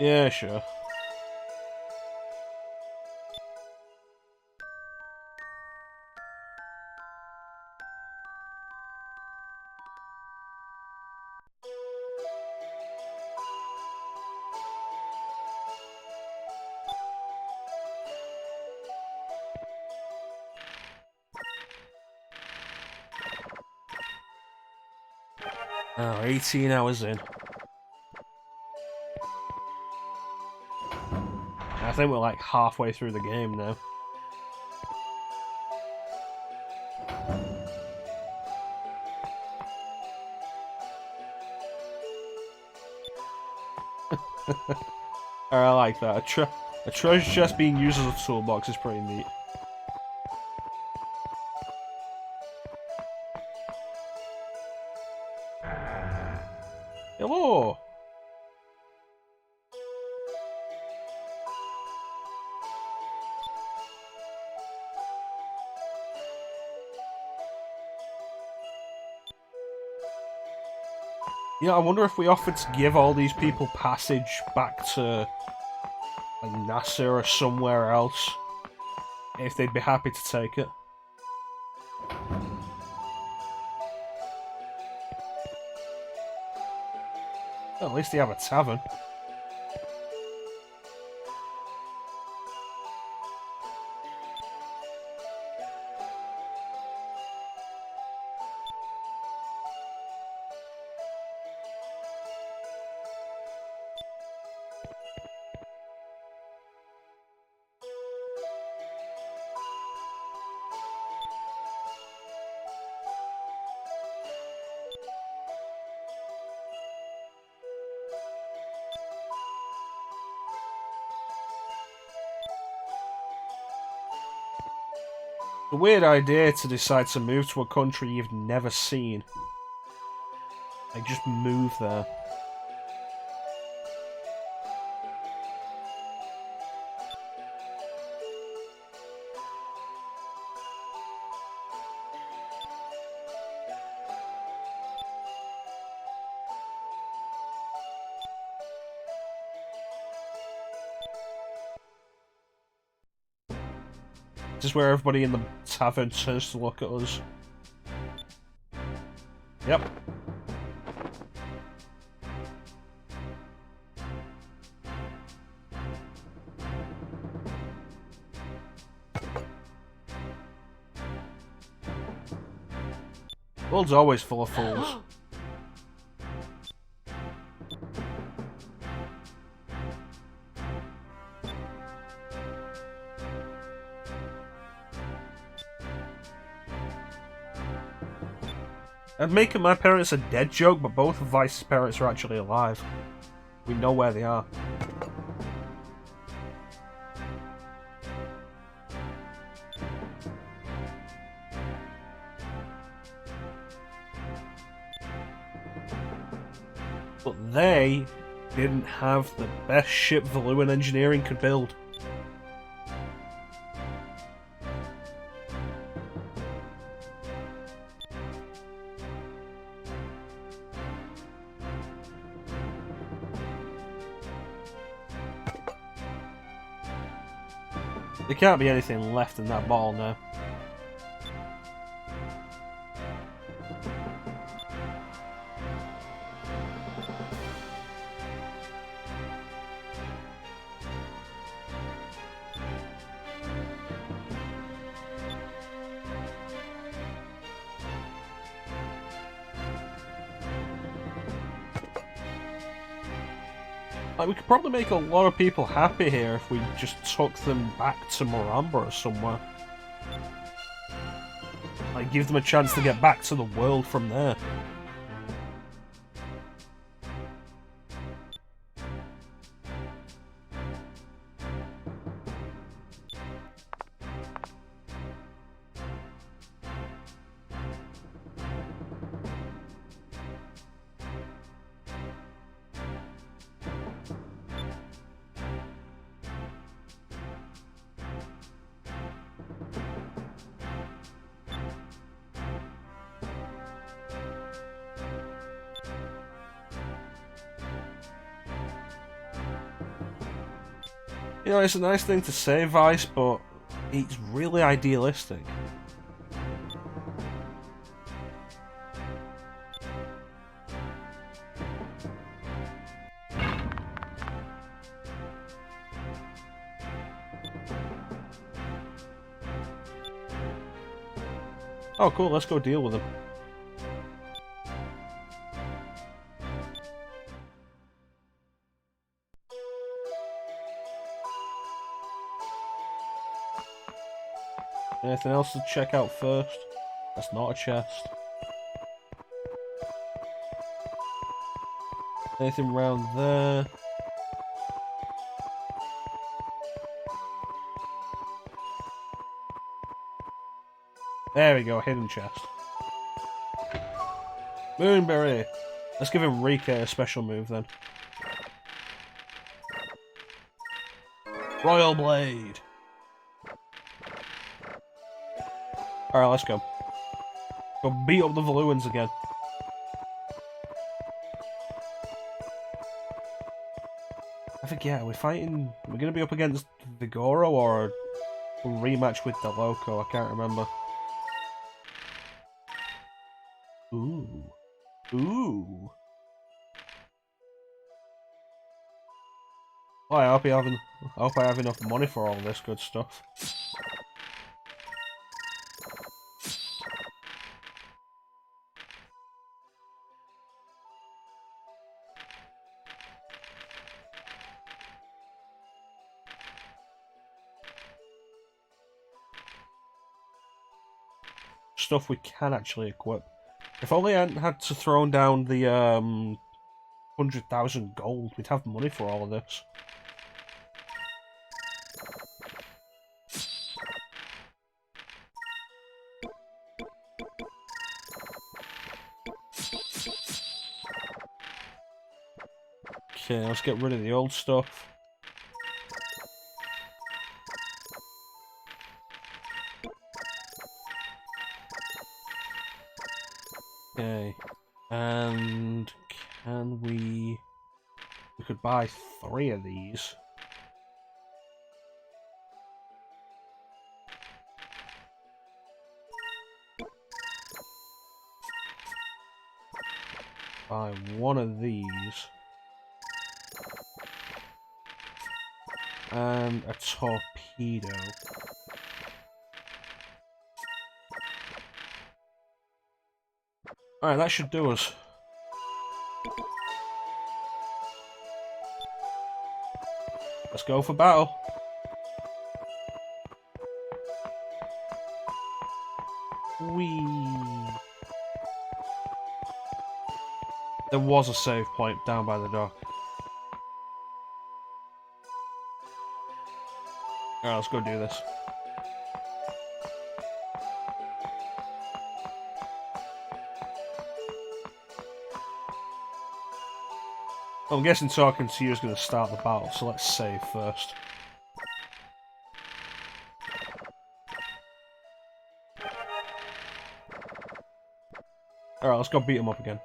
Yeah, sure. Oh, 18 hours in. I think we're like halfway through the game now. I like that. A treasure chest being used as a toolbox is pretty neat. Hello! Yeah, I wonder if we offered to give all these people passage back to like NASA or somewhere else, if they'd be happy to take it. Well, at least they have a tavern. It's a weird idea to decide to move to a country you've never seen. Like, just move there. This is where everybody in the tavern turns to look at us. Yep. World's always full of fools. I'm making my parents a dead joke, but both of Vice's parents are actually alive. We know where they are. But they didn't have the best ship Valuan engineering could build. There can't be anything left in that ball now. Like, we could probably make a lot of people happy here if we just took them back to Maramba or somewhere. Like, give them a chance to get back to the world from there. You know, it's a nice thing to say, Vice, but it's really idealistic. Oh, cool, let's go deal with them. Anything else to check out first? That's not a chest. Anything around there? There we go, hidden chest. Moonberry! Let's give him Rika a special move then. Royal Blade! Alright, let's go. Go beat up the Valuans again. I forget, we're gonna be up against Vigoro or a rematch with the Loco, I can't remember. Ooh. Ooh. Oh, I hope I have enough money for all this good stuff. Stuff we can actually equip. If only I hadn't had to throw down the 100,000 gold, we'd have money for all of this. Okay, let's get rid of the old stuff. Okay, and can we could buy 3 of these. Buy 1 of these. And a torpedo. Alright, that should do us. Let's go for battle. Whee! There was a save point down by the dock. Alright, let's go do this. I'm guessing talking to you is going to start the battle, so let's save first. Alright, let's go beat him up again.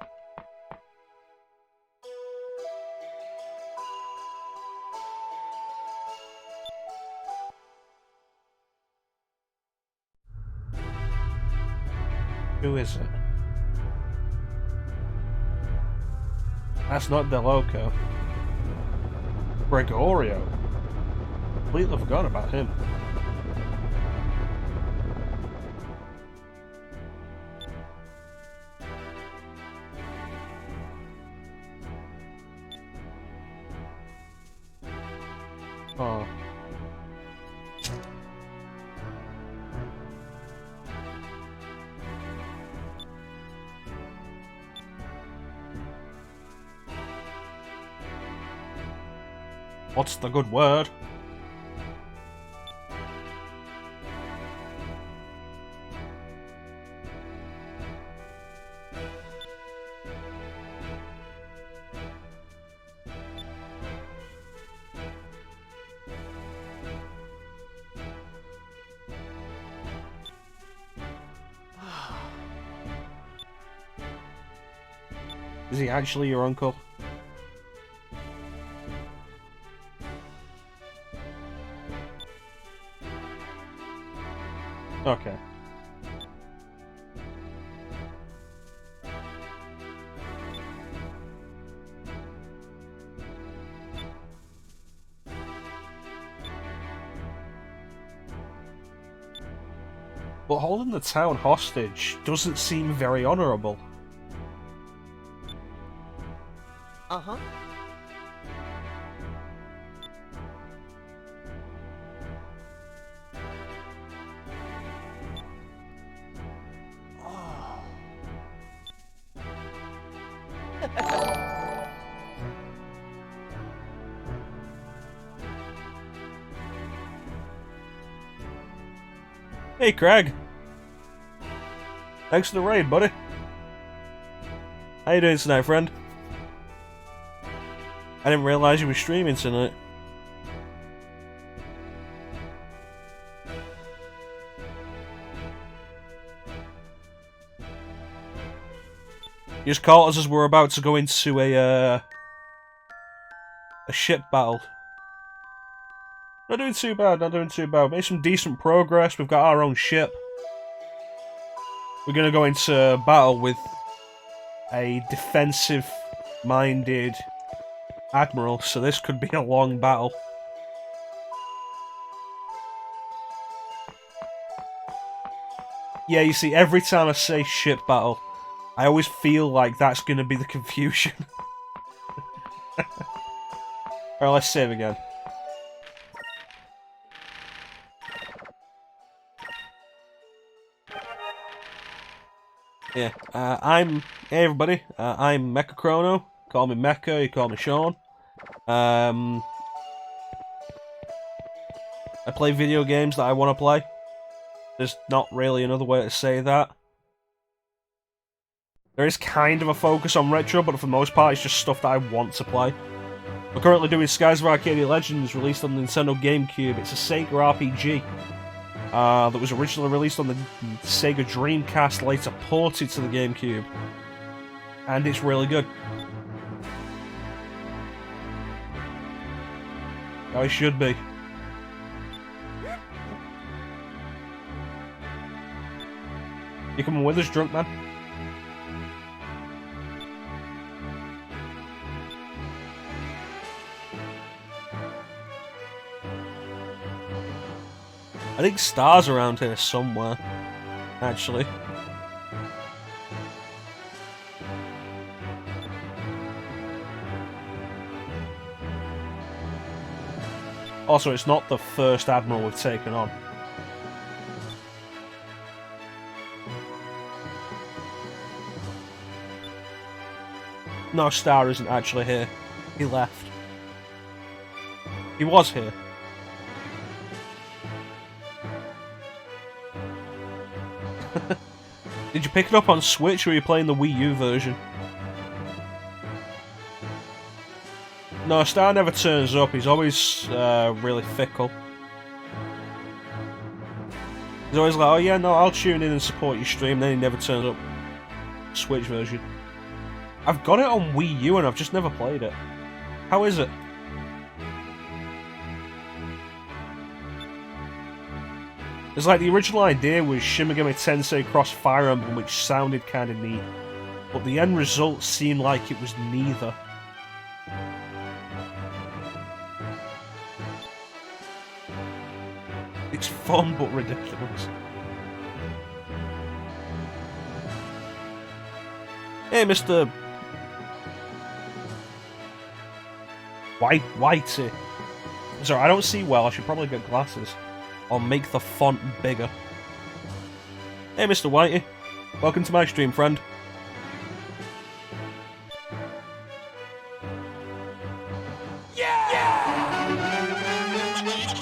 Who is it? That's not Deloco. Gregorio. Completely forgot about him. Oh. What's the good word? Is he actually your uncle? Okay. But holding the town hostage doesn't seem very honourable. Uh-huh. Hey, Craig. Thanks for the raid, buddy. How you doing tonight, friend? I didn't realise you were streaming tonight. You just caught us as we're about to go into a ship battle. Not doing too bad, not doing too bad. Made some decent progress. We've got our own ship. We're going to go into battle with a defensive-minded admiral, so this could be a long battle. Yeah, you see, every time I say ship battle, I always feel like that's going to be the confusion. Alright, let's save again. Yeah, hey everybody, I'm Mecha Chrono. Call me Mecha, you call me Shaun. I play video games that I want to play. There's not really another way to say that. There is kind of a focus on retro, but for the most part it's just stuff that I want to play. We're currently doing Skies of Arcadia Legends, released on the Nintendo GameCube. It's a Sega RPG. That was originally released on the Sega Dreamcast, later ported to the GameCube. And it's really good. How it should be. You coming with us, drunk man? I think Star's around here somewhere, actually. Also, it's not the first Admiral we've taken on. No, Star isn't actually here. He left. He was here. Did you pick it up on Switch or are you playing the Wii U version? No, Star never turns up. He's always really fickle. He's always like, oh yeah, no, I'll tune in and support your stream. Then he never turns up. Switch version. I've got it on Wii U and I've just never played it. How is it? It's like the original idea was Shin Megami Tensei Cross Fire Emblem, which sounded kind of neat, but the end result seemed like it was neither. It's fun but ridiculous. Hey, Mr. Whitey. Sorry, I don't see well. I should probably get glasses. Or make the font bigger. Hey, Mr. Whitey. Welcome to my stream, friend. Yeah!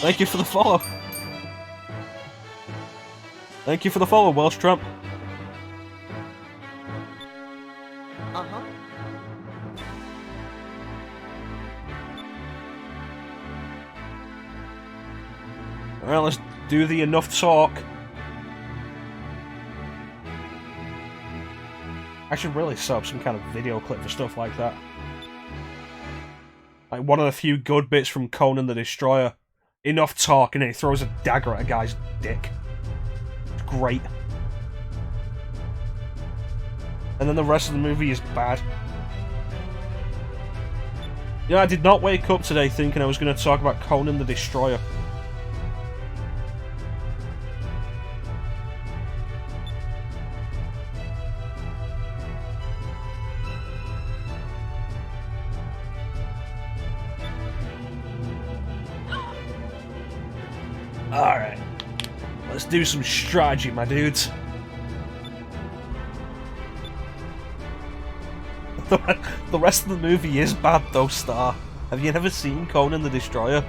Thank you for the follow. Thank you for the follow, Welsh Trump. Uh-huh. Alright, let's do the enough talk. I should really set up some kind of video clip for stuff like that. Like one of the few good bits from Conan the Destroyer. Enough talk and then he throws a dagger at a guy's dick. It's great. And then the rest of the movie is bad. Yeah, I did not wake up today thinking I was going to talk about Conan the Destroyer. Alright. Let's do some strategy, my dudes. The rest of the movie is bad though, Star. Have you never seen Conan the Destroyer?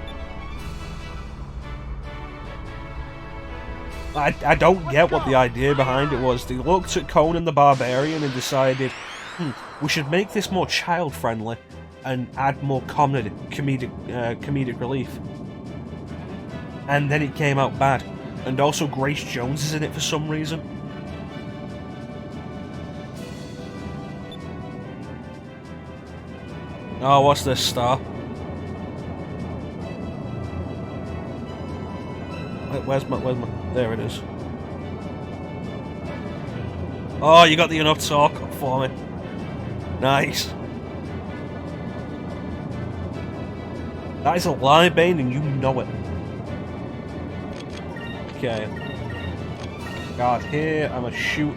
I don't get what the idea behind it was. They looked at Conan the Barbarian and decided, we should make this more child-friendly and add more comedic relief. And then it came out bad. And also Grace Jones is in it for some reason. Oh, what's this, Star? Where's my... There it is. Oh, you got the enough talk for me. Nice. That is a lie, Bane, and you know it. Okay. Guard here, I'm gonna shoot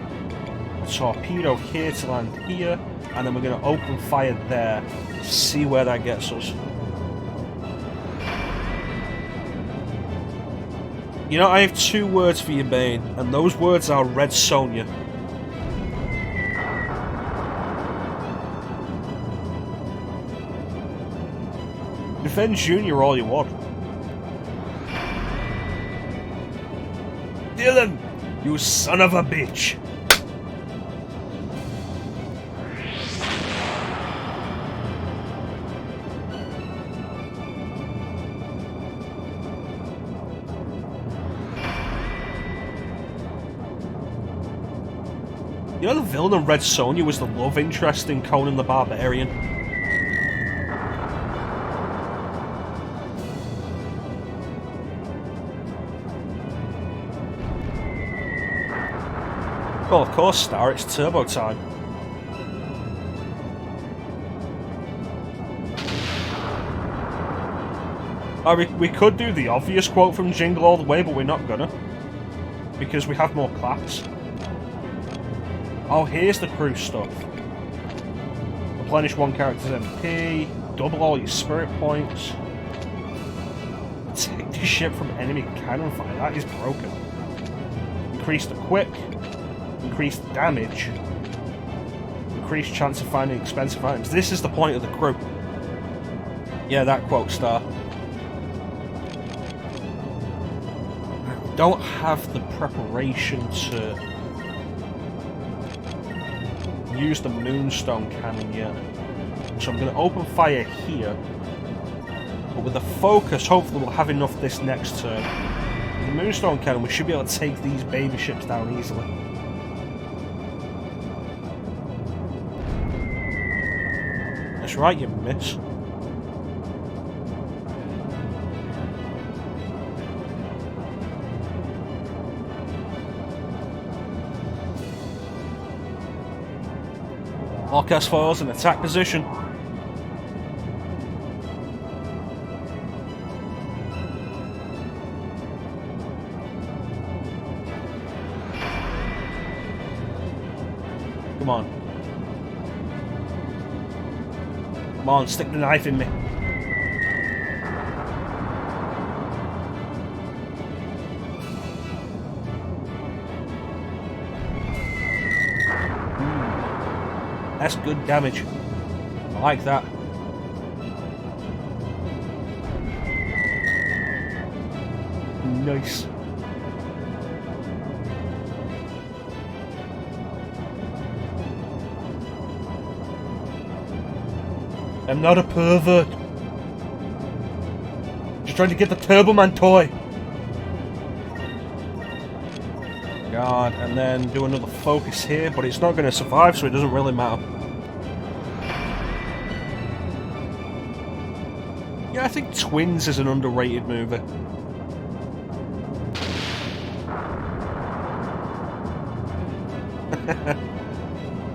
a torpedo here to land here, and then we're gonna open fire there. See where that gets us. You know, I have 2 words for you, Bane, and those words are Red Sonja. Defend Junior all you want. Dylan, you son of a bitch! You know the villain of Red Sonja was the love interest in Conan the Barbarian? Well, of course, Star, it's turbo time. We could do the obvious quote from Jingle All the Way, but we're not gonna. Because we have more claps. Oh, here's the crew stuff. Replenish 1 character's MP, double all your spirit points. protect the ship from enemy cannon fire. That is broken. Increase the quick. Increase the damage. Increased chance of finding expensive items. This is the point of the crew. Yeah, that quote star. I don't have the preparation to use the Moonstone Cannon yet. So I'm going to open fire here. But with the focus, hopefully we'll have enough this next turn. With the Moonstone Cannon, we should be able to take these baby ships down easily. That's right, you miss. Forecast foils in attack position. Come on. Come on, stick the knife in me. That's good damage. I like that. Nice. I'm not a pervert. Just trying to get the Turbo Man toy. God, and then do another focus here, but it's not going to survive, so it doesn't really matter. Yeah, I think Twins is an underrated movie.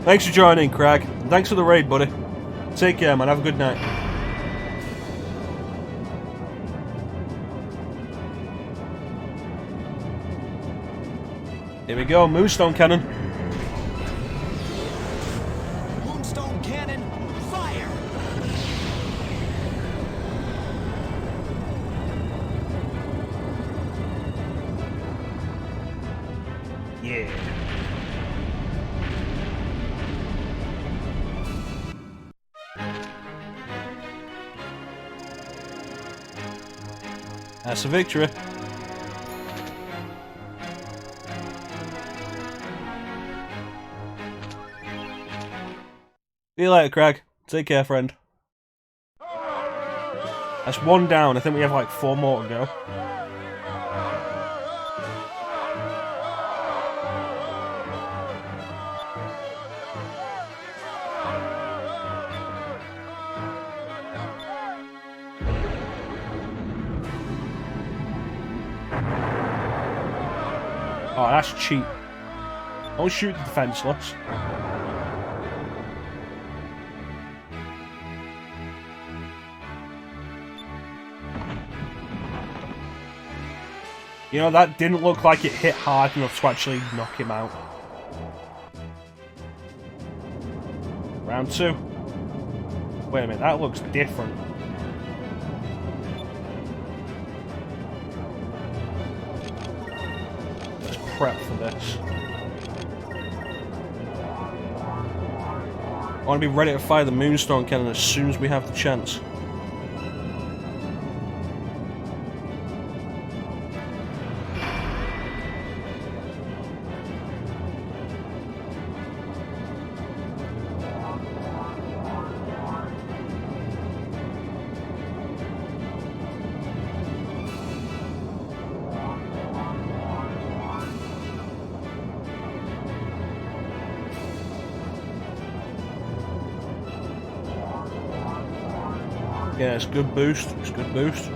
Thanks for joining, Craig. And thanks for the raid, buddy. Take care, man. Have a good night. Here we go, Moonstone Cannon. Moonstone cannon, fire! Yeah. That's a victory. See you later, Craig. Take care, friend. That's one down. I think we have like 4 more to go. Oh, that's cheap. Don't shoot the defenseless. You know, that didn't look like it hit hard enough to actually knock him out. Round 2. Wait a minute, that looks different. Let's prep for this. I want to be ready to fire the Moonstone Cannon as soon as we have the chance. Yeah, it's a good boost. It's a good boost.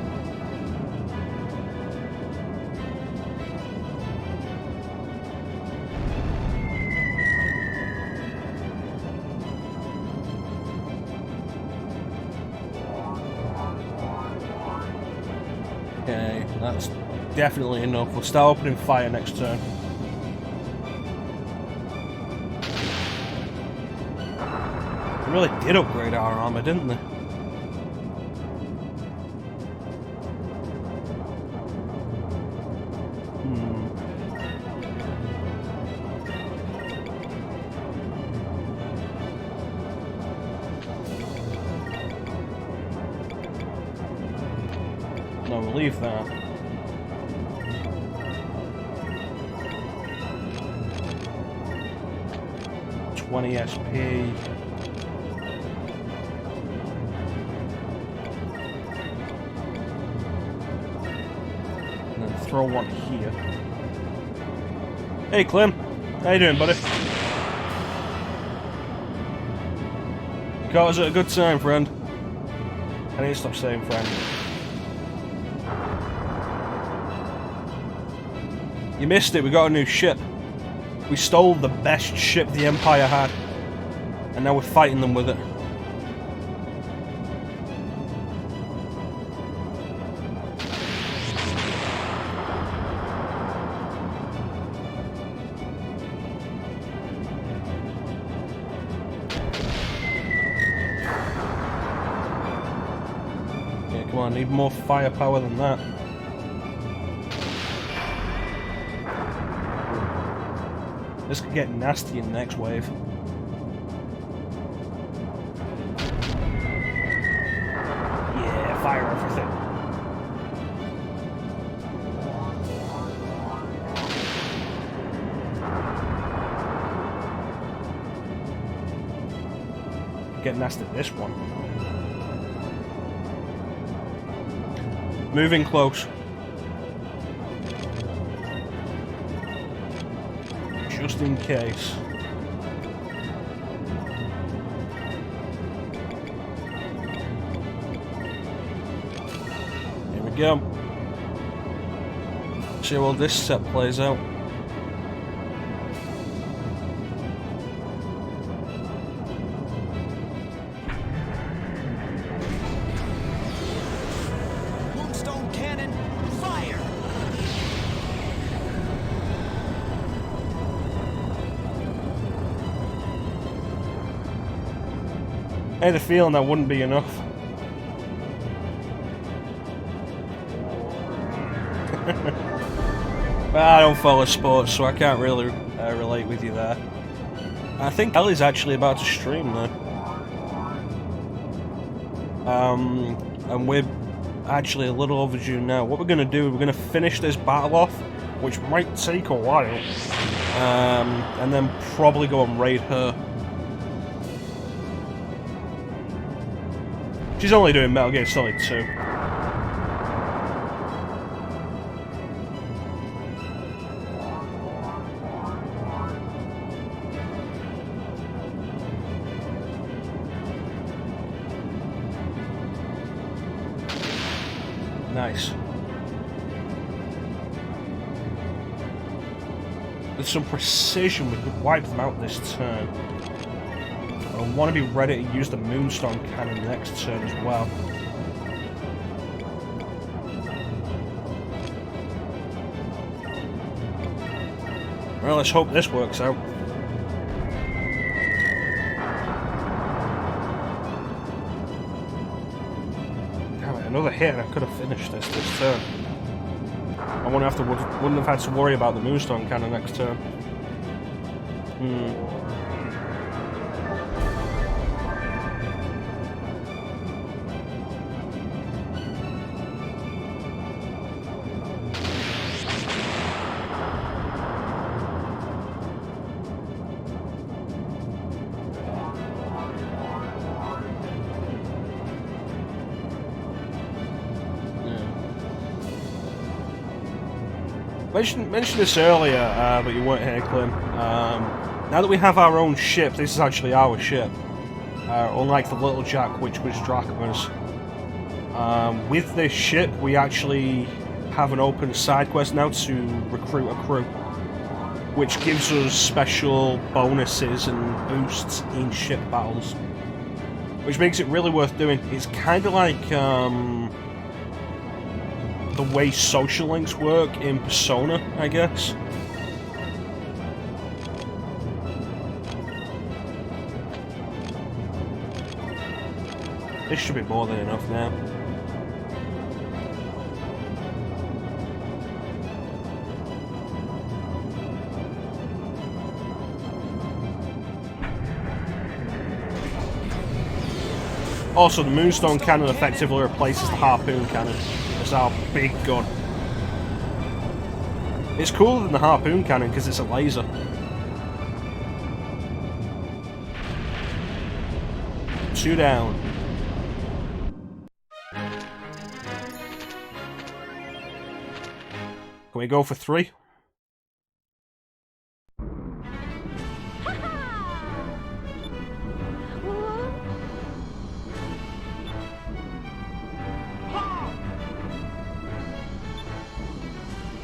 Okay, that's definitely enough. We'll start opening fire next turn. They really did upgrade our armor, didn't they? believe that. $20 SP. And then throw one here. Hey Clem, how you doing, buddy? Caught us at a good time, friend. I need to stop saying friend. You missed it, we got a new ship. We stole the best ship the Empire had. And now we're fighting them with it. Yeah, come on, need more firepower than that. This could get nasty in the next wave. Yeah, fire everything. Get nasty at this one. Moving close. Just in case. Here we go. See how well this set plays out. Moonstone cannon, fire! I had a feeling that wouldn't be enough. But I don't follow sports, so I can't really relate with you there. I think Ellie's actually about to stream though. And we're actually a little overdue now. What we're going to do, we're going to finish this battle off, which might take a while, and then probably go and raid her. She's only doing Metal Gear Solid 2. Nice. With some precision, we could wipe them out this turn. I want to be ready to use the Moonstone Cannon next turn as well. Well, let's hope this works out. Damn it, another hit and I could have finished this turn. I wouldn't have had to worry about the Moonstone Cannon next turn. Mentioned this earlier, but you weren't here, Clem. Now that we have our own ship, this is actually our ship. Unlike the Little Jack, which was Drachma's. With this ship, we actually have an open side quest now to recruit a crew, which gives us special bonuses and boosts in ship battles, which makes it really worth doing. It's kind of like the way social links work in Persona, I guess. This should be more than enough now. Also, the Moonstone Cannon effectively replaces the Harpoon Cannon, as our big gun. It's cooler than the harpoon cannon because it's a laser. Two down. Can we go for 3?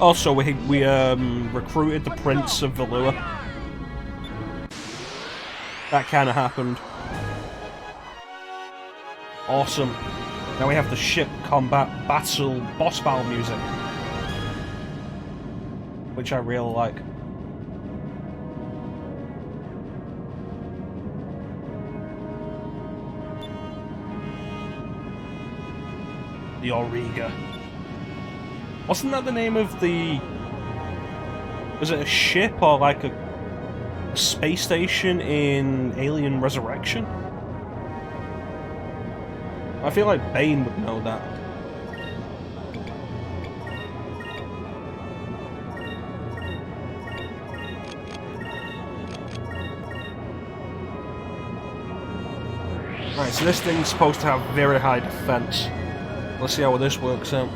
Also, we recruited the Prince of Valuan. That kind of happened. Awesome. Now we have the ship combat battle boss battle music, which I really like. The Arcadia. Wasn't that the name of the... Was it a ship or like a space station in Alien Resurrection? I feel like Bane would know that. Right, so this thing's supposed to have very high defense. Let's see how this works out.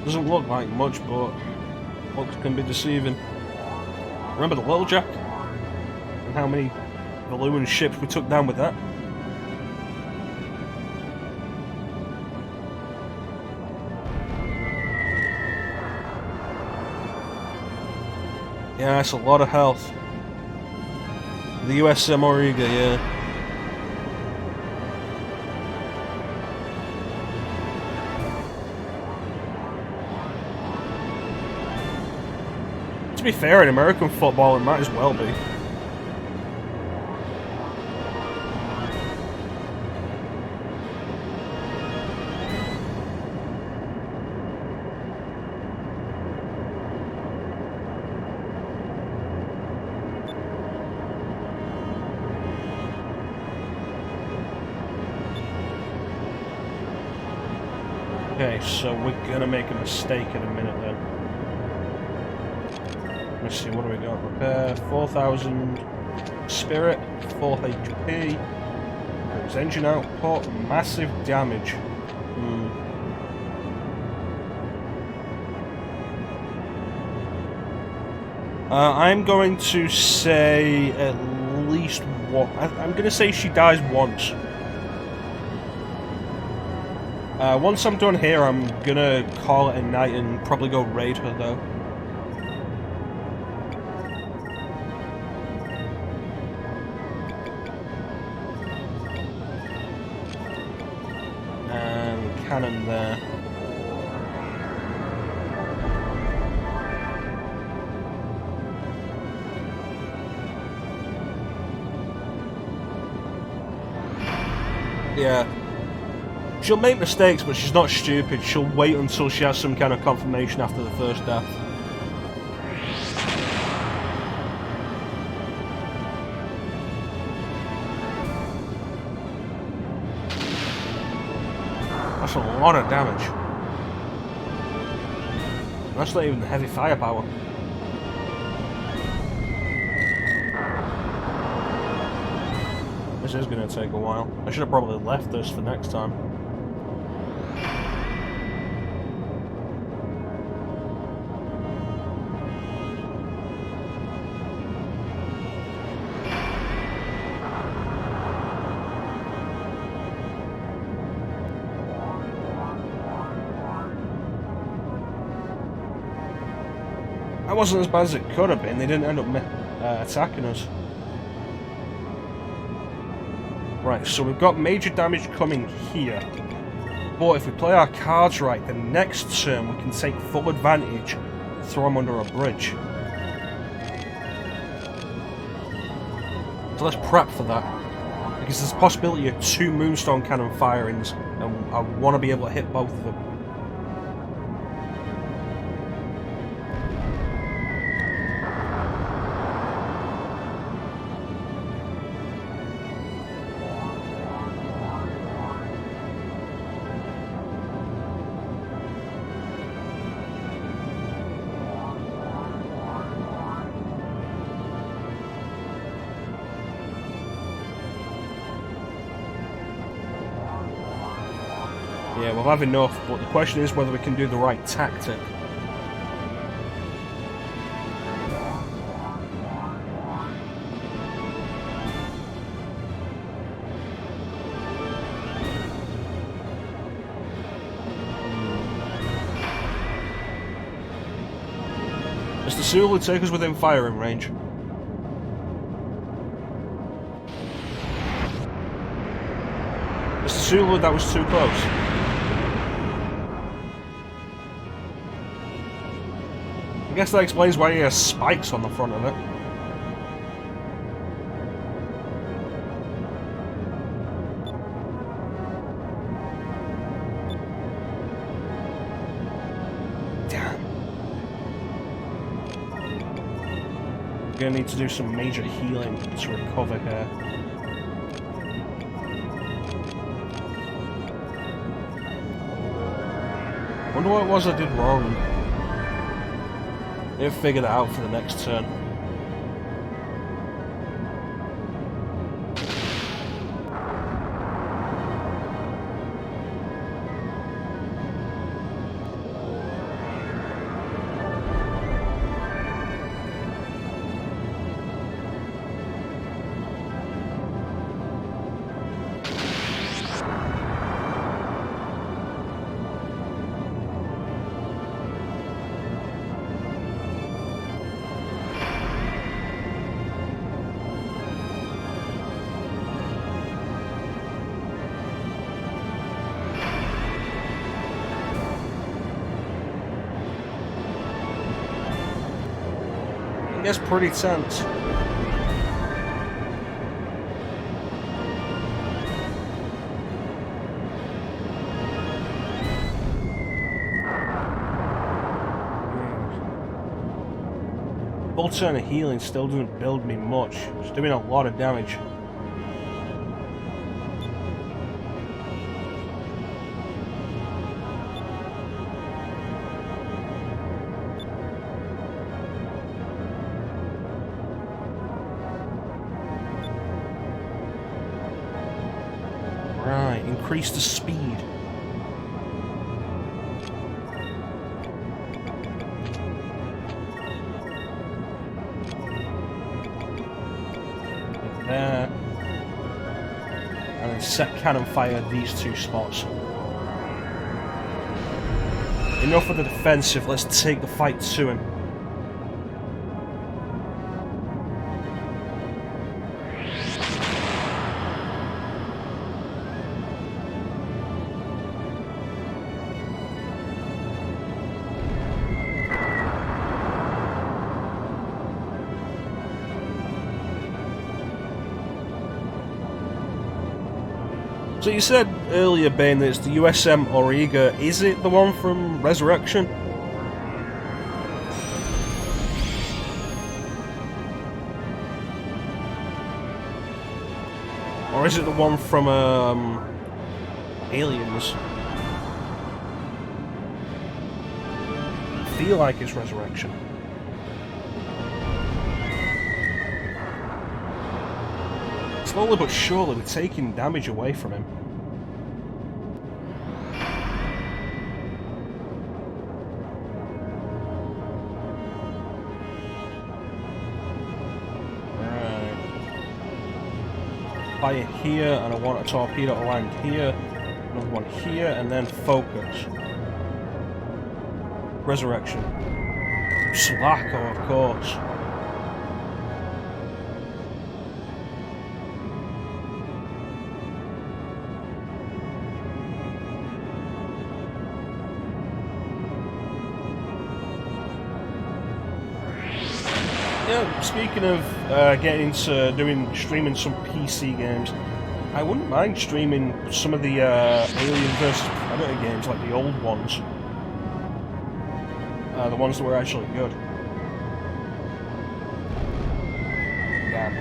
Doesn't look like much, but looks can be deceiving. Remember the Little Jack? And how many Valuan ships we took down with that? Yeah, that's a lot of health. The USM Arcadia, yeah. To be fair, in American football, it might as well be. Okay, so we're gonna make a mistake in a minute then. Let's see, what do we got? Repair, 4,000 spirit, 4 HP. There's engine output, massive damage. I'm going to say at least one. I'm going to say she dies once. Once I'm done here, I'm going to call it a night and probably go raid her though. Cannon there. Yeah. She'll make mistakes, but she's not stupid. She'll wait until she has some kind of confirmation after the first death. That's a lot of damage. That's not even the heavy firepower. This is going to take a while. I should have probably left this for next time. That wasn't as bad as it could have been. They didn't end up attacking us. Right, so we've got major damage coming here. But if we play our cards right, the next turn we can take full advantage and throw them under a bridge. So let's prep for that. Because there's a possibility of 2 Moonstone Cannon firings, and I want to be able to hit both of them. Yeah, we'll have enough, but the question is whether we can do the right tactic. Mr. Sulu, take us within firing range. Mr. Sulu, that was too close. I guess that explains why he has spikes on the front of it. Damn. We're gonna need to do some major healing to recover here. Wonder what it was I did wrong. Maybe figure that out for the next turn. It's pretty tense. Full turn of healing still doesn't build me much. It's doing a lot of damage. Right, increase the speed. Like there. And then set cannon fire at these two spots. Enough of the defensive, let's take the fight to him. So you said earlier, Bane, that it's the USM Auriga. Is it the one from Resurrection? Or is it the one from Aliens? I feel like it's Resurrection. Slowly but surely, we're taking damage away from him. Right. Fire here, and I want a torpedo to land here. Another one here, and then focus. Resurrection. Slacko, of course. Yeah, speaking of getting into streaming some PC games, I wouldn't mind streaming some of the Alien vs Predator games, like the old ones. The ones that were actually good. Damn.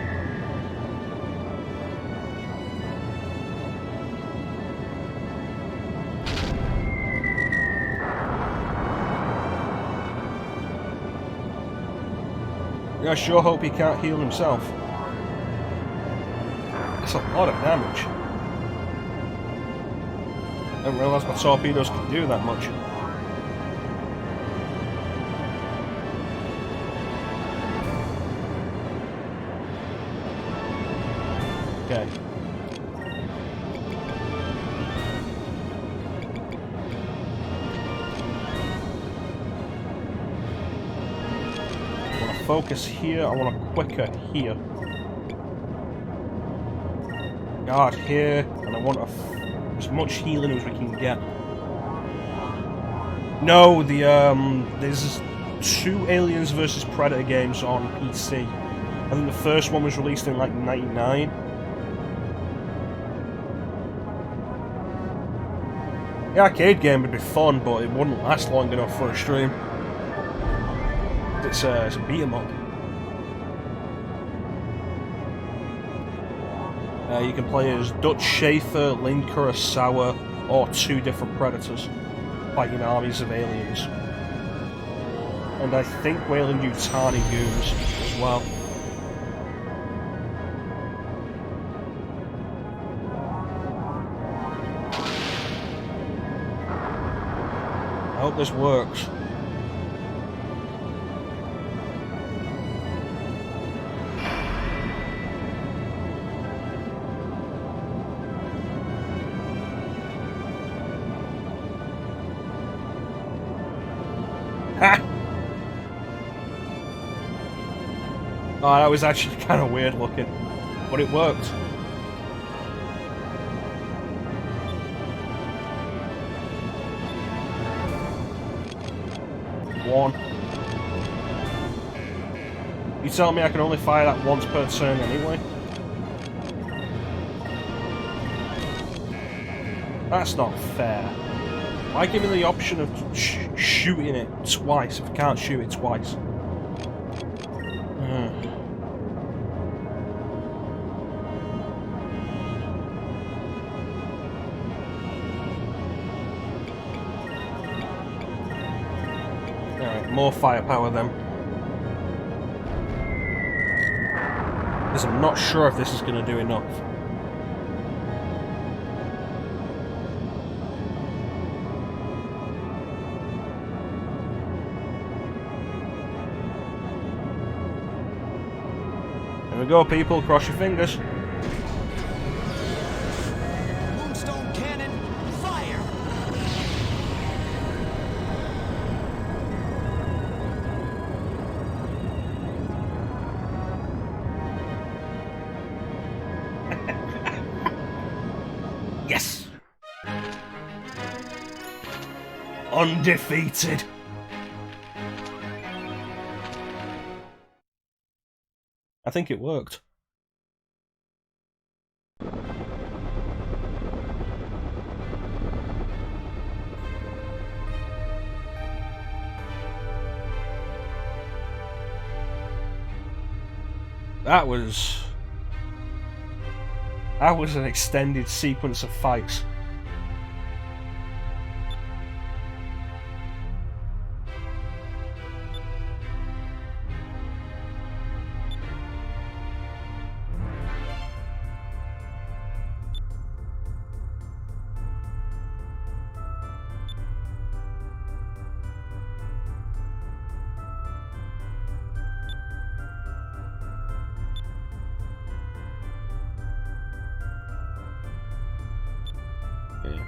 Yeah, I sure hope he can't heal himself. That's a lot of damage. Didn't realise my torpedoes could do that much. Okay. I want to focus here, I want a quicker here. Guard here, and I want as much healing as we can get. No, there's 2 Aliens vs Predator games on PC. I think the first one was released in like '99. The arcade game would be fun, but it wouldn't last long enough for a stream. It's a beat 'em up. You can play as Dutch Schaefer, Lynn Kurosawa, or 2 different Predators, fighting armies of aliens. And I think Weyland-Yutani goons as well. I hope this works. Ha! Oh, that was actually kind of weird looking, but it worked. One. You tell me I can only fire that once per turn anyway? That's not fair. Why give me the option of shooting it twice if I can't shoot it twice? Alright, more firepower then. Because I'm not sure if this is going to do enough. There we go, people. Cross your fingers. Moonstone cannon, fire! Yes! Undefeated. I think it worked. That was an extended sequence of fights.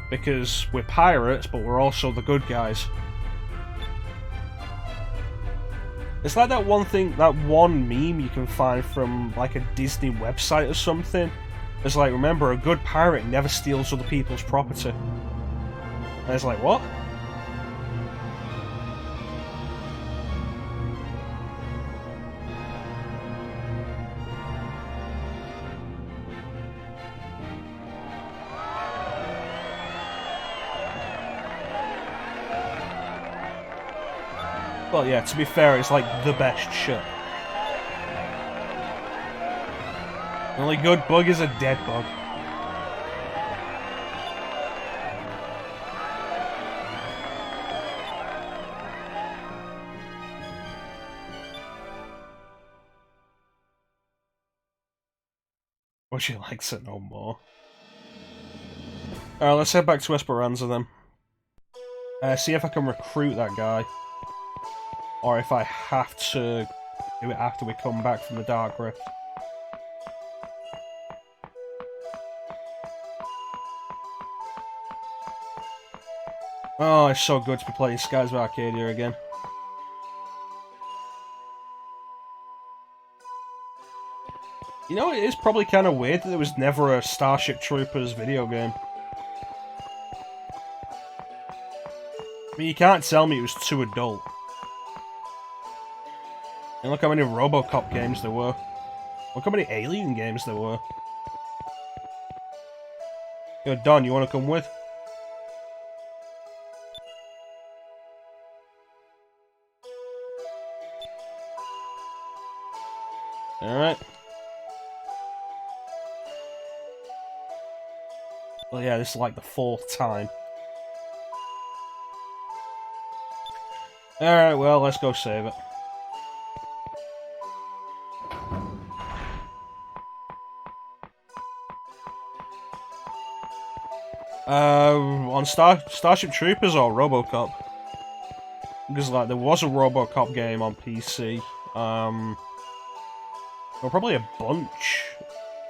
Because we're pirates, but we're also the good guys. It's like that one meme you can find from like a Disney website or something. It's like, remember, a good pirate never steals other people's property. And it's like, what? Well, yeah, to be fair, it's like the best ship. The only good bug is a dead bug. Well, she likes it no more. Alright, let's head back to Esperanza then. See if I can recruit that guy. Or if I have to do it after we come back from the Dark Rift. Oh, it's so good to be playing Skies of Arcadia again. You know, it is probably kind of weird that there was never a Starship Troopers video game. I mean, you can't tell me it was too adult. And look how many RoboCop games there were. Look how many Alien games there were. Yo, Don, you want to come with? Alright. Well, yeah, this is like the 4th time. Alright, well, let's go save it. On Starship Troopers or RoboCop? Because, like, there was a RoboCop game on PC. There were probably a bunch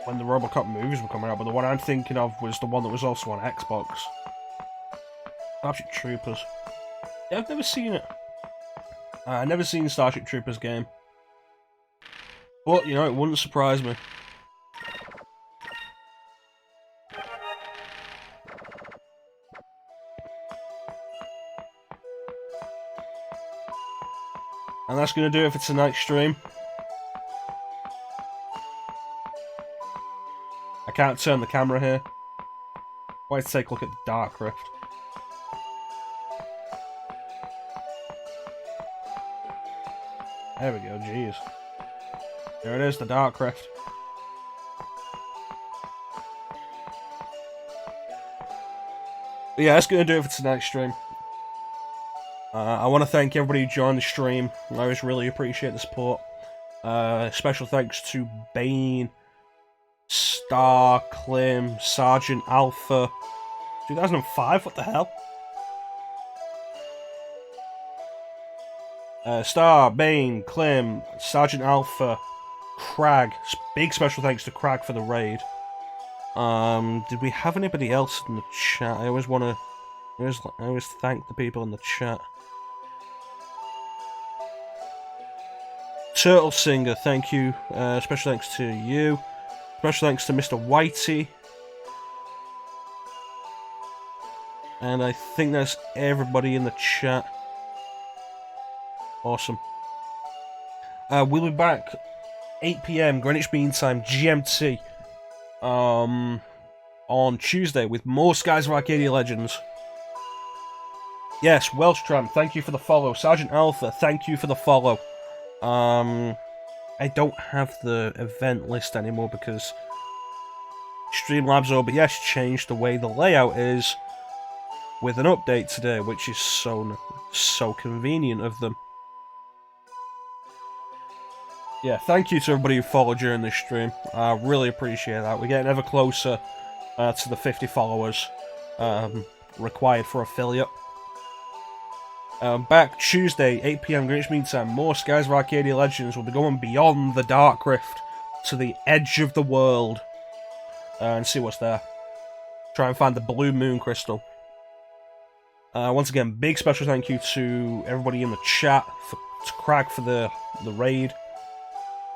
when the RoboCop movies were coming out, but the one I'm thinking of was the one that was also on Xbox. Starship Troopers. Yeah, I've never seen it. I've never seen Starship Troopers game. But, you know, it wouldn't surprise me. And that's going to do it for tonight's stream. I can't turn the camera here. Why take a look at the Dark Rift. There we go, jeez. There it is, the Dark Rift. But yeah, that's going to do it for tonight's stream. I want to thank everybody who joined the stream. I always really appreciate the support. Special thanks to Bane, Star, Klim, Sergeant Alpha. 2005, what the hell? Star, Bane, Klim, Sergeant Alpha, Crag. Big special thanks to Crag for the raid. Did we have anybody else in the chat? I always thank the people in the chat. Turtle Singer, thank you. Special thanks to you. Special thanks to Mr. Whitey. And I think that's everybody in the chat. Awesome. We'll be back 8 PM Greenwich Mean Time GMT on Tuesday with more Skies of Arcadia Legends. Yes, Welsh Tramp, thank you for the follow. Sergeant Alpha, thank you for the follow. I don't have the event list anymore because Streamlabs OBS changed the way the layout is with an update today, which is so convenient of them. Yeah, thank you to everybody who followed during this stream. I really appreciate that. We're getting ever closer to the 50 followers required for affiliate. Back Tuesday, 8 PM Greenwich Mean Time, more Skies of Arcadia Legends will be going beyond the Dark Rift to the edge of the world and see what's there. Try and find the Blue Moon Crystal. Once again, big special thank you to everybody in the chat, to Crag for the raid.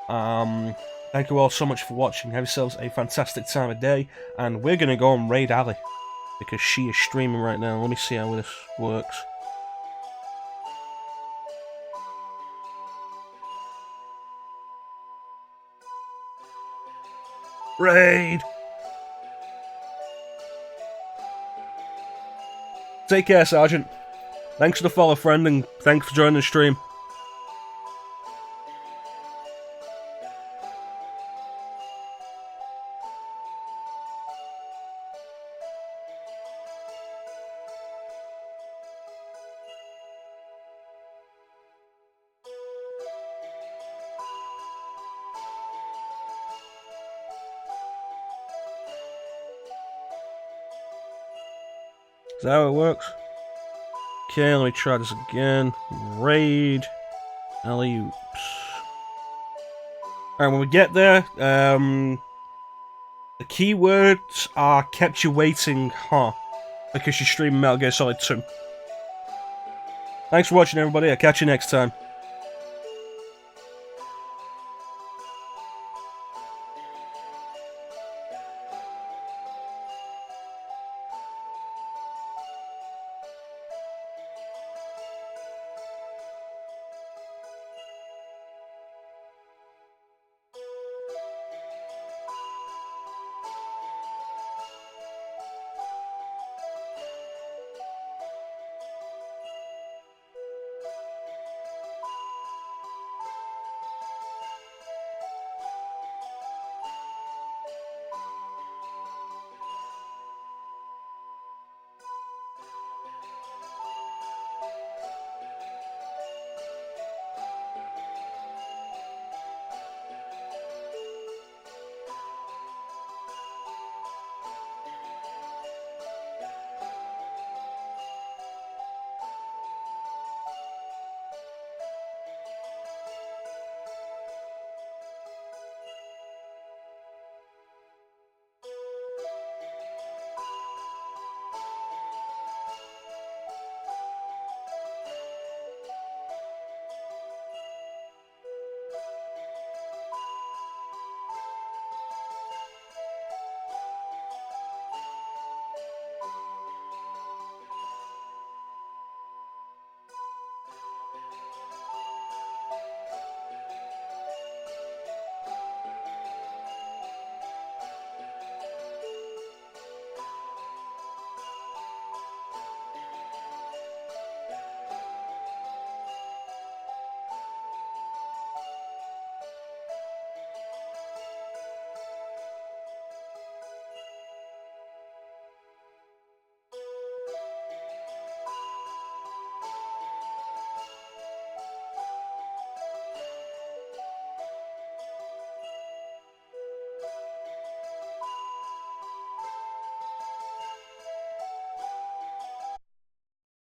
Thank you all so much for watching. Have yourselves a fantastic time of day, and we're going to go and raid Ali because she is streaming right now. Let me see how this works. Raid! Take care, Sergeant. Thanks for the follow, friend, and thanks for joining the stream. that how it works? Okay, let me try this again. Raid. Alley-oops. Alright, when we get there, the keywords are kept you waiting, because you're streaming Metal Gear Solid 2. Thanks for watching, everybody. I'll catch you next time.